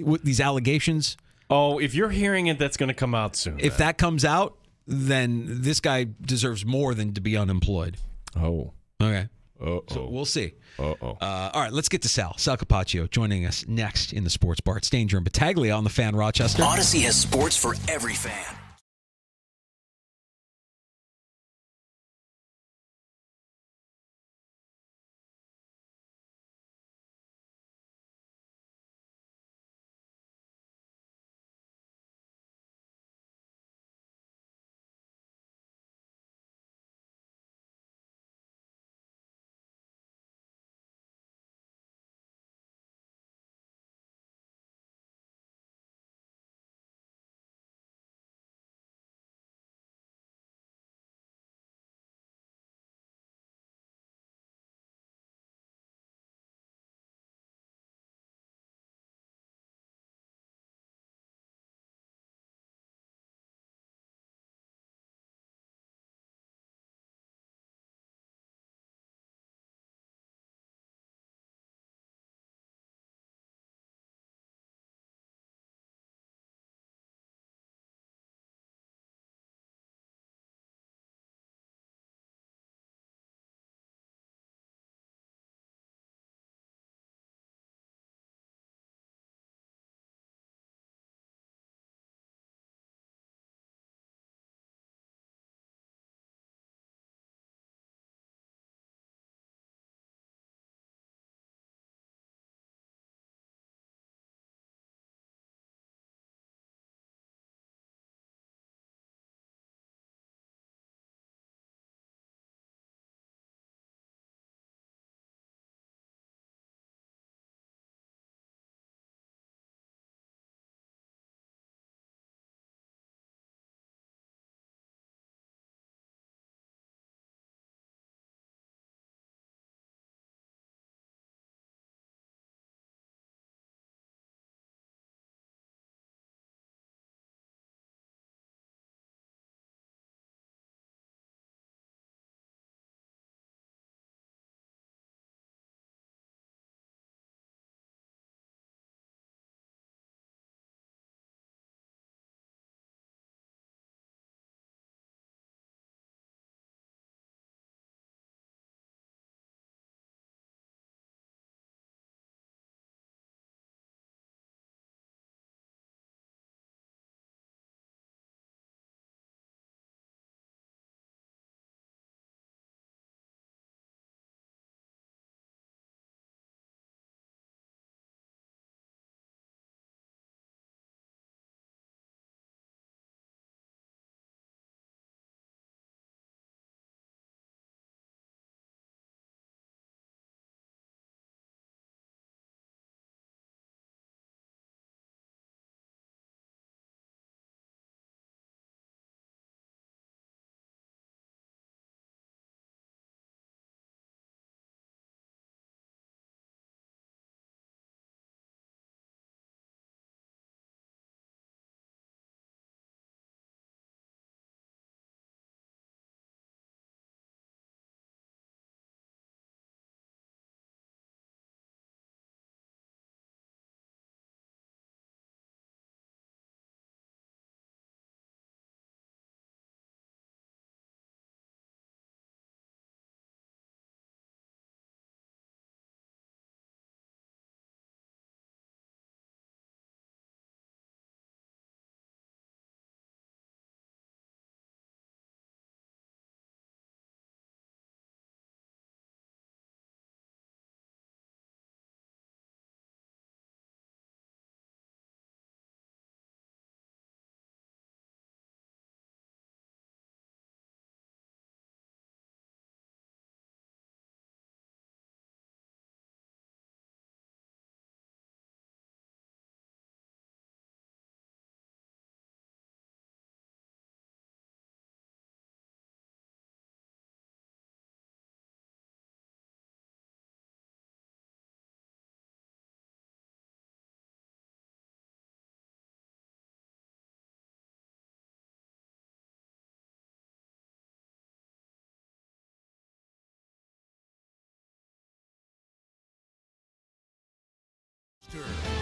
with these allegations... Oh, if you're hearing it, that's going to come out soon. If that comes out, then this guy deserves more than to be unemployed. Oh. Okay. So we'll see. All right, let's get to Sal Capaccio joining us next in the Sports Bar. It's Danger and Battaglia on the Fan Rochester. Odyssey has sports for every fan.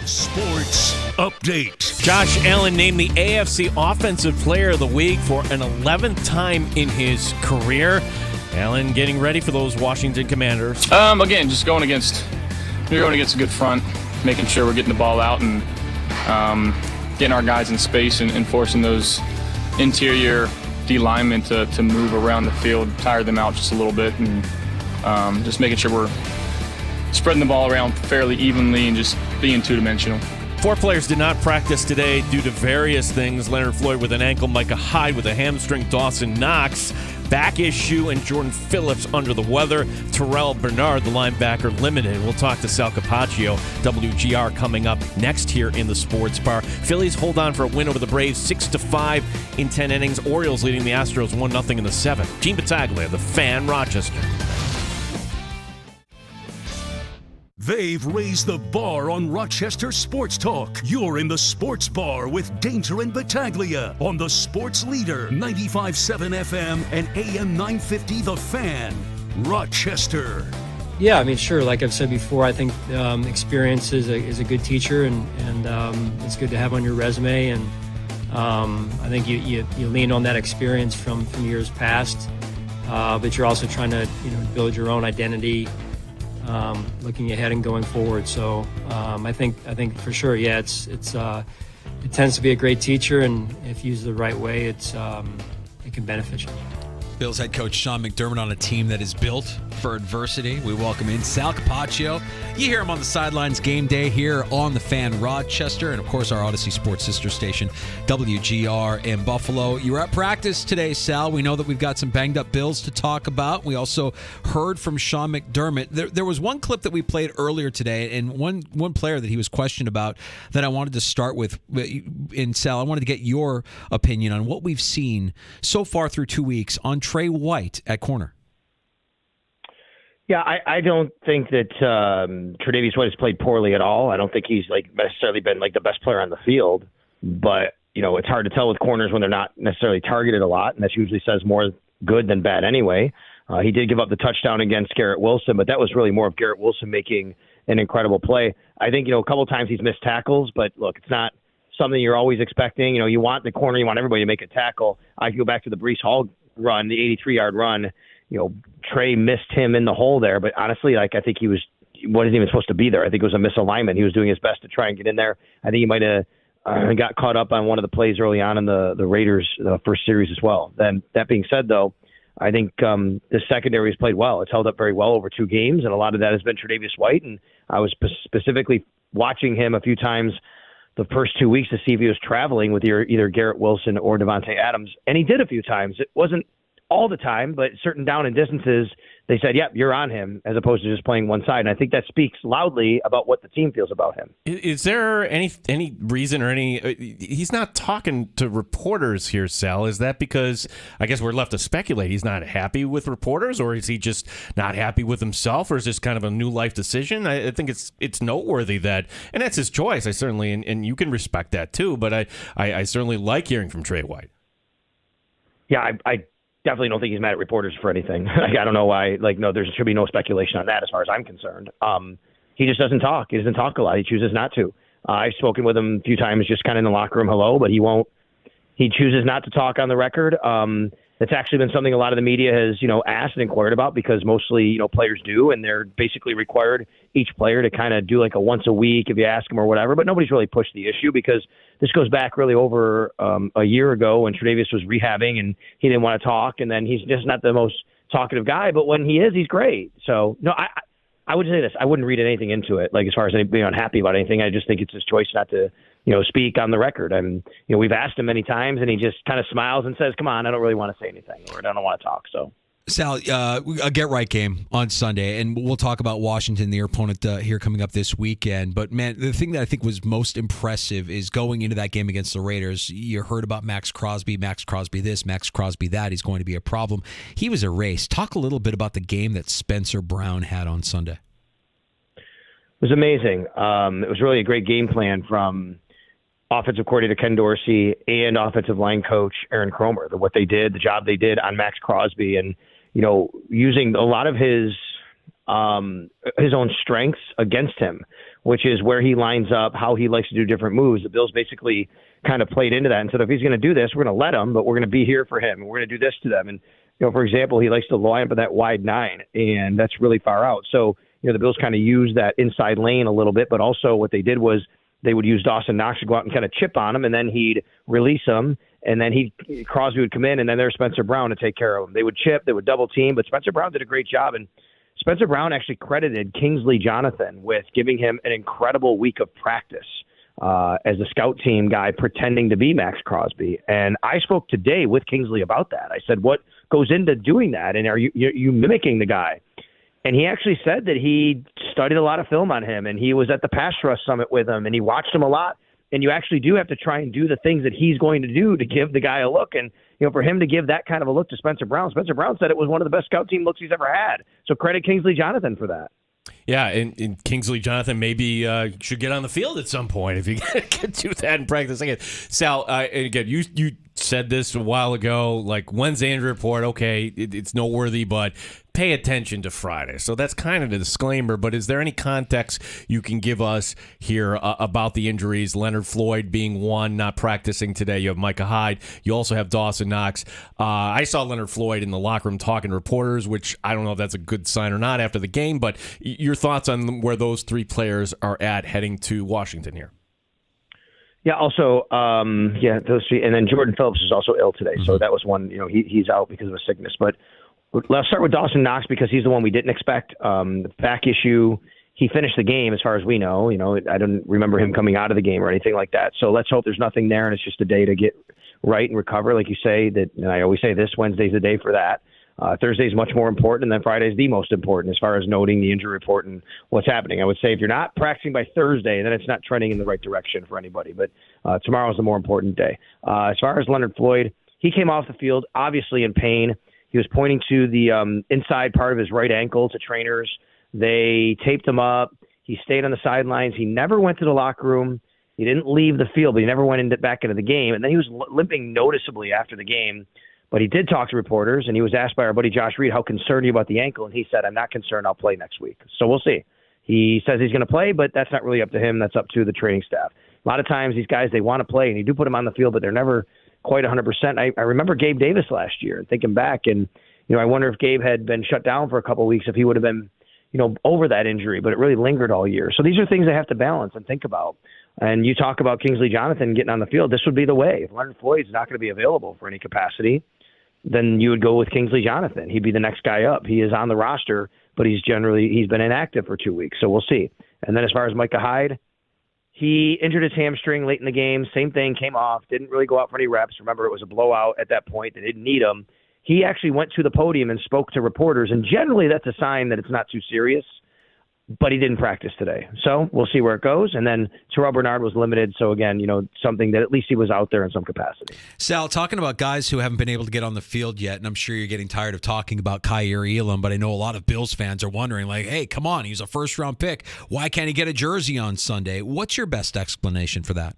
Sports Update. Josh Allen named the AFC Offensive Player of the Week for an 11th time in his career. Allen getting ready for those Washington Commanders. Again, just going against a good front, making sure we're getting the ball out and getting our guys in space and forcing those interior D linemen to move around the field, tire them out just a little bit, and just making sure we're spreading the ball around fairly evenly and just being two-dimensional. 4 players did not practice today due to various things. Leonard Floyd with an ankle, Micah Hyde with a hamstring, Dawson Knox back issue, and Jordan Phillips under the weather. Terrell Bernard, the linebacker, limited. We'll talk to Sal Capaccio, WGR, coming up next here in the Sports Bar. Phillies hold on for a win over the Braves, 6-5 in 10 innings. Orioles leading the Astros 1-0 in the 7th. Gene Battaglia, the Fan, Rochester. They've raised the bar on Rochester Sports Talk. You're in the Sports Bar with Danger and Battaglia on the Sports Leader, 95.7 FM and AM 950 The Fan, Rochester. Yeah, I mean, sure. Like I've said before, I think experience is a good teacher, and it's good to have on your resume. And I think you lean on that experience from years past, but you're also trying to build your own identity. Looking ahead and going forward. So I think for sure, yeah, it tends to be a great teacher, and if used the right way, it can benefit you. Bills head coach Sean McDermott on a team that is built for adversity. We welcome in Sal Capaccio. You hear him on the sidelines game day here on the Fan, Rochester, and of course our Odyssey Sports sister station, WGR in Buffalo. You were at practice today, Sal. We know that we've got some banged up Bills to talk about. We also heard from Sean McDermott. There was one clip that we played earlier today, and one player that he was questioned about that I wanted to start with. And Sal, I wanted to get your opinion on what we've seen so far through 2 weeks on Trey White at corner. Yeah, I don't think that Tre'Davious White has played poorly at all. I don't think he's necessarily been the best player on the field, but it's hard to tell with corners when they're not necessarily targeted a lot, and that usually says more good than bad anyway. He did give up the touchdown against Garrett Wilson, but that was really more of Garrett Wilson making an incredible play. I think a couple of times he's missed tackles, but look, it's not something you're always expecting. You want the corner, you want everybody to make a tackle. I can go back to the Breece Hall run, the 83-yard run. Trey missed him in the hole there, but honestly, I think he wasn't even supposed to be there. I think it was a misalignment. He was doing his best to try and get in there. I think he might have got caught up on one of the plays early on in the Raiders' first series as well. Then that being said, though, I think the secondary has played well. It's held up very well over 2 games, and a lot of that has been Tre'Davious White. And I was specifically watching him a few times the first 2 weeks to see if he was traveling with either Garrett Wilson or Devontae Adams, and he did a few times. It wasn't all the time, but certain down and distances, they said, yep, you're on him, as opposed to just playing one side. And I think that speaks loudly about what the team feels about him. Is there any reason or he's not talking to reporters here, Sal? Is that because, I guess we're left to speculate, he's not happy with reporters, or is he just not happy with himself, or is this kind of a new life decision? I think it's noteworthy that, and that's his choice, I certainly, and you can respect that too, but I certainly like hearing from Trey White. Yeah, I definitely don't think he's mad at reporters for anything. I don't know why. No, there should be no speculation on that as far as I'm concerned. He just doesn't talk. He doesn't talk a lot. He chooses not to. I've spoken with him a few times, just kind of in the locker room, hello, but he won't. He chooses not to talk on the record. That's actually been something a lot of the media has, asked and inquired about, because mostly, players do, and they're basically required, each player, to kind of do a once a week if you ask them or whatever. But nobody's really pushed the issue, because this goes back really over a year ago when Tre'Davious was rehabbing and he didn't want to talk, and then he's just not the most talkative guy. But when he is, he's great. So no, I would say this: I wouldn't read anything into it, as far as being unhappy about anything. I just think it's his choice not to speak on the record. And, we've asked him many times, and he just kind of smiles and says, come on, I don't really want to say anything, or I don't want to talk. So, Sal, a get-right game on Sunday, and we'll talk about Washington, their opponent, here coming up this weekend. But, man, the thing that I think was most impressive is going into that game against the Raiders, you heard about Max Crosby this, Max Crosby that. He's going to be a problem. He was erased. Talk a little bit about the game that Spencer Brown had on Sunday. It was amazing. It was really a great game plan from offensive coordinator Ken Dorsey and offensive line coach Aaron Cromer. The job they did on Max Crosby, and using a lot of his his own strengths against him, which is where he lines up, how he likes to do different moves. The Bills basically kind of played into that and said, if he's going to do this, we're going to let him, but we're going to be here for him, and we're going to do this to them. And, for example, he likes to line up in that wide 9, and that's really far out. So, the Bills kind of used that inside lane a little bit, but also what they did was they would use Dawson Knox to go out and kind of chip on him, and then he'd release him, and then Crosby would come in, and then there's Spencer Brown to take care of him. They would chip, they would double team, but Spencer Brown did a great job, and Spencer Brown actually credited Kingsley Jonathan with giving him an incredible week of practice as a scout team guy pretending to be Max Crosby. And I spoke today with Kingsley about that. I said, what goes into doing that? And are you mimicking the guy? And he actually said that he studied a lot of film on him, and he was at the Pass Rush Summit with him, and he watched him a lot. And you actually do have to try and do the things that he's going to do to give the guy a look. And, for him to give that kind of a look to Spencer Brown said it was one of the best scout team looks he's ever had. So credit Kingsley Jonathan for that. Yeah, and Kingsley Jonathan maybe should get on the field at some point if you can do that in practice. Again, Sal, and again, you said this a while ago, like Wednesday injury report, okay, it's noteworthy, but pay attention to Friday. So that's kind of the disclaimer, but is there any context you can give us here about the injuries? Leonard Floyd being one, not practicing today. You have Micah Hyde. You also have Dawson Knox. I saw Leonard Floyd in the locker room talking to reporters, which I don't know if that's a good sign or not after the game, but your thoughts on where those 3 players are at heading to Washington here? Yeah, also, those 3. And then Jordan Phillips is also ill today. So that was one, he's out because of a sickness. But let's start with Dawson Knox because he's the one we didn't expect. The back issue, he finished the game as far as we know. I don't remember him coming out of the game or anything like that. So let's hope there's nothing there and it's just a day to get right and recover. Like you say, and I always say this, Wednesday's the day for that. Thursday's much more important, and then Friday's the most important as far as noting the injury report and what's happening. I would say if you're not practicing by Thursday, then it's not trending in the right direction for anybody. But tomorrow's the more important day. As far as Leonard Floyd, he came off the field obviously in pain. He was pointing to the inside part of his right ankle to trainers. They taped him up. He stayed on the sidelines. He never went to the locker room. He didn't leave the field, but he never went back into the game. And then he was limping noticeably after the game. But he did talk to reporters, and he was asked by our buddy Josh Reed, how concerned are you about the ankle? And he said, I'm not concerned. I'll play next week. So we'll see. He says he's going to play, but that's not really up to him. That's up to the training staff. A lot of times these guys, they want to play, and you do put them on the field, but they're never quite 100%. I remember Gabe Davis last year, thinking back, and I wonder if Gabe had been shut down for a couple of weeks, if he would have been over that injury, but it really lingered all year. So these are things they have to balance and think about. And you talk about Kingsley Jonathan getting on the field. This would be the way. If Leonard Floyd's not going to be available for any capacity, then you would go with Kingsley Jonathan. He'd be the next guy up. He is on the roster, but he's been inactive for 2 weeks, so we'll see. And then as far as Micah Hyde, he injured his hamstring late in the game. Same thing, came off, didn't really go out for any reps. Remember, it was a blowout at that point. They didn't need him. He actually went to the podium and spoke to reporters, and generally that's a sign that it's not too serious, but he didn't practice today. So we'll see where it goes. And then Terrell Bernard was limited. So again, something that at least he was out there in some capacity. Sal, talking about guys who haven't been able to get on the field yet, and I'm sure you're getting tired of talking about Kaiir Elam, but I know a lot of Bills fans are wondering, like, hey, come on, he's a first-round pick. Why can't he get a jersey on Sunday? What's your best explanation for that?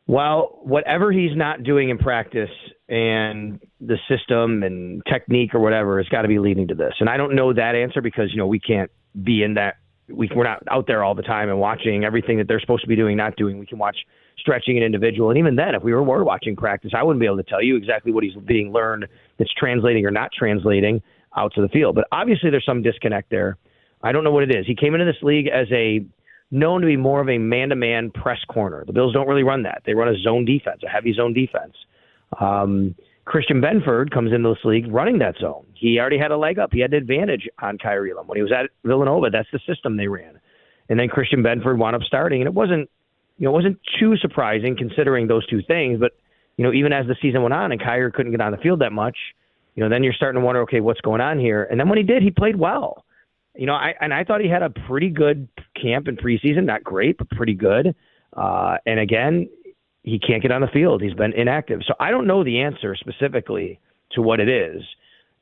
Well, whatever he's not doing in practice and the system and technique or whatever has got to be leading to this. And I don't know that answer because, we can't be in that. We're not out there all the time and watching everything that they're supposed to be doing, not doing. We can watch stretching an individual. And even then, if we were watching practice, I wouldn't be able to tell you exactly what he's being learned that's translating or not translating out to the field. But obviously there's some disconnect there. I don't know what it is. He came into this league as known to be more of a man-to-man press corner. The Bills don't really run that. They run a zone defense, a heavy zone defense. Christian Benford comes into this league running that zone. He already had a leg up. He had an advantage on Kaiir Elam. When he was at Villanova, that's the system they ran. And then Christian Benford wound up starting, and it wasn't too surprising considering those two things. But, even as the season went on and Kaiir couldn't get on the field that much, then you're starting to wonder, okay, what's going on here? And then when he did, he played well. I thought he had a pretty good camp in preseason, not great, but pretty good. And again, he can't get on the field. He's been inactive. So I don't know the answer specifically to what it is.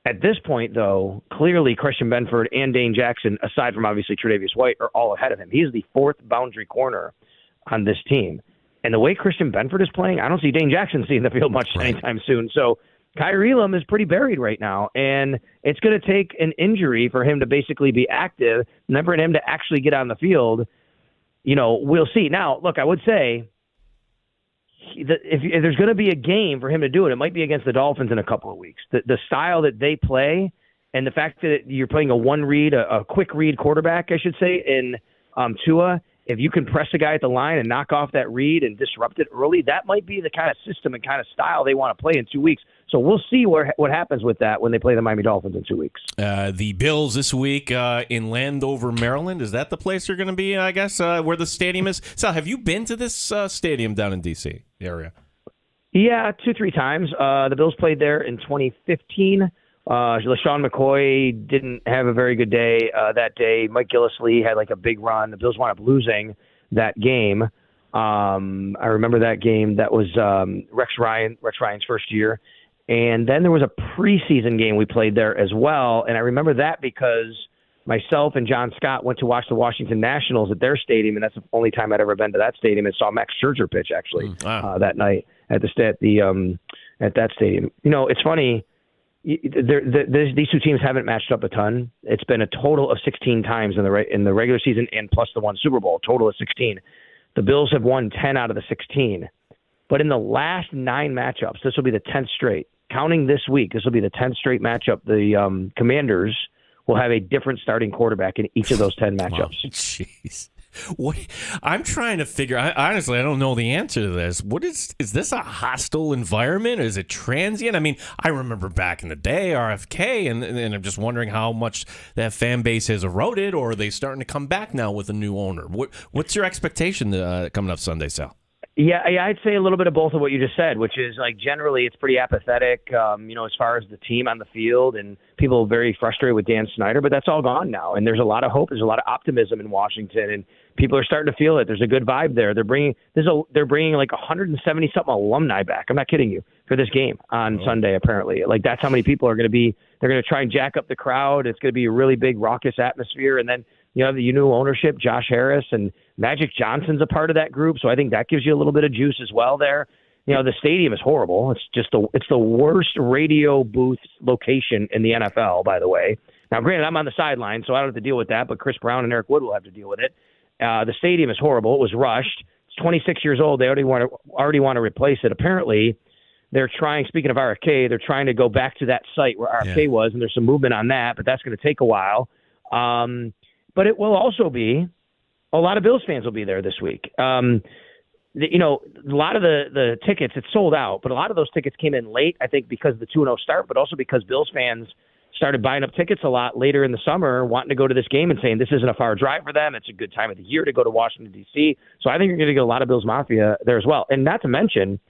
At this point, though, clearly Christian Benford and Dane Jackson, aside from obviously Tre'Davious White, are all ahead of him. He's the fourth boundary corner on this team. And the way Christian Benford is playing, I don't see Dane Jackson seeing the field much anytime soon. So Kyrie Elam is pretty buried right now, and it's going to take an injury for him to basically be active, and then for him to actually get on the field. We'll see. Now, look, I would say if there's going to be a game for him to do it, it might be against the Dolphins in a couple of weeks. The style that they play and the fact that you're playing a quick read quarterback, I should say, in Tua, if you can press a guy at the line and knock off that read and disrupt it early, that might be the kind of system and kind of style they want to play in 2 weeks. So we'll see what happens with that when they play the Miami Dolphins in 2 weeks. The Bills this week in Landover, Maryland. Is that the place you're going to be, I guess, where the stadium is? Sal, have you been to this stadium down in D.C. area? Yeah, 2-3 times. The Bills played there in 2015. LaShawn McCoy didn't have a very good day that day. Mike Gillislee had like a big run. The Bills wound up losing that game. I remember that game. That was Rex Ryan's first year. And then there was a preseason game we played there as well. And I remember that because myself and John Scott went to watch the Washington Nationals at their stadium, and that's the only time I'd ever been to that stadium, and saw Max Scherzer pitch actually that night at that stadium. It's funny. These two teams haven't matched up a ton. It's been a total of 16 times in the regular season and plus the one Super Bowl, total of 16. The Bills have won 10 out of the 16. But in the last 9 matchups, this will be the 10th straight. Counting this week, this will be the 10th straight matchup. The Commanders will have a different starting quarterback in each of those 10 matchups. Jeez. What I'm trying to figure, honestly, I don't know the answer to this. Is this a hostile environment? Is it transient? I mean, I remember back in the day, RFK, and I'm just wondering how much that fan base has eroded, or are they starting to come back now with a new owner? What's your expectation coming up Sunday, Sal? Yeah, I'd say a little bit of both of what you just said, which is like generally it's pretty apathetic, as far as the team on the field, and people are very frustrated with Dan Snyder, but that's all gone now. And there's a lot of hope. There's a lot of optimism in Washington, and people are starting to feel it. There's a good vibe there. They're bringing like 170 something alumni back. I'm not kidding you, for this game on Sunday. Apparently, like that's how many people are going to be. They're going to try and jack up the crowd. It's going to be a really big raucous atmosphere, and then the new ownership, Josh Harris and Magic Johnson's a part of that group, so I think that gives you a little bit of juice as well there. The stadium is horrible. It's the worst radio booth location in the NFL, by the way. Now, granted, I'm on the sideline, so I don't have to deal with that, but Chris Brown and Eric Wood will have to deal with it. The stadium is horrible. It was rushed. It's 26 years old. They already want to replace it. Apparently, they're trying, speaking of RFK, they're trying to go back to that site where RFK was, and there's some movement on that, but that's going to take a while. But it will also be a lot of Bills fans will be there this week. A lot of the tickets, it's sold out, but a lot of those tickets came in late, I think, because of the 2-0 start, but also because Bills fans started buying up tickets a lot later in the summer, wanting to go to this game and saying this isn't a far drive for them. It's a good time of the year to go to Washington, D.C. So I think you're going to get a lot of Bills Mafia there as well. And not to mention,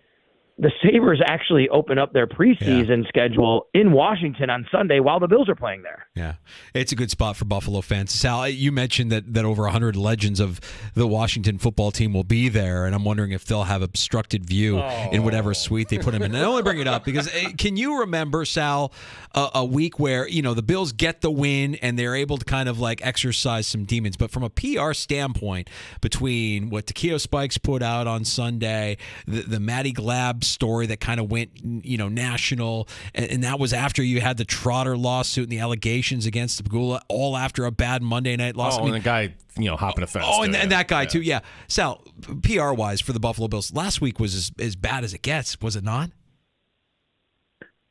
the Sabres actually open up their preseason schedule in Washington on Sunday while the Bills are playing there. Yeah, it's a good spot for Buffalo fans. Sal, you mentioned that over 100 legends of the Washington football team will be there, and I'm wondering if they'll have obstructed view in whatever suite they put them in. And I only bring it up because can you remember, Sal, a week where the Bills get the win and they're able to kind of like exercise some demons, but from a PR standpoint, between what Takeo Spikes put out on Sunday, the Matty Glab story that kind of went national, and that was after you had the Trotter lawsuit and the allegations against Pagula, all after a bad Monday night loss. And the guy hopping a fence. And that guy too. Yeah. Sal, PR wise for the Buffalo Bills, last week was as bad as it gets, was it not?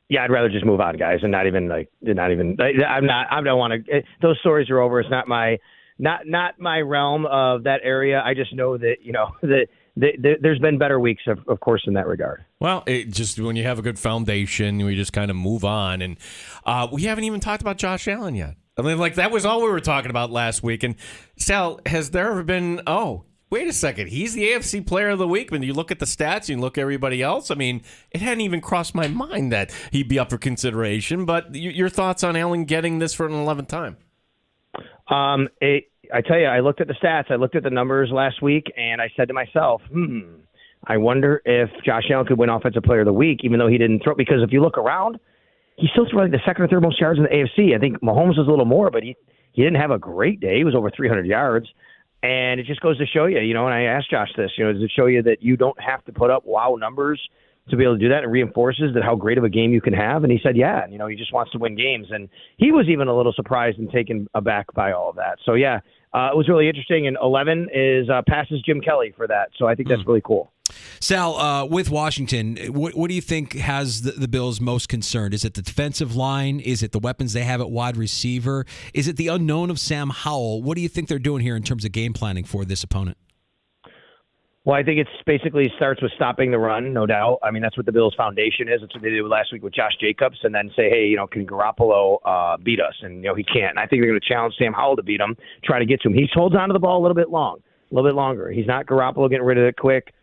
Yeah, I'd rather just move on, guys, and I don't want to. Those stories are over. It's not my realm of that area. I just know that there's been better weeks, of course, in that regard. Well, it just when you have a good foundation, we just kind of move on, and we haven't even talked about Josh Allen yet. I mean, like that was all we were talking about last week. And Sal, has there ever been? Oh, wait a second, he's the AFC Player of the Week. When you look at the stats, you look at everybody else. I mean, it hadn't even crossed my mind that he'd be up for consideration. But your thoughts on Allen getting this for an 11th time? I tell you, I looked at the stats, I looked at the numbers last week, and I said to myself, I wonder if Josh Allen could win Offensive Player of the Week, even though he didn't throw. Because if you look around, he still threw like the second or third most yards in the AFC. I think Mahomes was a little more, but he didn't have a great day. He was over 300 yards. And it just goes to show you, and I asked Josh this, does it show you that you don't have to put up wow numbers to be able to do that. It reinforces that how great of a game you can have. And he said, yeah, he just wants to win games. And he was even a little surprised and taken aback by all of that. So, yeah, it was really interesting. And 11 is passes Jim Kelly for that. So I think that's really cool. Sal, with Washington, what do you think has the Bills most concerned? Is it the defensive line? Is it the weapons they have at wide receiver? Is it the unknown of Sam Howell? What do you think they're doing here in terms of game planning for this opponent? Well, I think it's basically starts with stopping the run, no doubt. I mean, that's what the Bills' foundation is. That's what they did last week with Josh Jacobs, and then say, hey, can Garoppolo beat us? And, he can't. And I think they're going to challenge Sam Howell to beat him, try to get to him. He holds on to the ball a little bit longer. He's not Garoppolo getting rid of it quick.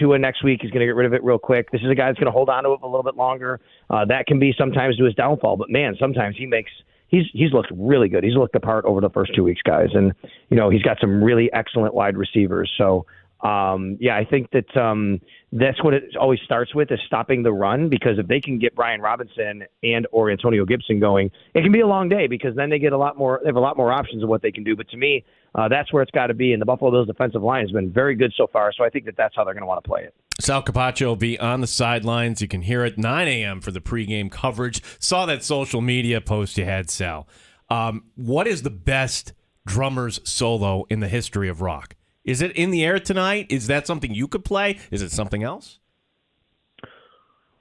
Tua next week, he's going to get rid of it real quick. This is a guy that's going to hold on to it a little bit longer. That can be sometimes to his downfall. But, man, sometimes he's looked really good. He's looked the part over the first 2 weeks, guys. And, he's got some really excellent wide receivers. So, I think that that's what it always starts with, is stopping the run, because if they can get Brian Robinson and or Antonio Gibson going, it can be a long day, because then they have a lot more options of what they can do. But to me, that's where it's got to be. And the Buffalo Bills defensive line has been very good so far. So I think that's how they're going to want to play it. Sal Capaccio will be on the sidelines. You can hear it 9 a.m. for the pregame coverage. Saw that social media post you had, Sal. What is the best drummer's solo in the history of rock? Is it In the Air Tonight? Is that something you could play? Is it something else?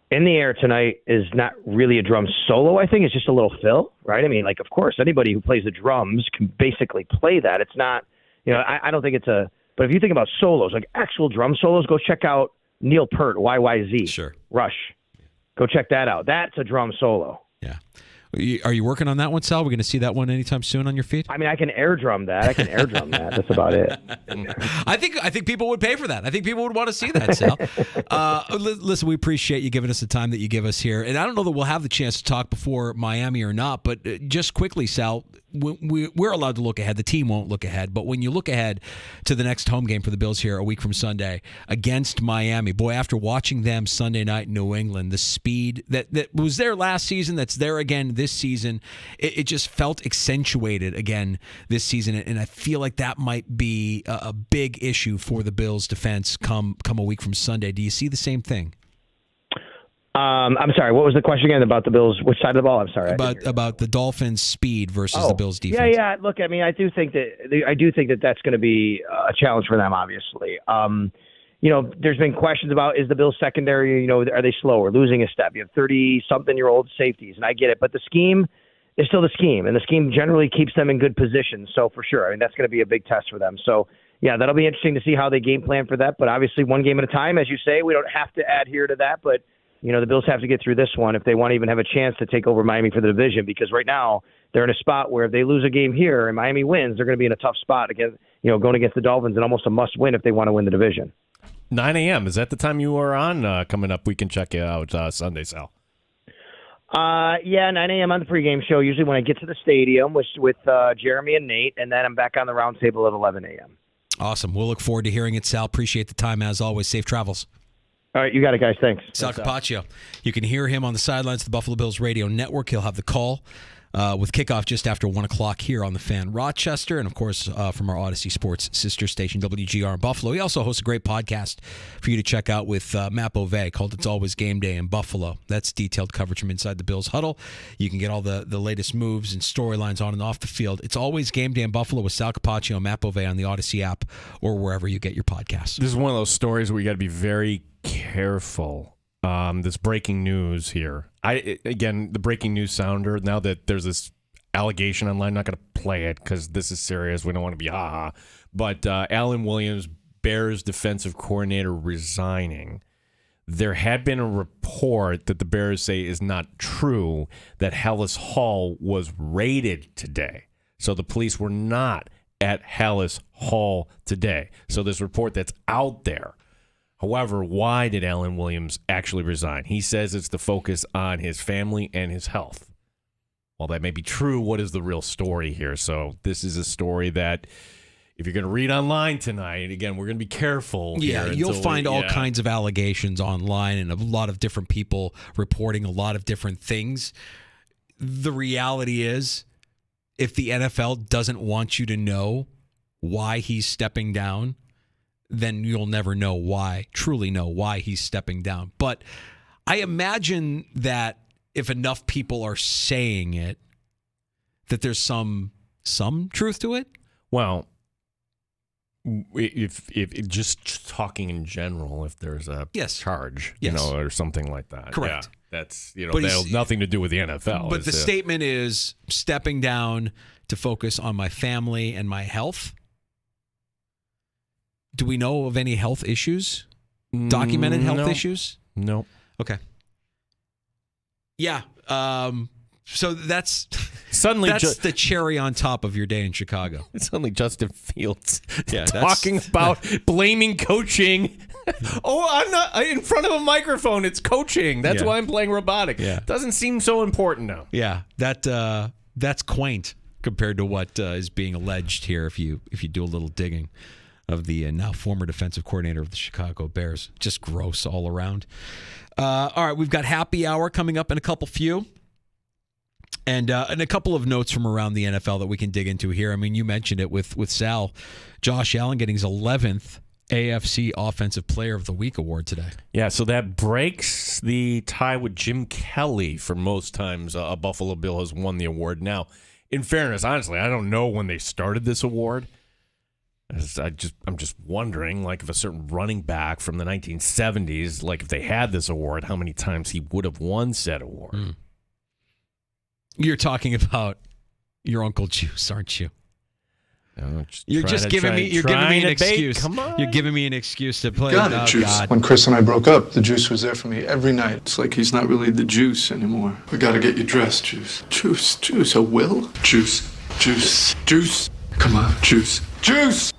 In the Air Tonight is not really a drum solo. I think it's just a little fill, right? I mean, of course, anybody who plays the drums can basically play that. It's not, I don't think it's but if you think about solos, like actual drum solos, go check out Neil Peart, YYZ. Sure. Rush. Go check that out. That's a drum solo. Yeah. Are you working on that one, Sal? We're going to see that one anytime soon on your feed? I mean, I can air drum that. That's about it. I think people would pay for that. I think people would want to see that, Sal. Listen, we appreciate you giving us the time that you give us here. And I don't know that we'll have the chance to talk before Miami or not, but just quickly, Sal, we're allowed to look ahead. The team won't look ahead. But when you look ahead to the next home game for the Bills here a week from Sunday against Miami, boy, after watching them Sunday night in New England, the speed that was there last season, that's there again this season, it just felt accentuated again this season. And I feel like that might be a big issue for the Bills defense come a week from Sunday. Do you see the same thing? I'm sorry. What was the question again about the Bills? Which side of the ball? I'm sorry. About the Dolphins' speed versus the Bills' defense. Yeah. Look, I mean, I do think that that's going to be a challenge for them. Obviously, there's been questions about, is the Bills' secondary, are they slower, losing a step? You have 30-something-year-old safeties, and I get it, but the scheme is still the scheme, and the scheme generally keeps them in good position. So for sure, I mean, that's going to be a big test for them. So yeah, that'll be interesting to see how they game plan for that. But obviously, one game at a time, as you say. We don't have to adhere to that, but the Bills have to get through this one if they want to even have a chance to take over Miami for the division, because right now they're in a spot where if they lose a game here and Miami wins, they're going to be in a tough spot again, going against the Dolphins, and almost a must-win if they want to win the division. 9 a.m. Is that the time you are on coming up? We can check you out Sunday, Sal. Yeah, 9 a.m. on the pregame show, usually when I get to the stadium with Jeremy and Nate, and then I'm back on the roundtable at 11 a.m. Awesome. We'll look forward to hearing it, Sal. Appreciate the time, as always. Safe travels. All right, you got it, guys. Thanks. Sal Capaccio. You can hear him on the sidelines of the Buffalo Bills radio network. He'll have the call with kickoff just after 1 o'clock here on the Fan Rochester, and, of course, from our Odyssey Sports sister station, WGR in Buffalo. He also hosts a great podcast for you to check out with Matt Beauvais called It's Always Game Day in Buffalo. That's detailed coverage from inside the Bills huddle. You can get all the latest moves and storylines on and off the field. It's Always Game Day in Buffalo with Sal Capaccio and Matt Beauvais on the Odyssey app or wherever you get your podcasts. This is one of those stories where you got to be very careful. This breaking news here. The breaking news sounder, now that there's this allegation online, I'm not going to play it because this is serious. We don't want to be ha-ha. But Alan Williams, Bears defensive coordinator, resigning. There had been a report that the Bears say is not true that Hallis Hall was raided today. So the police were not at Hallis Hall today. So this report that's out there. However, why did Alan Williams actually resign? He says it's to focus on his family and his health. While that may be true, what is the real story here? So this is a story that if you're going to read online tonight, again, we're going to be careful. Yeah, you'll find all kinds of allegations online and a lot of different people reporting a lot of different things. The reality is, if the NFL doesn't want you to know why he's stepping down, then you'll never truly know why he's stepping down. But I imagine that if enough people are saying it, that there's some truth to it. Well, if just talking in general, if there's a charge, or something like that. Correct. Yeah, that's, that has nothing to do with the NFL. But the statement is stepping down to focus on my family and my health. Do we know of any health issues? Documented health issues? No. Okay. Yeah. So that's suddenly the cherry on top of your day in Chicago. Suddenly Justin Fields talking about blaming coaching. I'm not in front of a microphone. It's coaching. That's why I'm playing robotic. Yeah. Doesn't seem so important now. Yeah, that's quaint compared to what is being alleged here. If you do a little digging of the now former defensive coordinator of the Chicago Bears, just gross all around. All right, we've got happy hour coming up in a few. And a couple of notes from around the NFL that we can dig into here. I mean, you mentioned it with Sal. Josh Allen getting his 11th AFC Offensive Player of the Week award today. Yeah, so that breaks the tie with Jim Kelly for most times a Buffalo Bill has won the award. Now, in fairness, honestly, I don't know when they started this award. I'm just wondering, like, if a certain running back from the 1970s, like, if they had this award, how many times he would have won said award. You're talking about your Uncle Juice, aren't you? No, You're giving me an excuse. Come on. You're giving me an excuse to play. Got it, Juice. God. When Chris and I broke up, the Juice was there for me every night. It's like he's not really the Juice anymore. We gotta get you dressed, Juice. Juice, a will? Juice. Come on, Juice. Juice,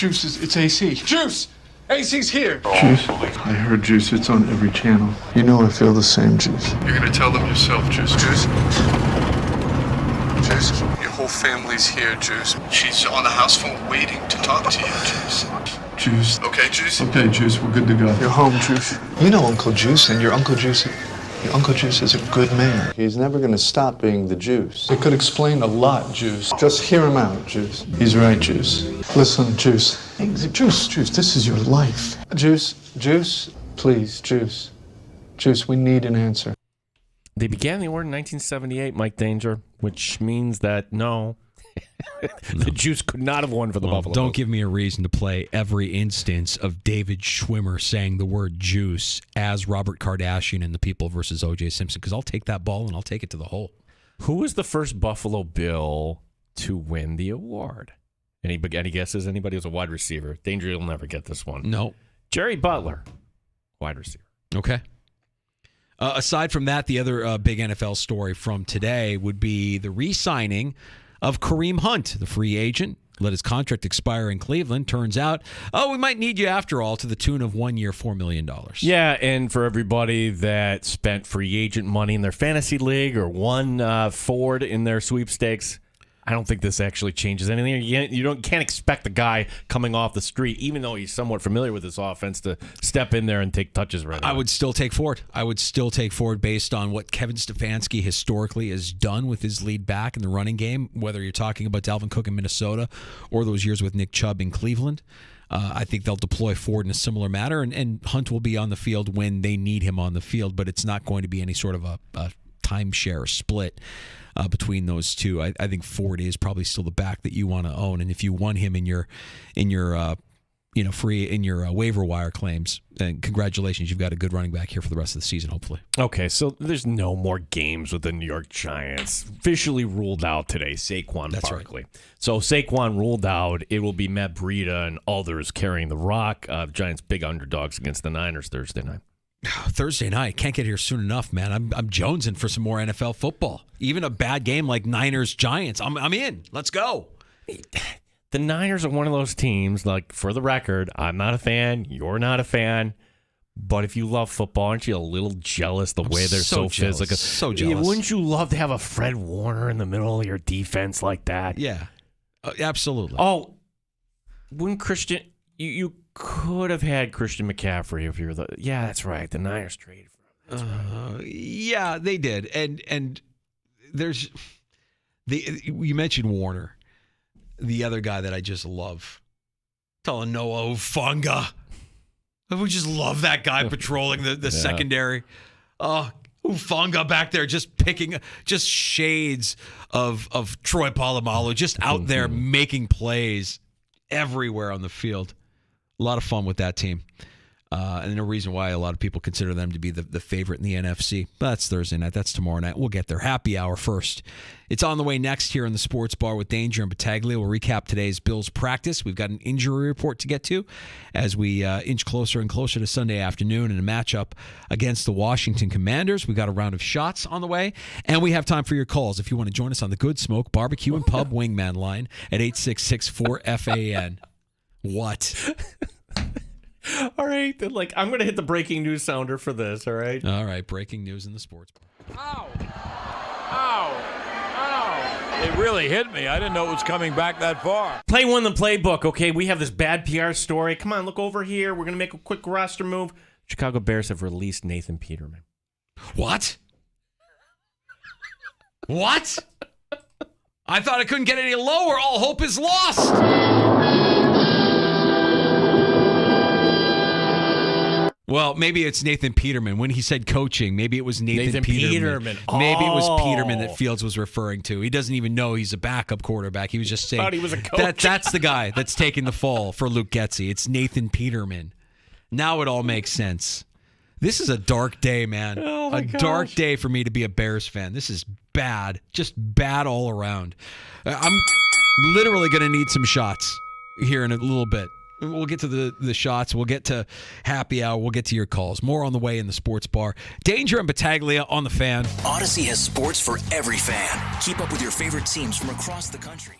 it's AC. Juice! AC's here! Juice, I heard Juice. It's on every channel. You know I feel the same, Juice. You're gonna tell them yourself, Juice. Juice, your whole family's here, Juice. She's on the house phone waiting to talk to you, Juice. Juice. Okay, Juice? Okay, Juice, we're good to go. You're home, Juice. You know Uncle Juice, and your Uncle Juice is a good man. He's never gonna stop being the Juice. It could explain a lot, Juice. Just hear him out, Juice. He's right, Juice. Listen, Juice. Hey, Juice, this is your life. Juice, please, Juice. Juice, we need an answer. They began the award in 1978, Mike Danger, which means that the Juice could not have won for the Buffalo Don't Bills. give me a reason to play every instance of David Schwimmer saying the word juice as Robert Kardashian in The People versus O.J. Simpson, because I'll take that ball and I'll take it to the hole. Who was the first Buffalo Bill to win the award? Any guesses? Anybody who's a wide receiver? Danger, you'll never get this one. No. Jerry Butler, wide receiver. Okay. Aside from that, the other big NFL story from today would be the re-signing of Kareem Hunt, the free agent. Let his contract expire in Cleveland. Turns out, we might need you after all, to the tune of 1 year, $4 million. Yeah, and for everybody that spent free agent money in their fantasy league or won Ford in their sweepstakes, I don't think this actually changes anything. You can't expect the guy coming off the street, even though he's somewhat familiar with this offense, to step in there and take touches right away. I would still take Ford. Based on what Kevin Stefanski historically has done with his lead back in the running game, whether you're talking about Dalvin Cook in Minnesota or those years with Nick Chubb in Cleveland. I think they'll deploy Ford in a similar manner, and Hunt will be on the field when they need him on the field, but it's not going to be any sort of a timeshare split between those two. I think Ford is probably still the back that you want to own, and if you want him in your waiver wire claims, then congratulations, you've got a good running back here for the rest of the season, hopefully. Okay, so there's no more games with the New York Giants. Officially ruled out today, Saquon Barkley. Right. So Saquon ruled out. It will be Matt Breida and others carrying the rock. Giants big underdogs against the Niners Thursday night. Thursday night. Can't get here soon enough, man. I'm jonesing for some more NFL football. Even a bad game like Niners-Giants. I'm in. Let's go. The Niners are one of those teams, like, for the record, I'm not a fan. You're not a fan. But if you love football, aren't you a little jealous the way they're so physical? So jealous. Wouldn't you love to have a Fred Warner in the middle of your defense like that? Yeah, absolutely. Oh, wouldn't Christian... You could have had Christian McCaffrey if you're the... Yeah, that's right. The Niners traded for him. Right. Yeah, they did. And there's... You mentioned Warner. The other guy that I just love Telling Noah Hufanga. I would just love that guy patrolling the secondary. Oh, Hufanga back there just picking just shades of Troy Polamalu, just out there making plays everywhere on the field. A lot of fun with that team. And no reason why a lot of people consider them to be the favorite in the NFC. But that's Thursday night. That's tomorrow night. We'll get there. Happy hour first. It's on the way next here in the Sports Bar with Danger and Battaglia. We'll recap today's Bills practice. We've got an injury report to get to as we inch closer and closer to Sunday afternoon in a matchup against the Washington Commanders. We've got a round of shots on the way, and we have time for your calls. If you want to join us on the Good Smoke Barbecue and Pub Wingman line at 866-4FAN. What? All right, then, I'm going to hit the breaking news sounder for this, all right? All right, breaking news in the sports. Ow! Ow! Ow! It really hit me. I didn't know it was coming back that far. Play one the playbook, okay? We have this bad PR story. Come on, look over here. We're going to make a quick roster move. Chicago Bears have released Nathan Peterman. What? What? I thought it couldn't get any lower. All hope is lost. Well, maybe it's Nathan Peterman. When he said coaching, maybe it was Nathan Peterman. Maybe it was Peterman that Fields was referring to. He doesn't even know he's a backup quarterback. He was just saying thought he was a coach. That's the guy that's taking the fall for Luke Getsy. It's Nathan Peterman. Now it all makes sense. This is a dark day, man. Oh my gosh. Dark day for me to be a Bears fan. This is bad. Just bad all around. I'm literally going to need some shots here in a little bit. We'll get to the shots. We'll get to happy hour. We'll get to your calls. More on the way in the Sports Bar. Danger and Battaglia on the Fan. Odyssey has sports for every fan. Keep up with your favorite teams from across the country.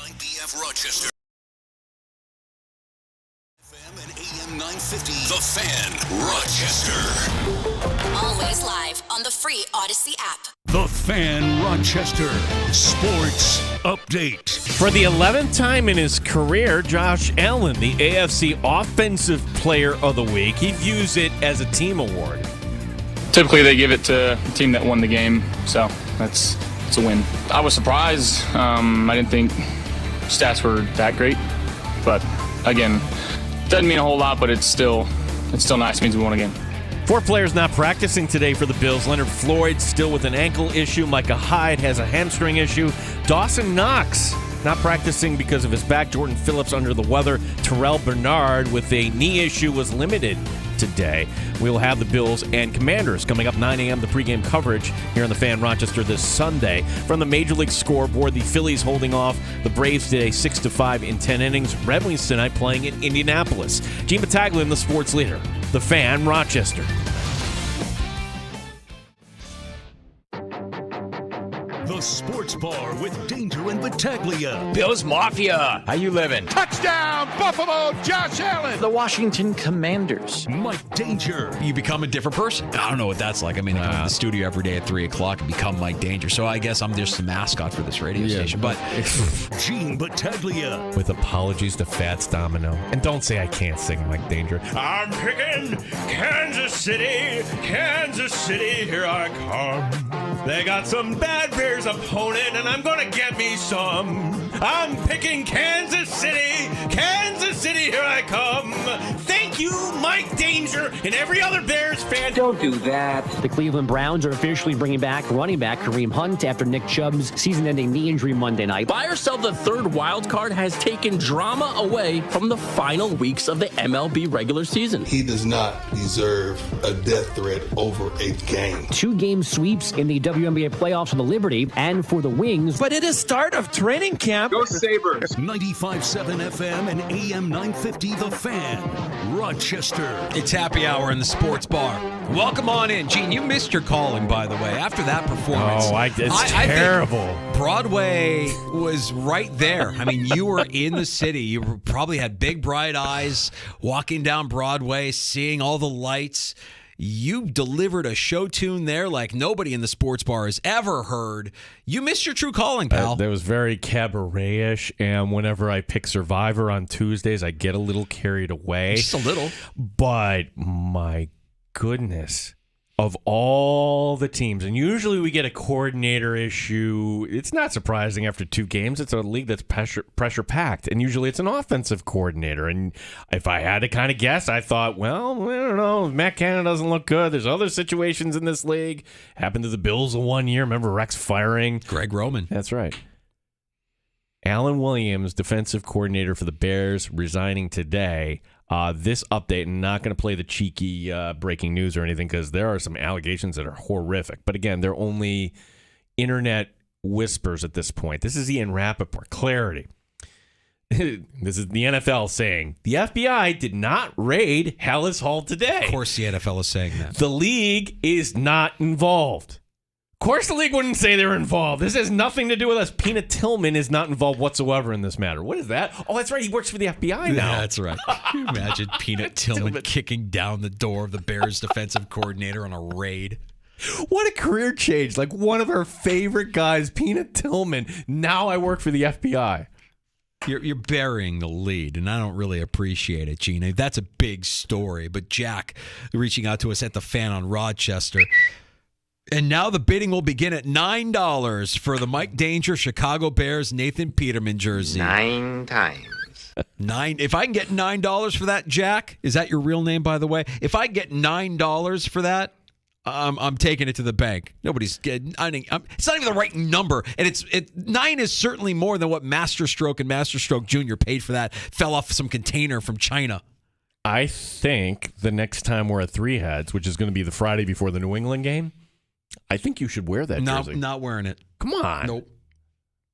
IBF Rochester. FM and AM 950. The Fan, Rochester. Always live on the free Odyssey app. The Fan, Rochester. Sports Update. For the 11th time in his career, Josh Allen, the AFC Offensive Player of the Week, he views it as a team award. Typically, they give it to the team that won the game, so it's a win. I was surprised. I didn't think stats were that great, but again, doesn't mean a whole lot. But it's still nice. It means we won a game. 4 players not practicing today for the Bills. Leonard Floyd still with an ankle issue. Micah Hyde has a hamstring issue. Dawson Knox not practicing because of his back. Jordan Phillips under the weather. Terrell Bernard with a knee issue was limited today. We will have the Bills and Commanders coming up 9 a.m. the pregame coverage here on the Fan Rochester this Sunday. From the Major League scoreboard, the Phillies holding off the Braves today 6-5 in 10 innings. Red Wings tonight playing in Indianapolis. Gene Battaglia, the sports leader. The Fan Rochester. The Sports Bar with Danger and Battaglia. Bills Mafia. How you living? Touchdown, Buffalo, Josh Allen. The Washington Commanders. Mike Danger. You become a different person. I don't know what that's like. I mean, I come to the studio every day at 3 o'clock and become Mike Danger. So I guess I'm just the mascot for this radio station. But Gene Battaglia. With apologies to Fats Domino. And don't say I can't sing Mike Danger. I'm picking Kansas City, here I come. They got some bad Bears opponent, and I'm gonna get me some. I'm picking Kansas City, here I come. Thank you, Mike Danger, and every other Bears fan. Don't do that. The Cleveland Browns are officially bringing back running back Kareem Hunt after Nick Chubb's season-ending knee injury Monday night. Buy or sell the third wild card has taken drama away from the final weeks of the MLB regular season. He does not deserve a death threat over a game. 2-game sweeps in the WNBA playoffs for the Liberty and for the Wings. But it is start of training camp. Go Sabres. 95.7 FM and AM 950 The Fan, Rochester. it's happy hour in the sports bar. Welcome on in. Gene, you missed your calling, by the way, after that performance. It's terrible. I think Broadway was right there. I mean, you were in the city. You probably had big, bright eyes walking down Broadway, seeing all the lights. You delivered a show tune there like nobody in the sports bar has ever heard. You missed your true calling, pal. That was very cabaret-ish, and whenever I pick Survivor on Tuesdays, I get a little carried away. Just a little. But my goodness, of all the teams, and usually we get a coordinator issue. It's not surprising after 2 games. It's a league that's pressure-packed, and usually it's an offensive coordinator. And if I had to kind of guess, I thought, well, I don't know. If Matt Canada doesn't look good. There's other situations in this league. Happened to the Bills in 1 year. Remember Rex firing? Greg Roman. That's right. Alan Williams, defensive coordinator for the Bears, resigning today. This update, and not going to play the cheeky breaking news or anything because there are some allegations that are horrific. But again, they're only internet whispers at this point. This is Ian Rappaport. Clarity. This is the NFL saying the FBI did not raid Hallis Hall today. Of course the NFL is saying that. The league is not involved. Of course the league wouldn't say they're involved. This has nothing to do with us. Pina Tillman is not involved whatsoever in this matter. What is that? Oh, that's right. He works for the FBI now. Yeah, that's right. Can you imagine Pina Tillman kicking down the door of the Bears defensive coordinator on a raid? What a career change. Like one of our favorite guys, Pina Tillman. Now I work for the FBI. You're burying the lead, and I don't really appreciate it, Gina. That's a big story. But Jack reaching out to us at the Fan on Rochester. And now the bidding will begin at $9 for the Mike Danger Chicago Bears Nathan Peterman jersey. 9 times. 9. If I can get $9 for that, Jack, is that your real name, by the way? If I get $9 for that, I'm taking it to the bank. Nobody's getting. It's not even the right number, and 9 is certainly more than what Masterstroke and Masterstroke Jr. paid for that. Fell off some container from China. I think the next time we're at Three Heads, which is going to be the Friday before the New England game, I think you should wear that jersey. Not wearing it. Come on.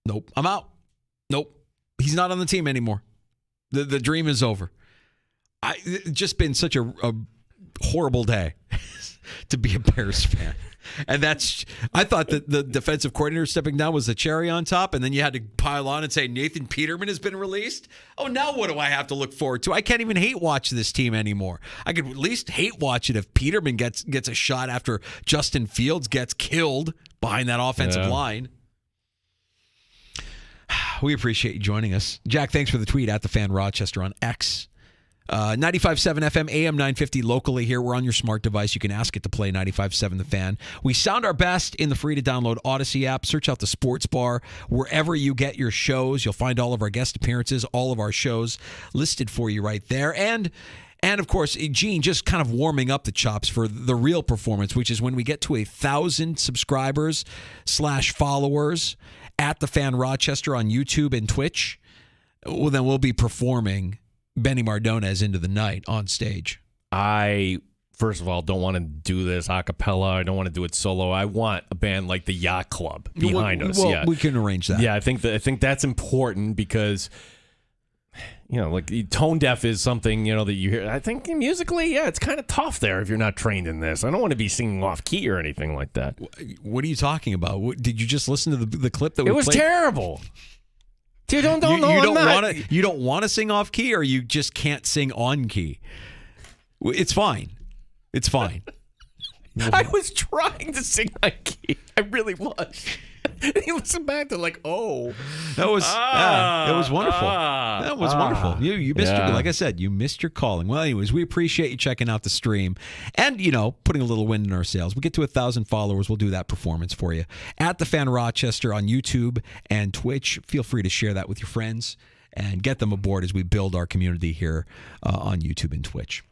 Nope. I'm out. Nope. He's not on the team anymore. The dream is over. It's just been such a horrible day. to be a Bears fan. And I thought that the defensive coordinator stepping down was the cherry on top, and then you had to pile on and say Nathan Peterman has been released. Oh, now what do I have to look forward to? I can't even hate watch this team anymore. I could at least hate watch it if Peterman gets a shot after Justin Fields gets killed behind that offensive line. We appreciate you joining us. Jack, thanks for the tweet at the Fan Rochester on X. 95.7 FM, AM 950 locally here. We're on your smart device. You can ask it to play 95.7 The Fan. We sound our best in the free-to-download Odyssey app. Search out the Sports Bar. Wherever you get your shows, you'll find all of our guest appearances, all of our shows listed for you right there. And of course, Gene, just kind of warming up the chops for the real performance, which is when we get to 1,000 subscribers / followers at The Fan Rochester on YouTube and Twitch. Well, then we'll be performing Benny Mardones Into the Night on stage. I, first of all, don't want to do this a cappella. I don't want to do it solo. I want a band like the Yacht Club behind us. Well, yeah, we can arrange that. Yeah, I think that's important because, like tone deaf is something, that you hear. I think musically, it's kind of tough there if you're not trained in this. I don't want to be singing off key or anything like that. What are you talking about? Did you just listen to the clip that we played? It was terrible. Dude, you don't want to sing off key, or you just can't sing on key. It's fine. It's fine. I was trying to sing on key. I really was. You listen back to that was wonderful. That was wonderful. You missed your, like I said, you missed your calling. Well, anyways, we appreciate you checking out the stream and putting a little wind in our sails. We get to 1,000 followers, we'll do that performance for you at the Fan Rochester on YouTube and Twitch. Feel free to share that with your friends and get them aboard as we build our community here on YouTube and Twitch.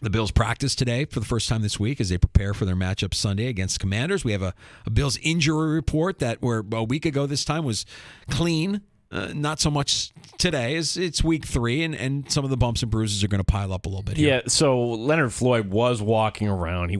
The Bills practice today for the first time this week as they prepare for their matchup Sunday against Commanders. We have a Bills injury report that a week ago this time was clean. Not so much today. It's week 3, and some of the bumps and bruises are going to pile up a little bit here. Yeah, so Leonard Floyd was walking around.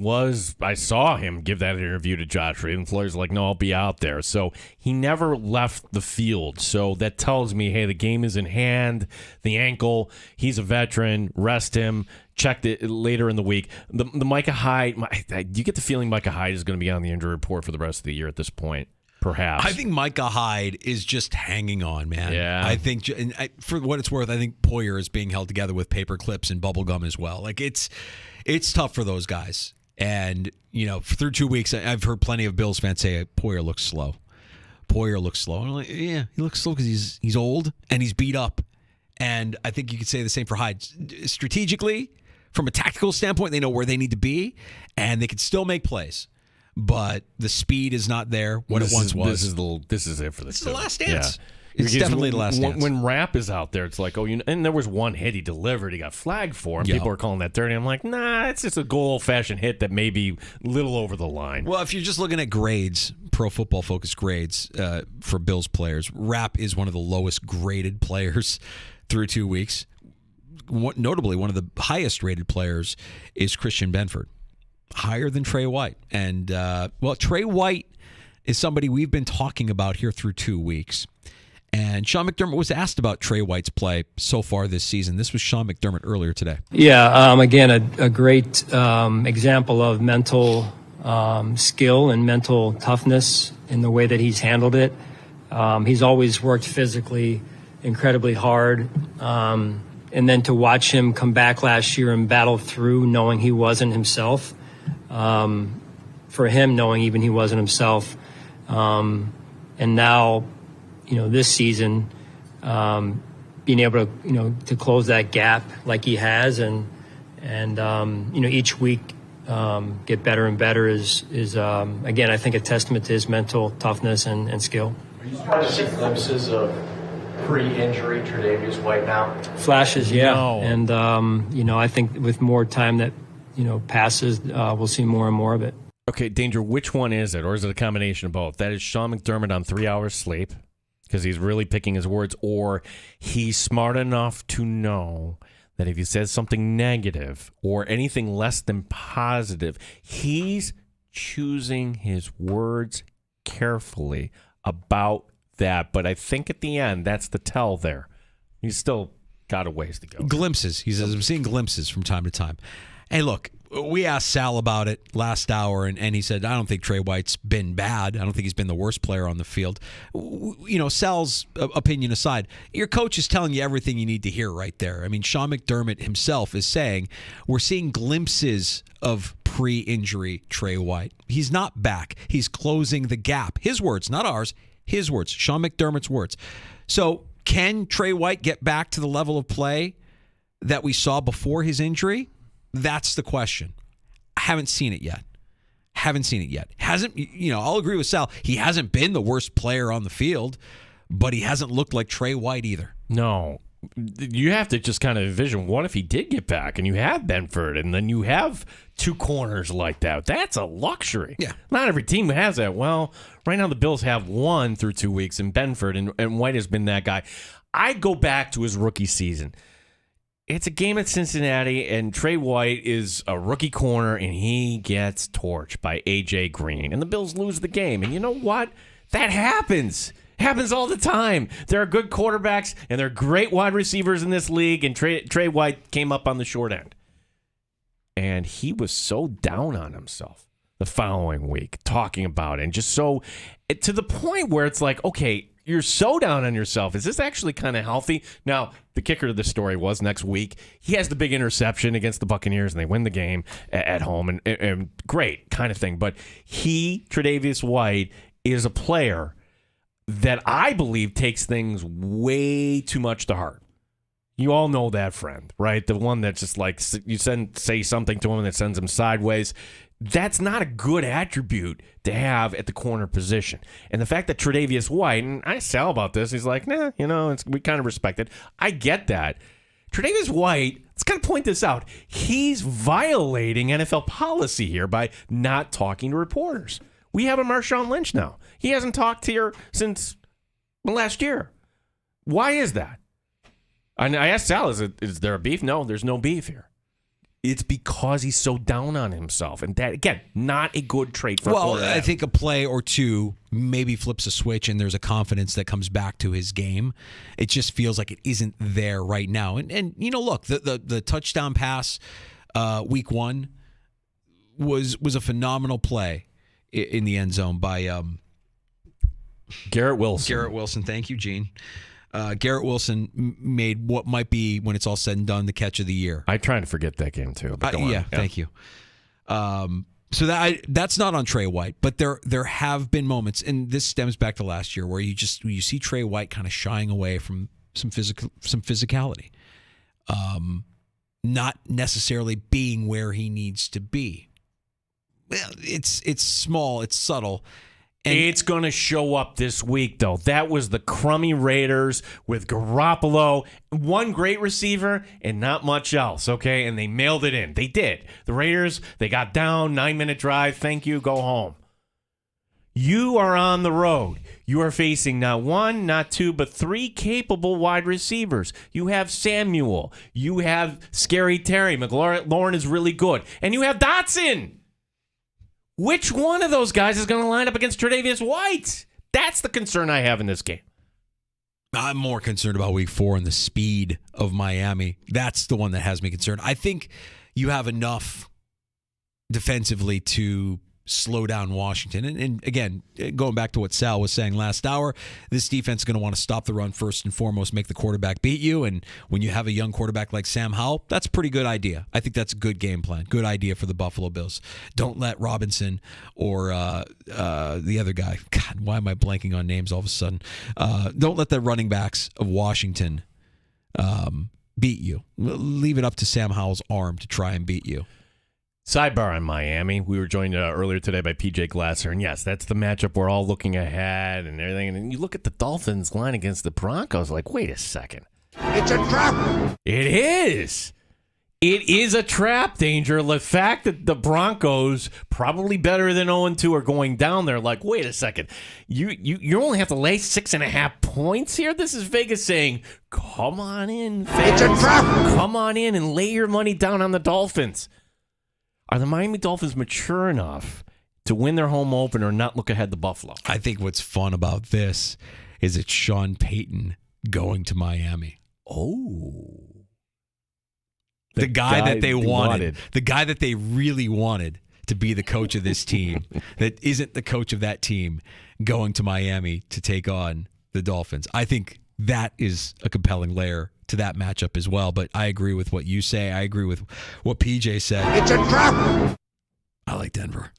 I saw him give that interview to Josh Reed, and Floyd's like, no, I'll be out there. So he never left the field. So that tells me, hey, the game is in hand. The ankle, he's a veteran. Rest him. Checked it later in the week. The Micah Hyde, do you get the feeling Micah Hyde is going to be on the injury report for the rest of the year at this point? Perhaps. I think Micah Hyde is just hanging on, man. Yeah. I think, for what it's worth, I think Poyer is being held together with paper clips and bubble gum as well. Like it's tough for those guys. And through 2 weeks, I've heard plenty of Bills fans say Poyer looks slow. And I'm like, yeah, he looks slow because he's old and he's beat up. And I think you could say the same for Hyde. Strategically, from a tactical standpoint, they know where they need to be, and they can still make plays. But the speed is not there what it once was. This is it for this. This is the last dance. Yeah. It's definitely the last dance. When Rapp is out there, it's like, and there was one hit he delivered. He got flagged for, and people are calling that dirty. I'm like, nah, it's just a good old-fashioned hit that may be a little over the line. Well, if you're just looking at grades, Pro Football Focus grades for Bills players, Rapp is one of the lowest graded players through 2 weeks. Notably, one of the highest rated players is Christian Benford, higher than Trey White. And, Trey White is somebody we've been talking about here through 2 weeks. And Sean McDermott was asked about Trey White's play so far this season. This was Sean McDermott earlier today. Yeah, again, a great example of mental skill and mental toughness in the way that he's handled it. He's always worked physically incredibly hard. And then to watch him come back last year and battle through knowing he wasn't himself, for him knowing even he wasn't himself. And now, this season, being able to, to close that gap like he has and each week get better and better is again, I think a testament to his mental toughness and skill. Are you starting to see glimpses of pre-injury Tre'Davious White now? Flashes, yeah. No. And, I think with more time that, passes, we'll see more and more of it. Okay, Danger, which one is it? Or is it a combination of both? That is Sean McDermott on 3 hours sleep because he's really picking his words, or he's smart enough to know that if he says something negative or anything less than positive, he's choosing his words carefully about that. But I think at the end, that's the tell there. He's still got a ways to go. Glimpses. He says, I'm seeing glimpses from time to time. Hey, look, we asked Sal about it last hour, and he said, I don't think Trey White's been bad. I don't think he's been the worst player on the field. Sal's opinion aside, your coach is telling you everything you need to hear right there. I mean, Sean McDermott himself is saying we're seeing glimpses of pre-injury Trey White. He's not back. He's closing the gap. His words, not ours. His words, Sean McDermott's words. So can Trey White get back to the level of play that we saw before his injury? That's the question. I haven't seen it yet. Hasn't, I'll agree with Sal. He hasn't been the worst player on the field, but he hasn't looked like Trey White either. No. You have to just kind of envision, what if he did get back and you have Benford and then you have two corners like that? That's a luxury. Yeah. Not every team has that. Well, right now the Bills have one through 2 weeks in Benford, and White has been that guy. I go back to his rookie season. It's a game at Cincinnati, and Trey White is a rookie corner, and he gets torched by A.J. Green, and the Bills lose the game. And you know what? That happens. Happens all the time. There are good quarterbacks, and there are great wide receivers in this league, and Trey White came up on the short end. And he was so down on himself the following week, talking about it, and just so, to the point where it's like, okay, you're so down on yourself. Is this actually kind of healthy? Now, the kicker of the story was next week, he has the big interception against the Buccaneers, and they win the game at home, and great kind of thing. But Tre'Davious White, is a player that I believe takes things way too much to heart. You all know that friend, right? The one that's just like, you say something to him that sends him sideways. That's not a good attribute to have at the corner position. And the fact that Tre'Davious White, and I asked Sal about this, he's like, nah, we kind of respect it. I get that. Tre'Davious White, let's kind of point this out. He's violating NFL policy here by not talking to reporters. We have a Marshawn Lynch now. He hasn't talked here since last year. Why is that? And I asked Sal, is there a beef? No, there's no beef here. It's because he's so down on himself. And that, again, not a good trait for a quarterback. I think a play or two maybe flips a switch and there's a confidence that comes back to his game. It just feels like it isn't there right now. And look, the touchdown pass week one was a phenomenal play in the end zone by Garrett Wilson. Garrett Wilson. Thank you, Gene. Garrett Wilson made what might be, when it's all said and done, the catch of the year. I try to forget that game too. But thank you. So that's not on Trey White, but there have been moments, and this stems back to last year, where you see Trey White kind of shying away from some physicality, not necessarily being where he needs to be. Well, it's small, it's subtle. And it's going to show up this week, though. That was the crummy Raiders with Garoppolo, one great receiver, and not much else, okay? And they mailed it in. They did. The Raiders, they got down, 9-minute drive, thank you, go home. You are on the road. You are facing not one, not two, but three capable wide receivers. You have Samuel. You have Scary Terry. McLaurin is really good. And you have Dotson. Which one of those guys is going to line up against Tre'Davious White? That's the concern I have in this game. I'm more concerned about week 4 and the speed of Miami. That's the one that has me concerned. I think you have enough defensively to slow down Washington. And again, going back to what Sal was saying last hour, this defense is going to want to stop the run first and foremost, make the quarterback beat you. And when you have a young quarterback like Sam Howell, that's a pretty good idea. I think that's a good game plan. Good idea for the Buffalo Bills. Don't let Robinson or the other guy, God, why am I blanking on names all of a sudden? Don't let the running backs of Washington beat you. Leave it up to Sam Howell's arm to try and beat you. Sidebar on Miami. We were joined earlier today by PJ Glasser, and yes, that's the matchup we're all looking ahead and everything. And then you look at the Dolphins line against the Broncos, like, wait a second. It's a trap. It is. It is a trap, Danger. The fact that the Broncos, probably better than 0-2, are going down there, like, wait a second. You only have to lay 6.5 points here? This is Vegas saying, come on in, fans. It's a trap. Come on in and lay your money down on the Dolphins. Are the Miami Dolphins mature enough to win their home opener and not look ahead to Buffalo? I think what's fun about this is it's Sean Payton going to Miami. Oh. The guy that they wanted. The guy that they really wanted to be the coach of this team that isn't the coach of that team going to Miami to take on the Dolphins. I think that is a compelling layer to that matchup as well. But I agree with what you say. I agree with what PJ said. It's a trap. I like Denver.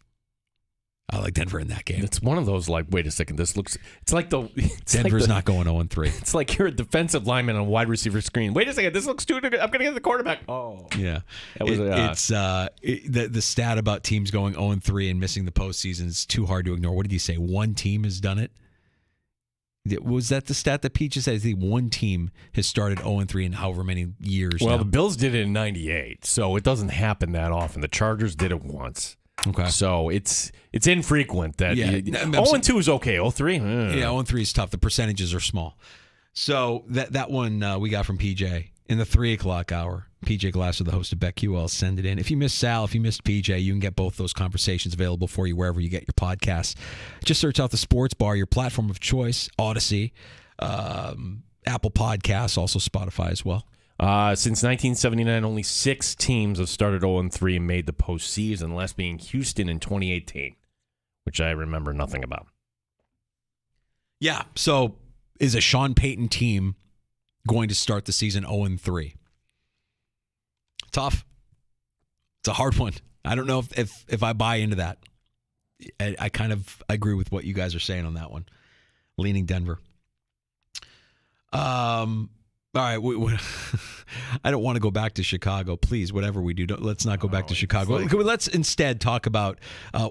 I like Denver in that game. It's one of those like, wait a second, this looks. It's like Denver's not going 0-3. It's like you're a defensive lineman on a wide receiver screen. Wait a second, this looks too. I'm going to get the quarterback. Oh, yeah. That was, the stat about teams going 0-3 and missing the postseason is too hard to ignore. What did he say? One team has done it. Was that the stat that Pete just said? I think one team has started 0-3 in however many years. Well, now. the Bills did it in '98, so it doesn't happen that often. The Chargers did it once. Okay. So it's infrequent that 0-2 is okay. 0-3? Yeah, 0-3 is tough. The percentages are small. So that one we got from PJ in the 3 o'clock hour. PJ Glasser, the host of BetQL, send it in. If you missed Sal, if you missed PJ, you can get both those conversations available for you wherever you get your podcasts. Just search out the Sports Bar, your platform of choice, Odyssey, Apple Podcasts, also Spotify as well. Since 1979, only 6 teams have started 0-3 and made the postseason, last being Houston in 2018, which I remember nothing about. Yeah, so is a Sean Payton team going to start the season 0-3? Tough. It's a hard one. I don't know if I buy into that. I kind of agree with what you guys are saying on that one. Leaning Denver. All right. I don't want to go back to Chicago. Please, whatever we do, let's not go back to Chicago. Let's instead talk about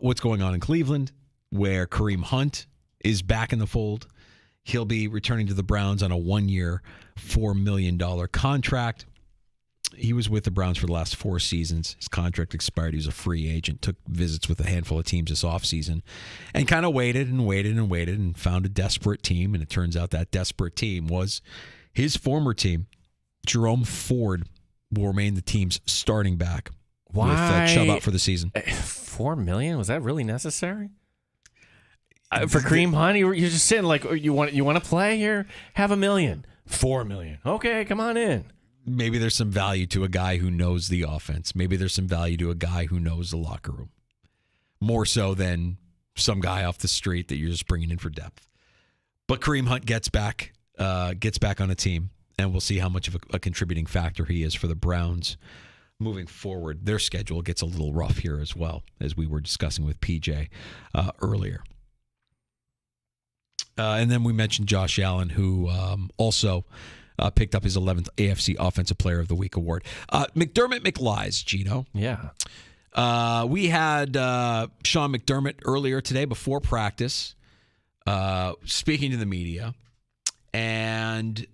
what's going on in Cleveland, where Kareem Hunt is back in the fold. He'll be returning to the Browns on a 1-year, $4 million contract. He was with the Browns for the last 4 seasons. His contract expired. He was a free agent, took visits with a handful of teams this offseason, and kind of waited and found a desperate team. And it turns out that desperate team was his former team. Jerome Ford will remain the team's starting back. Why? With Chubb out for the season. $4 million? Was that really necessary? For Kareem Hunt, you're just sitting like, you want to play here? Have $1 million. $4 million. Okay, come on in. Maybe there's some value to a guy who knows the offense. Maybe there's some value to a guy who knows the locker room. More so than some guy off the street that you're just bringing in for depth. But Kareem Hunt gets back on a team, and we'll see how much of a contributing factor he is for the Browns moving forward. Their schedule gets a little rough here as well, as we were discussing with PJ earlier. And then we mentioned Josh Allen, who also picked up his 11th AFC Offensive Player of the Week award. McDermott McLies, Gino. Yeah. We had Sean McDermott earlier today before practice speaking to the media, and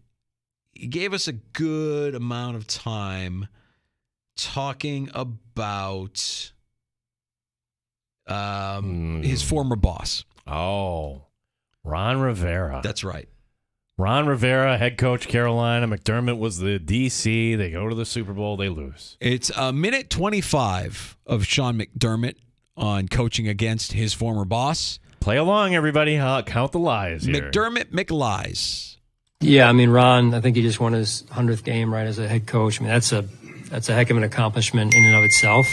he gave us a good amount of time talking about his former boss. Oh, Ron Rivera. That's right. Ron Rivera, head coach, Carolina. McDermott was the DC. They go to the Super Bowl. They lose. It's a minute 25 of Sean McDermott on coaching against his former boss. Play along, everybody. Count the lies here. McDermott McLies. Yeah, I mean, Ron, I think he just won his 100th game, right, as a head coach. I mean, that's a heck of an accomplishment in and of itself,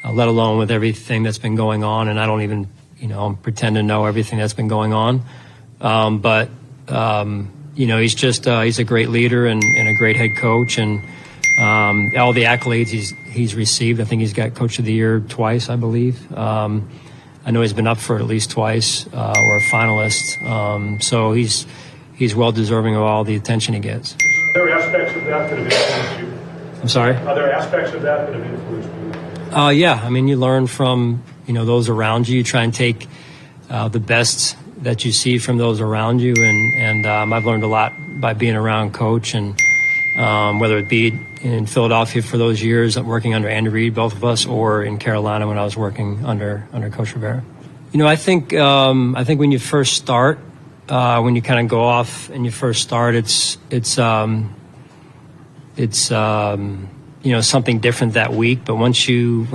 let alone with everything that's been going on. And I don't even, pretend to know everything that's been going on. But he's a great leader and a great head coach, and all the accolades he's received. I think he's got Coach of the Year twice, I believe. I know he's been up for at least twice or a finalist. So he's well deserving of all the attention he gets. Are there aspects of that have influenced you? I'm sorry? Are there aspects of that have influenced you? Yeah. I mean, you learn from those around you. You try and take the best that you see from those around you, and I've learned a lot by being around Coach, and whether it be in Philadelphia for those years working under Andy Reid, both of us, or in Carolina when I was working under Coach Rivera. I think when you first start, when you kind of go off and you first start, it's something different that week. But once you've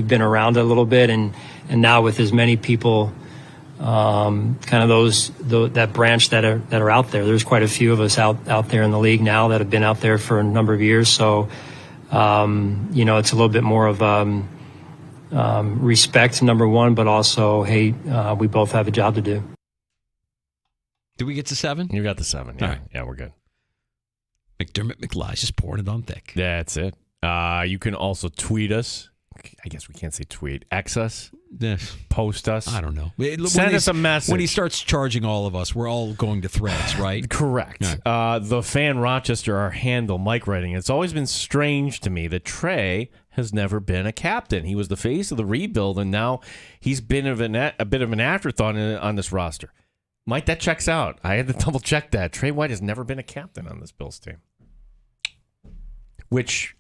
been around it a little bit, and now with as many people, kind of that branch that are out there. There's quite a few of us out there in the league now that have been out there for a number of years. So It's a little bit more of respect, number one, but also, hey, we both have a job to do. Did we get to 7? You got the 7. Yeah, All right. Yeah, we're good. McDermott McLeish just pouring it on thick. That's it. You can also tweet us. I guess we can't say tweet. X us. Post us. I don't know. Send us a message. When he starts charging all of us, we're all going to Threads, right? Correct. Right. The fan Rochester, our handle, Mike writing, it's always been strange to me that Trey has never been a captain. He was the face of the rebuild, and now he's been a bit of an afterthought on this roster. Mike, that checks out. I had to double check that. Trey White has never been a captain on this Bills team. Which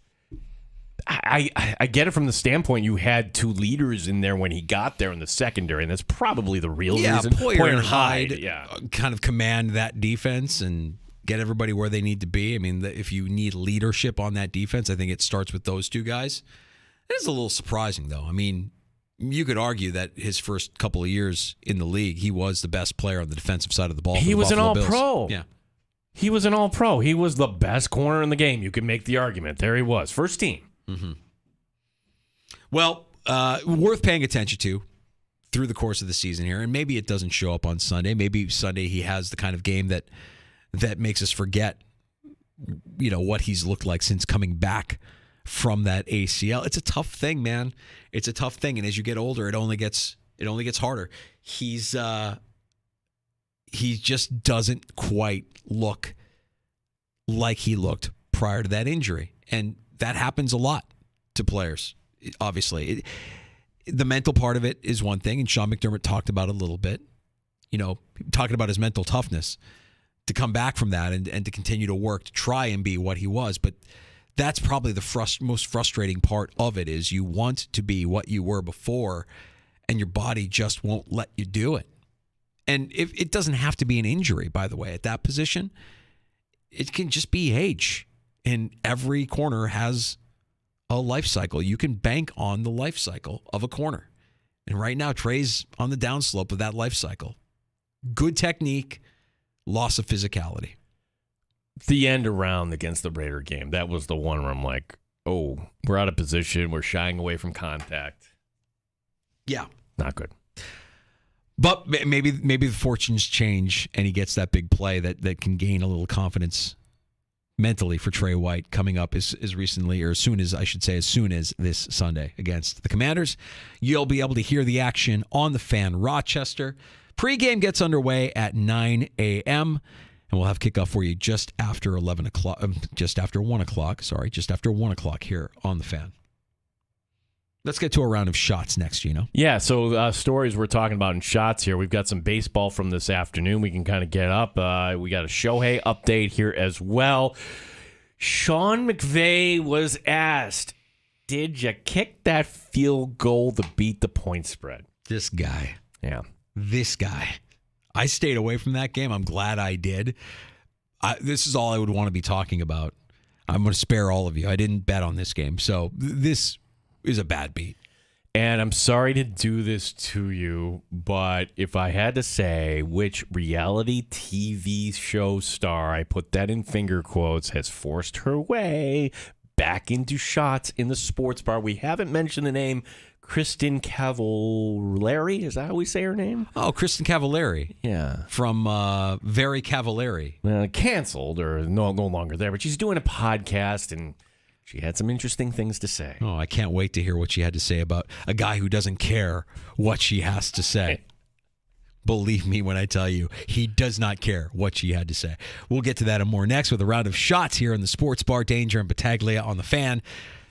I get it from the standpoint you had 2 leaders in there when he got there in the secondary, and that's probably the real reason. Poyer and Hyde kind of command that defense and get everybody where they need to be. I mean, if you need leadership on that defense, I think it starts with those 2 guys. It is a little surprising, though. I mean, you could argue that his first couple of years in the league, he was the best player on the defensive side of the ball. He was an all-pro. Yeah. He was an all-pro. He was the best corner in the game. You could make the argument. There he was. First team. Mm-hmm. Well, worth paying attention to through the course of the season here. And maybe it doesn't show up on Sunday. Maybe Sunday he has the kind of game that makes us forget, what he's looked like since coming back from that ACL. It's a tough thing, man. It's a tough thing. And as you get older, it only gets harder. He just doesn't quite look like he looked prior to that injury. And that happens a lot to players, obviously. The mental part of it is one thing, and Sean McDermott talked about it a little bit, talking about his mental toughness to come back from that and to continue to work to try and be what he was. But that's probably the most frustrating part of it is you want to be what you were before, and your body just won't let you do it. And it doesn't have to be an injury, by the way, at that position. It can just be age. And every corner has a life cycle. You can bank on the life cycle of a corner. And right now, Trey's on the downslope of that life cycle. Good technique, loss of physicality. The end around against the Raider game, that was the one where I'm like, oh, we're out of position. We're shying away from contact. Yeah. Not good. But maybe the fortunes change and he gets that big play that can gain a little confidence mentally for Trey White coming up as soon as this Sunday against the Commanders. You'll be able to hear the action on the Fan Rochester. Pre-game gets underway at 9 a.m. and we'll have kickoff for you just after 1 o'clock here on the Fan. Let's get to a round of shots next, Gino. Yeah, so stories we're talking about in shots here. We've got some baseball from this afternoon we can kind of get up. We got a Shohei update here as well. Sean McVay was asked, did you kick that field goal to beat the point spread? This guy. Yeah. This guy. I stayed away from that game. I'm glad I did. This is all I would want to be talking about. I'm going to spare all of you. I didn't bet on this game. So this is a bad beat. And I'm sorry to do this to you, but if I had to say which reality TV show star, I put that in finger quotes, has forced her way back into shots in the sports bar. We haven't mentioned the name Kristen Cavallari. Is that how we say her name? Oh, Kristen Cavallari. Yeah. From Very Cavallari. Canceled or no longer there, but she's doing a podcast and she had some interesting things to say. Oh, I can't wait to hear what she had to say about a guy who doesn't care what she has to say. Believe me when I tell you, he does not care what she had to say. We'll get to that and more next with a round of shots here in the Sports Bar. Danger and Battaglia on the Fan.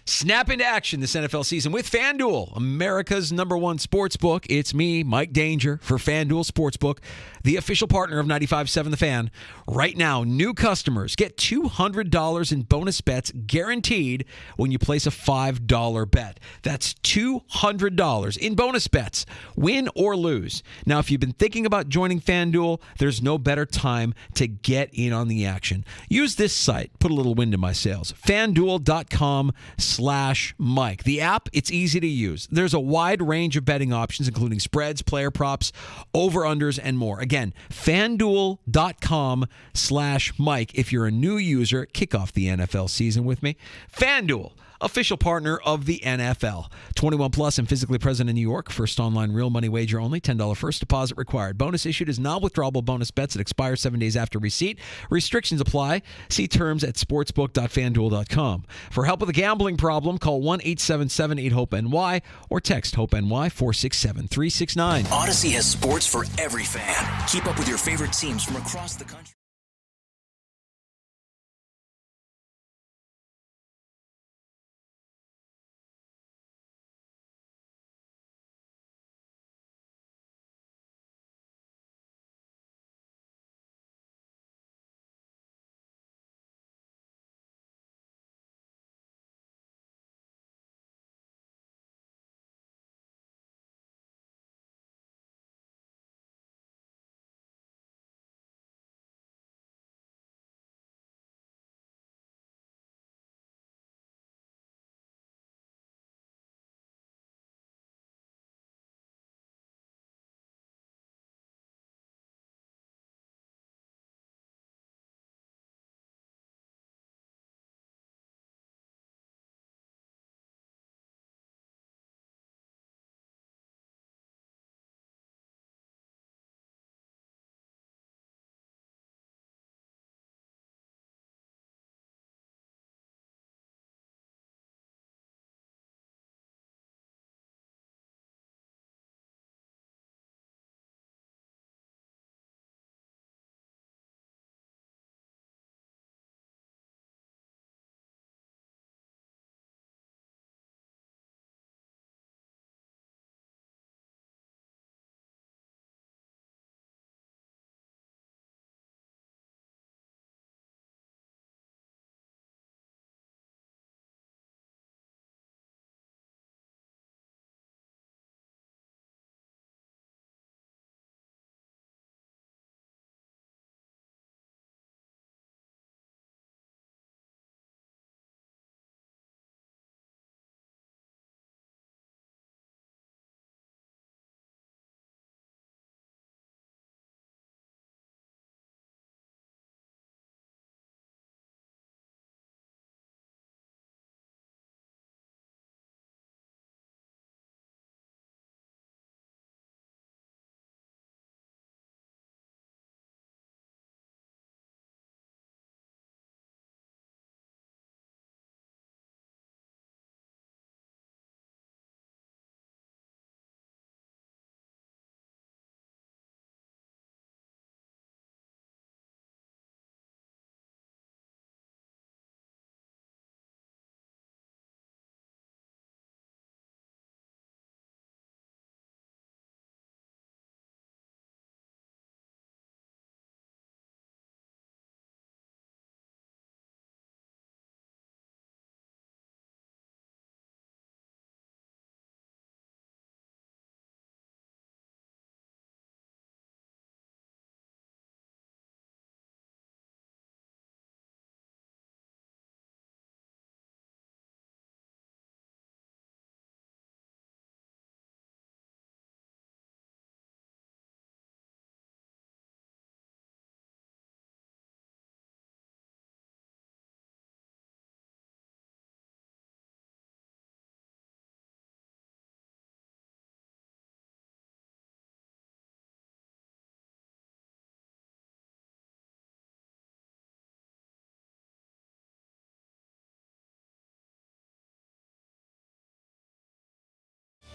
Snap into action this NFL season with FanDuel, America's #1 sportsbook. It's me, Mike Danger, for FanDuel Sportsbook, the official partner of 95.7 The Fan. Right now, new customers get $200 in bonus bets guaranteed when you place a $5 bet. That's $200 in bonus bets, win or lose. Now, if you've been thinking about joining FanDuel, there's no better time to get in on the action. Use this site, put a little wind in my sails, FanDuel.com/Sportsbook. FanDuel.com/Mike. The app, it's easy to use. There's a wide range of betting options, including spreads, player props, over-unders, and more. Again, FanDuel.com/Mike. If you're a new user, kick off the NFL season with me. FanDuel, official partner of the NFL. 21 plus and physically present in New York. First online real money wager only. $10 first deposit required. Bonus issued is non-withdrawable bonus bets that expire 7 days after receipt. Restrictions apply. See terms at sportsbook.fanduel.com. For help with a gambling problem, call 1-877-8-HOPE-NY or text HOPE-NY 467-369. Odyssey has sports for every fan. Keep up with your favorite teams from across the country.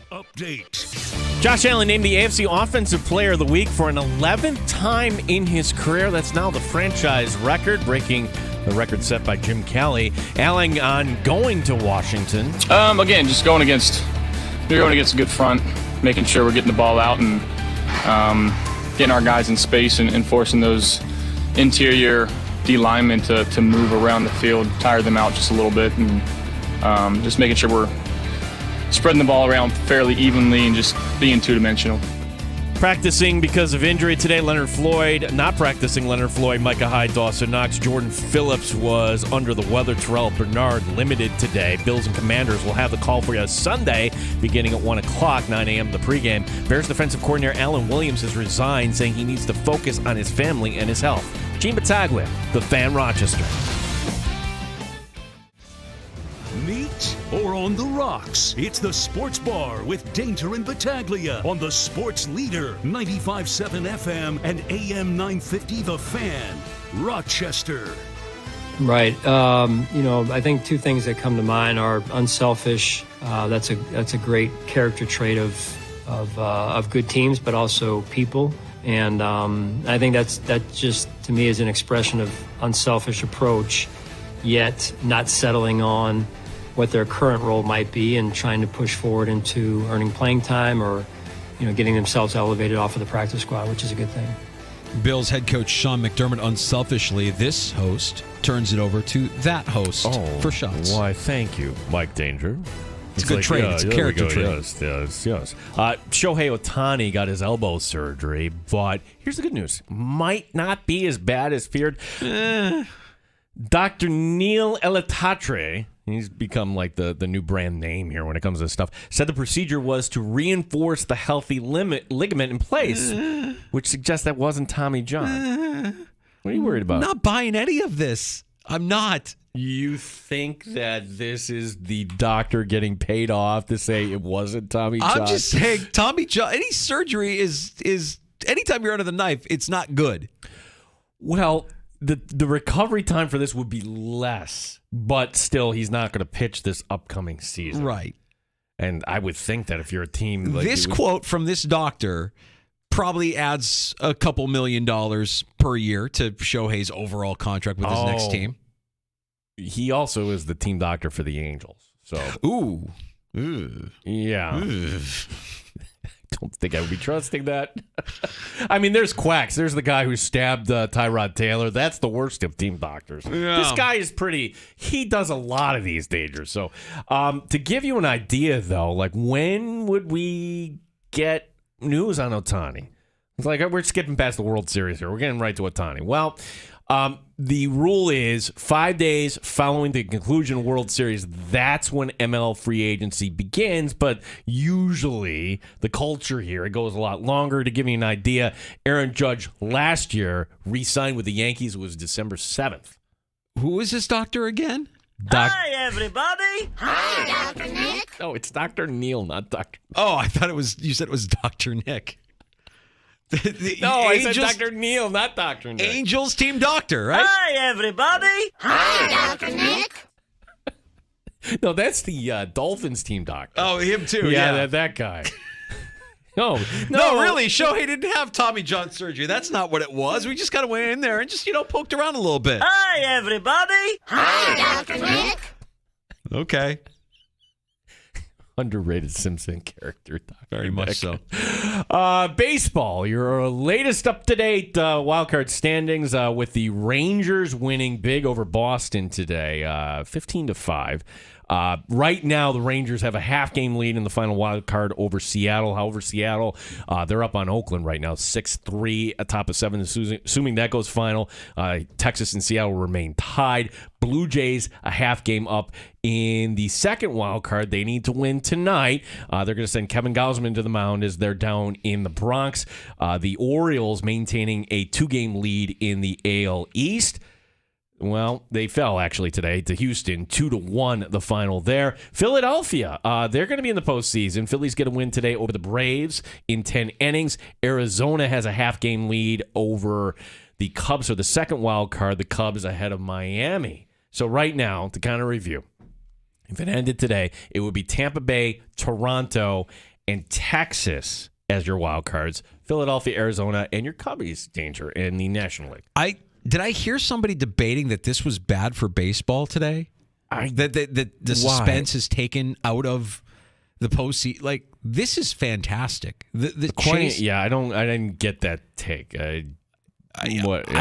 Update. Josh Allen named the AFC Offensive Player of the Week for an 11th time in his career. That's now the franchise record, breaking the record set by Jim Kelly. Allen on going to Washington. Again, just going against a good front, making sure we're getting the ball out and getting our guys in space and forcing those interior D linemen to move around the field, tire them out just a little bit, and just making sure we're spreading the ball around fairly evenly and just being two-dimensional. Practicing because of injury today, Leonard Floyd. Not practicing, Leonard Floyd, Micah Hyde, Dawson Knox. Jordan Phillips was under the weather. Terrell Bernard limited today. Bills and Commanders will have the call for you Sunday, beginning at 1 o'clock, 9 a.m. the pregame. Bears defensive coordinator Alan Williams has resigned, saying he needs to focus on his family and his health. Gene Battaglia, the Fan, Rochester. Meet or on the rocks? It's the Sports Bar with Danger and Battaglia on the Sports Leader, 95.7 FM and AM 950 The Fan, Rochester. Right. I think two things that come to mind are unselfish. That's a great character trait of good teams, but also people. And I think that just to me is an expression of unselfish approach, yet not settling on what their current role might be and trying to push forward into earning playing time or, getting themselves elevated off of the practice squad, which is a good thing. Bills head coach Sean McDermott unselfishly, this host, turns it over to that host for shots. Why, thank you, Mike Danger. It's a good trait. It's a character trait. Yes. Shohei Ohtani got his elbow surgery, but here's the good news. Might not be as bad as feared. Dr. Neil Elatatre, he's become like the new brand name here when it comes to this stuff, said the procedure was to reinforce the healthy ligament in place, which suggests that wasn't Tommy John. What are you worried about? I'm not buying any of this. I'm not. You think that this is the doctor getting paid off to say it wasn't Tommy John? I'm just saying Tommy John, any surgery is anytime you're under the knife, it's not good. Well, the recovery time for this would be less, but still he's not going to pitch this upcoming season. Right. And I would think that if you're a team like this quote from this doctor probably adds a couple $1 million per year to Shohei's overall contract with his next team. He also is the team doctor for the Angels. So Ooh. Yeah. Don't think I would be trusting that. I mean, there's quacks. There's the guy who stabbed Tyrod Taylor. That's the worst of team doctors. Yeah. This guy is he does a lot of these dangers. So to give you an idea, though, like when would we get news on Ohtani? It's like we're skipping past the World Series here. We're getting right to Ohtani. Well, the rule is 5 days following the conclusion of World Series. That's when ML free agency begins. But usually the culture here, it goes a lot longer. To give you an idea, Aaron Judge last year re-signed with the Yankees. It was December 7th. Who is this doctor again? Hi, everybody. Hi, Dr. Nick. No, it's Dr. Neil, not Dr. Oh, I thought you said it was Dr. Nick. I said Dr. Neil, not Dr. Nick. Angels team doctor, right? Hi, everybody. Hi, Dr. Nick. No, that's the Dolphins team doctor. Oh, him too. Yeah. That guy. No, really. Shohei didn't have Tommy John surgery. That's not what it was. We just kind of went in there and just, poked around a little bit. Hi, everybody. Hi, Dr. Nick. Okay. Underrated Simpson character, Dr. Very much so. Baseball, your latest up-to-date wildcard standings with the Rangers winning big over Boston today, 15-5. Right now, the Rangers have a half-game lead in the final wild card over Seattle. However, Seattle, they're up on Oakland right now, 6-3 atop of 7. Assuming that goes final, Texas and Seattle remain tied. Blue Jays a half game up in the second wild card. They need to win tonight. They're going to send Kevin Gausman to the mound as they're down in the Bronx. The Orioles maintaining a 2-game lead in the AL East. Well, they fell actually today to Houston, 2-1 the final there. Philadelphia, they're going to be in the postseason. Philly's going to win today over the Braves in 10 innings. Arizona has a half-game lead over the Cubs, or the second wild card. The Cubs ahead of Miami. So right now, to kind of review, if it ended today, it would be Tampa Bay, Toronto, and Texas as your wild cards. Philadelphia, Arizona, and your Cubbies, Danger, in the National League. Did I hear somebody debating that this was bad for baseball today? That the suspense is taken out of the postseason. Like, this is fantastic. The chase, I didn't get that take. I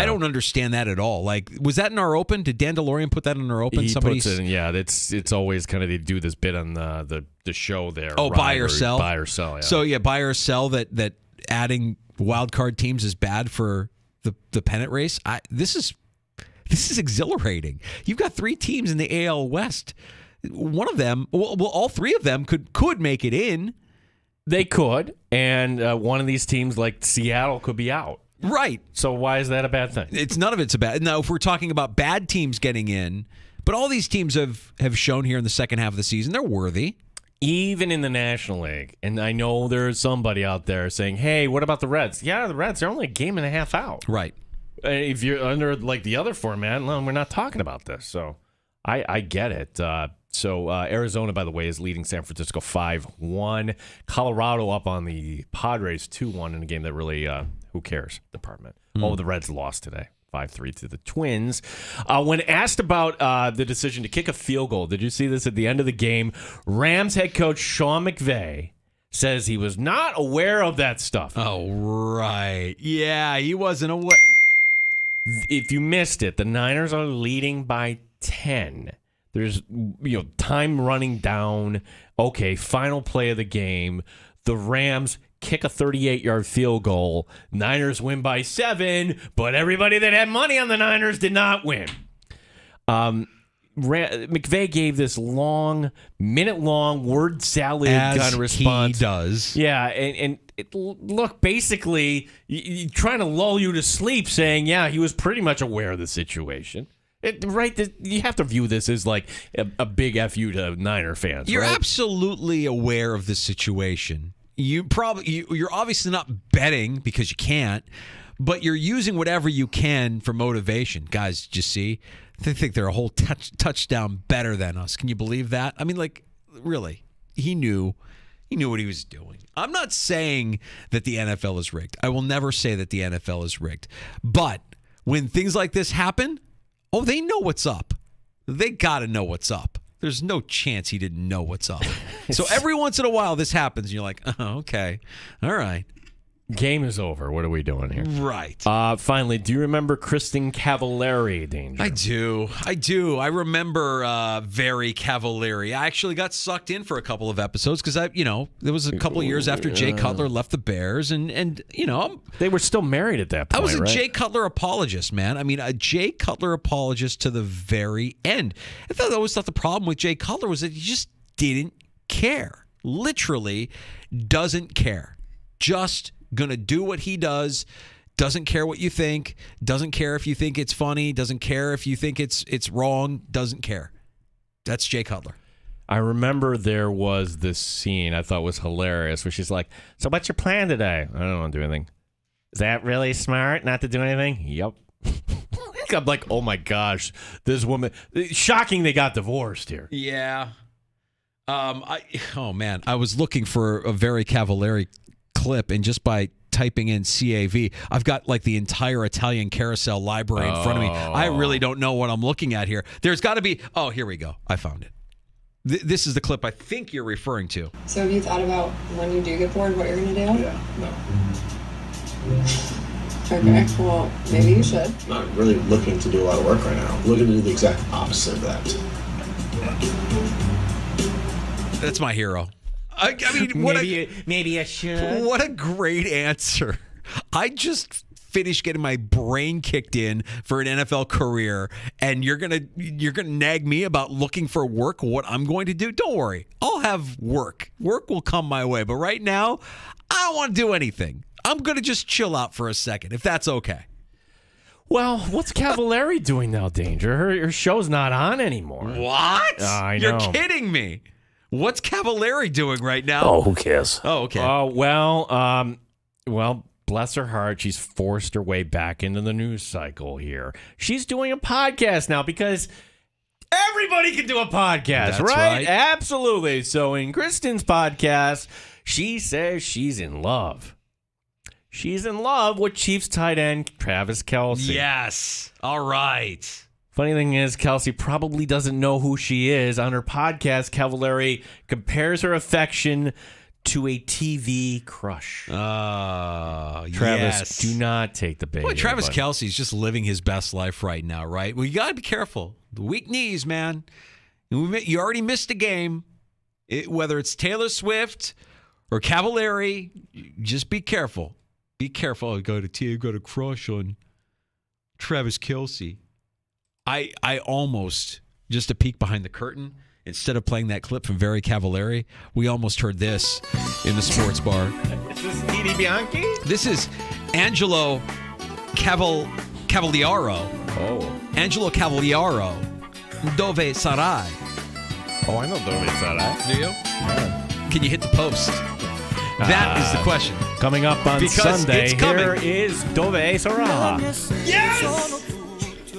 don't understand that at all. Like, was that in our open? Did Dan DeLorean put that in our open? He puts it in, it's always kind of, they do this bit on the show there. Oh, buy or sell? Buy or sell, yeah. So, buy or sell that adding wild card teams is bad for the pennant race. This is exhilarating. You've got 3 teams in the AL West. One of them, well, all 3 of them could make it in. They could, and one of these teams, like Seattle, could be out. Right. So why is that a bad thing? None of it's a bad. Now, if we're talking about bad teams getting in, but all these teams have shown here in the second half of the season they're worthy. Even in the National League. And I know there's somebody out there saying, hey, what about the Reds? Yeah, the Reds are only a game and a half out. Right. If you're under like the other format, well, we're not talking about this. So I get it. So Arizona, by the way, is leading San Francisco 5-1. Colorado up on the Padres 2-1 in a game that really, who cares, department. Oh, the Reds lost today. 5-3 to the Twins. When asked about the decision to kick a field goal, did you see this at the end of the game? Rams head coach Sean McVay says he was not aware of that stuff. Oh, right. Yeah, he wasn't aware. If you missed it, the Niners are leading by 10. There's time running down. Okay, final play of the game. The Rams kick a 38-yard field goal. Niners win by 7, but everybody that had money on the Niners did not win. McVay gave this minute-long word salad kind of response. He does. Yeah, and look, basically, trying to lull you to sleep, saying, yeah, he was pretty much aware of the situation. You have to view this as like a big FU to Niner fans. You're right? absolutely aware of the situation. You're obviously not betting because you can't, but you're using whatever you can for motivation. Guys, did you see? They think they're a whole touchdown better than us. Can you believe that? I mean, like, really, he knew what he was doing. I'm not saying that the NFL is rigged. I will never say that the NFL is rigged. But when things like this happen, they know what's up. They got to know what's up. There's no chance he didn't know what's up. So every once in a while this happens, and you're like, oh, okay. All right. Game is over. What are we doing here? Right. Finally, do you remember Kristen Cavallari, Danger? I do. I remember Very Cavallari. I actually got sucked in for a couple of episodes because there was a couple of years after Jay Cutler left the Bears, and they were still married at that point. I was a right? Jay Cutler apologist, man. I mean, a Jay Cutler apologist to the very end. I always thought the problem with Jay Cutler was that he just didn't care. Literally doesn't care. Just going to do what he does, doesn't care what you think, doesn't care if you think it's funny, doesn't care if you think it's wrong, doesn't care. That's Jay Cutler. I remember there was this scene I thought was hilarious where she's like, so what's your plan today? I don't want to do anything. Is that really smart not to do anything? Yep. I'm like, oh my gosh, this woman, shocking they got divorced here. Yeah. I was looking for a Very Cavallari clip, and just by typing in CAV, I've got like the entire Italian carousel library in front of me. I really don't know what I'm looking at here. There's got to be. Oh, here we go. I found it. This is the clip I think you're referring to. So have you thought about when you do get bored what you're going to do? Yeah, no. Okay, well, maybe you should. I'm not really looking to do a lot of work right now. I'm looking to do the exact opposite of that. That's my hero. I mean, maybe I should. What a great answer. I just finished getting my brain kicked in for an NFL career, and you're gonna nag me about looking for work, what I'm going to do? Don't worry. I'll have work. Work will come my way. But right now, I don't want to do anything. I'm going to just chill out for a second, if that's okay. Well, what's Cavallari doing now, Danger? Her show's not on anymore. What? I know. You're kidding me. What's Cavallari doing right now? Oh, who cares? Oh, okay. Well, bless her heart, she's forced her way back into the news cycle here. She's doing a podcast now because everybody can do a podcast, That's right? Absolutely. So in Kristen's podcast, she says she's in love. She's in love with Chiefs tight end Travis Kelce. Yes. All right. Funny thing is, Kelce probably doesn't know who she is. On her podcast, Cavallari compares her affection to a TV crush. Travis, yes. do not take the bait. Boy, Travis Kelce's just living his best life right now, right? Well, you got to be careful. The weak knees, man. You already missed a game. Whether it's Taylor Swift or Cavallari, just be careful. Be careful. I got a crush on Travis Kelce. I almost, just a peek behind the curtain, instead of playing that clip from Very Cavallari, we almost heard this in the sports bar. Is this Didi Bianchi? This is Angelo Cavaliaro. Oh. Angelo Cavaliaro. Dove sarai? Oh, I know Dove sarai. Do you? Yeah. Can you hit the post? That is the question. Coming up on Because Sunday, it's coming. here is Dove sarai. Yes!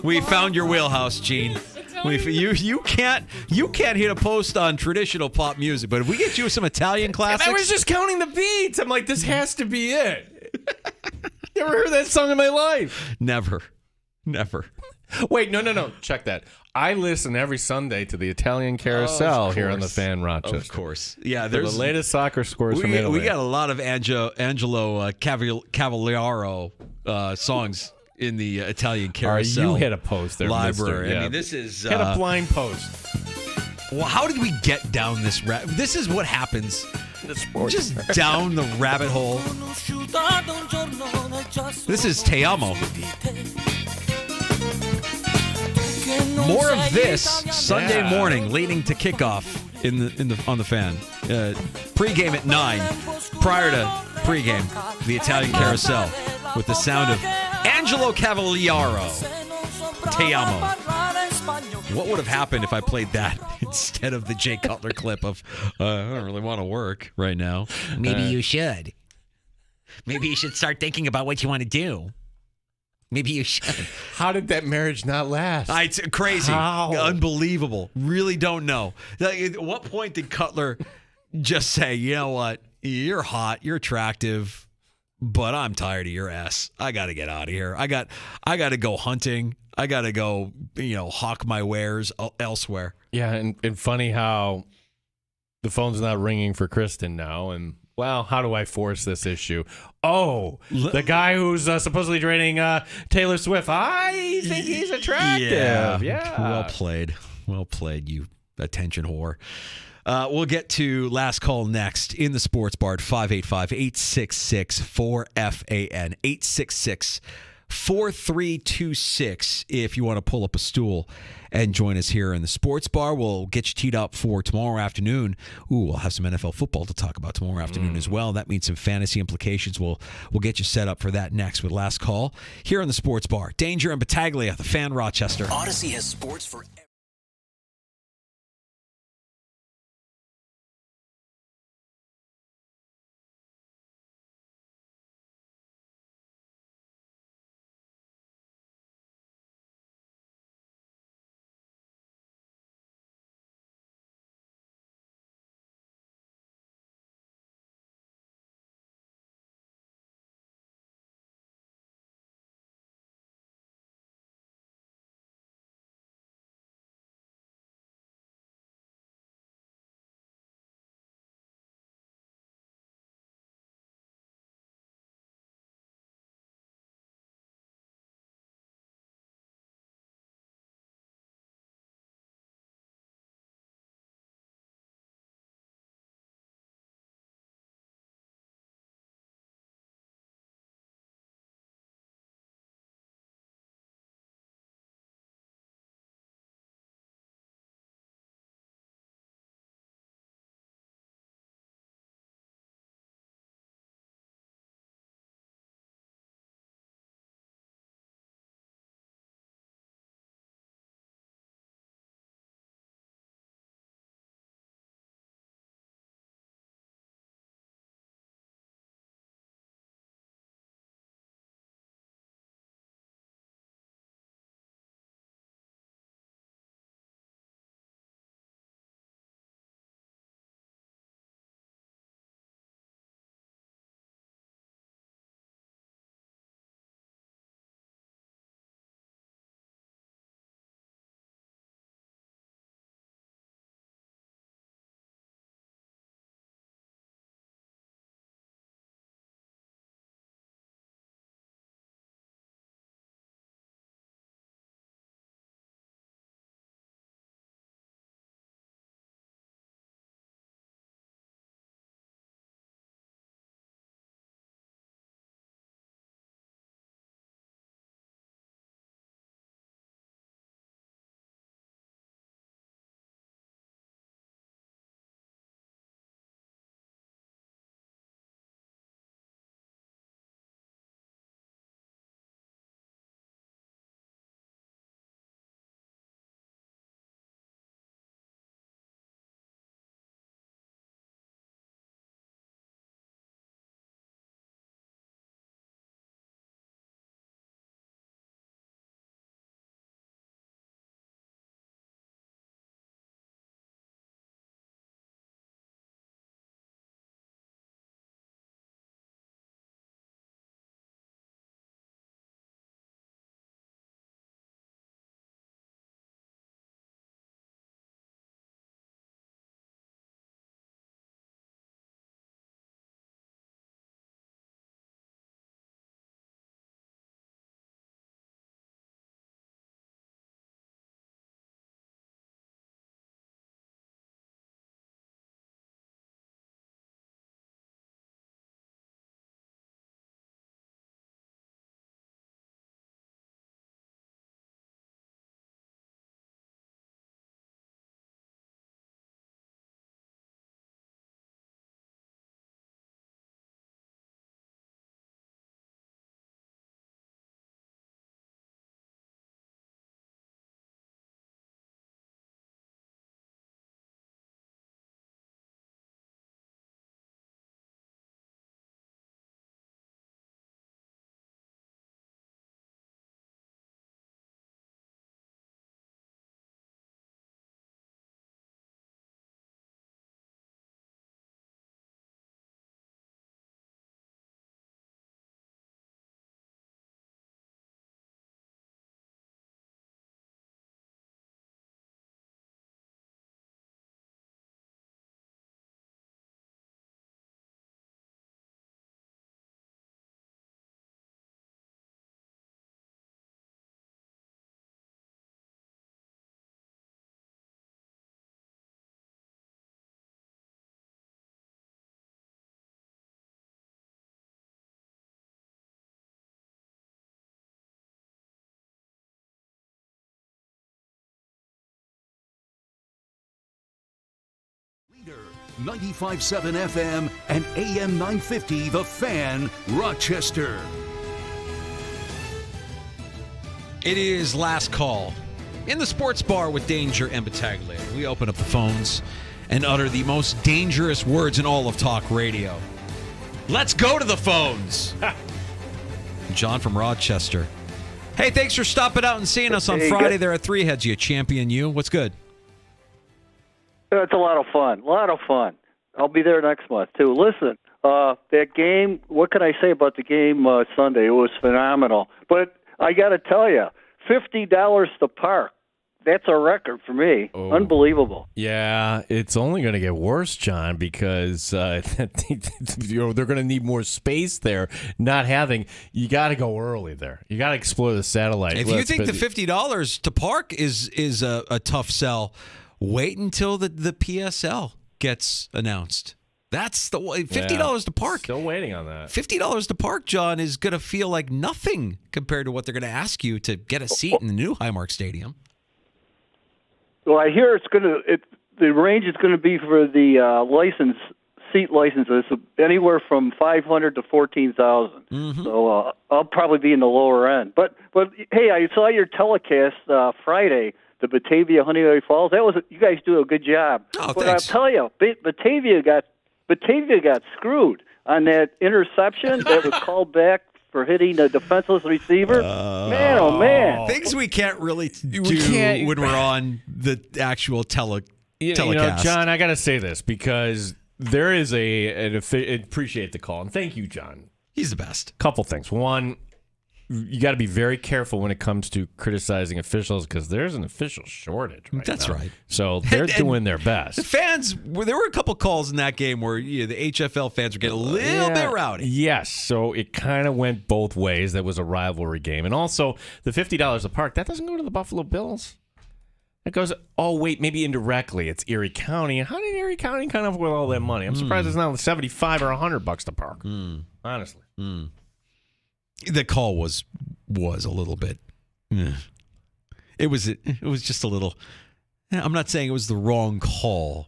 We found your wheelhouse, Gene. You can't hit a post on traditional pop music, but if we get you some Italian classics, I was just counting the beats. I'm like, this has to be it. Never heard that song in my life. Never. Wait, no. Check that. I listen every Sunday to the Italian Carousel here on the Fan Rochester. Of course. Yeah, there's the latest soccer scores from Italy. We got a lot of Angelo Cavaliaro songs in the Italian Carousel. You hit a post there, library. Mister. Yeah. I mean, this is hit a blind post. Well, how did we get down this This is what happens. Just down the rabbit hole. This is Te Amo. More of this Sunday morning, leading to kickoff on the Fan. Pre-game at 9. Prior to pre-game, the Italian Carousel with the sound of Angelo Cavaliaro. Te Amo. What would have happened if I played that instead of the Jay Cutler clip of I don't really want to work right now? Maybe you should. Maybe you should start thinking about what you want to do. Maybe you should. How did that marriage not last? It's crazy. How? Unbelievable. Really don't know. At what point did Cutler just say, you know what? You're hot. You're attractive. But I'm tired of your ass. I got to get out of here. I got to go hunting. I got to go, hawk my wares elsewhere. Yeah, and funny how the phone's not ringing for Kristen now. And, well, how do I force this issue? Oh, the guy who's supposedly dating Taylor Swift. I think he's attractive. Yeah. Well played. Well played, you attention whore. We'll get to last call next in the sports bar at 585-866-4FAN. 866-4326 if you want to pull up a stool and join us here in the sports bar. We'll get you teed up for tomorrow afternoon. We'll have some NFL football to talk about tomorrow afternoon as well. That means some fantasy implications. We'll get you set up for that next with last call here in the sports bar. Danger and Battaglia, the Fan Rochester. Odyssey has sports for leader. 95.7 FM and AM 950, The Fan, Rochester. It is last call in the sports bar with Danger and Battaglia. We open up the phones and utter the most dangerous words in all of talk radio. Let's go to the phones. John from Rochester. Hey, thanks for stopping out and seeing us on Friday there at Three Heads. You champion you. What's good? It's a lot of fun. I'll be there next month, too. Listen, that game, what can I say about the game Sunday? It was phenomenal. But I got to tell you, $50 to park. That's a record for me. Oh. Unbelievable. Yeah, it's only going to get worse, John, because they're going to need more space there. You got to go early there. You got to explore the satellite. If you think the $50 to park is a tough sell, wait until the PSL gets announced. That's the way. $50 to park. Still waiting on that. $50 to park, John, is going to feel like nothing compared to what they're going to ask you to get a seat in the new Highmark Stadium. Well, I hear the range is going to be for the seat licenses anywhere from 500 to 14,000. Mm-hmm. So I'll probably be in the lower end. But hey, I saw your telecast Friday, the Batavia Honeywell Falls. You guys do a good job. Oh, but thanks. I'll tell you, Batavia got screwed on that interception that was called back for hitting the defenseless receiver. Man, oh man. Things we can't really do when we're on the actual telecast. You know, John, I got to say this because there is appreciate the call. And thank you, John. He's the best. Couple things. One, you got to be very careful when it comes to criticizing officials because there's an official shortage right That's now. Right. So they're doing their best. The fans, there were a couple calls in that game where the HFL fans were getting a little bit rowdy. Yes, so it kind of went both ways. That was a rivalry game. And also, the $50 a park, that doesn't go to the Buffalo Bills. It goes, maybe indirectly. It's Erie County. How did Erie County come up with all that money? I'm surprised it's not $75 or $100 to park, honestly. The call was a little bit. It was just a little. I'm not saying it was the wrong call.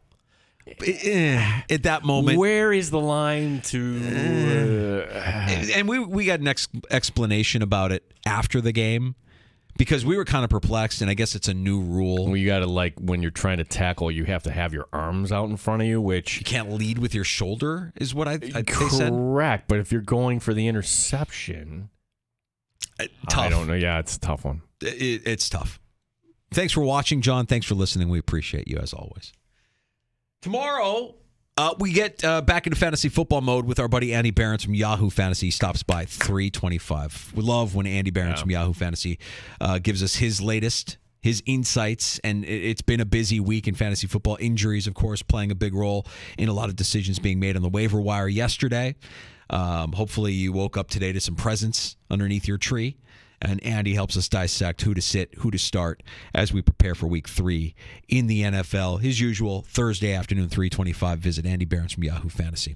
At that moment, where is the line to? And we got an explanation about it after the game because we were kind of perplexed, and I guess it's a new rule. Well, you got to when you're trying to tackle, you have to have your arms out in front of you, which you can't lead with your shoulder, is what they said. Correct, but if you're going for the interception, tough. I don't know. Yeah, it's a tough one. It's tough. Thanks for watching, John. Thanks for listening. We appreciate you as always. Tomorrow, we get back into fantasy football mode with our buddy Andy Behrens from Yahoo Fantasy. He stops by 3:25. We love when Andy Behrens from Yahoo Fantasy gives us his latest, his insights, and it's been a busy week in fantasy football. Injuries, of course, playing a big role in a lot of decisions being made on the waiver wire yesterday. Hopefully you woke up today to some presents underneath your tree. And Andy helps us dissect who to sit, who to start as we prepare for Week 3 in the NFL. His usual Thursday afternoon, 3:25. Visit Andy Behrens from Yahoo Fantasy.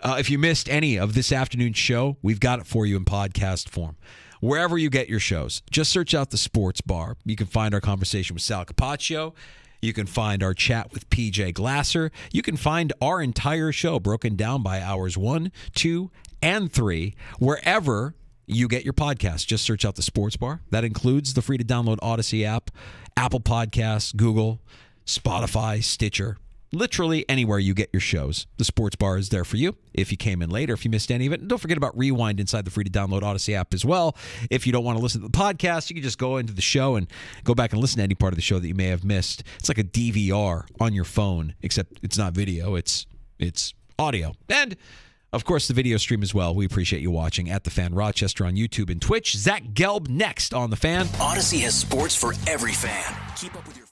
If you missed any of this afternoon's show, we've got it for you in podcast form. Wherever you get your shows, just search out the Sports Bar. You can find our conversation with Sal Capaccio. You can find our chat with PJ Glasser. You can find our entire show broken down by hours 1, 2, and 3, wherever you get your podcast. Just search out the Sports Bar. That includes the free-to-download Odyssey app, Apple Podcasts, Google, Spotify, Stitcher. Literally anywhere you get your shows, the Sports Bar is there for you. If you came in late or if you missed any of it, don't forget about Rewind inside the free-to-download Odyssey app as well. If you don't want to listen to the podcast, you can just go into the show and go back and listen to any part of the show that you may have missed. It's like a DVR on your phone, except it's not video, it's audio. And of course, the video stream as well. We appreciate you watching at The Fan Rochester on YouTube and Twitch. Zach Gelb next on The Fan. Odyssey has sports for every fan. Keep up with your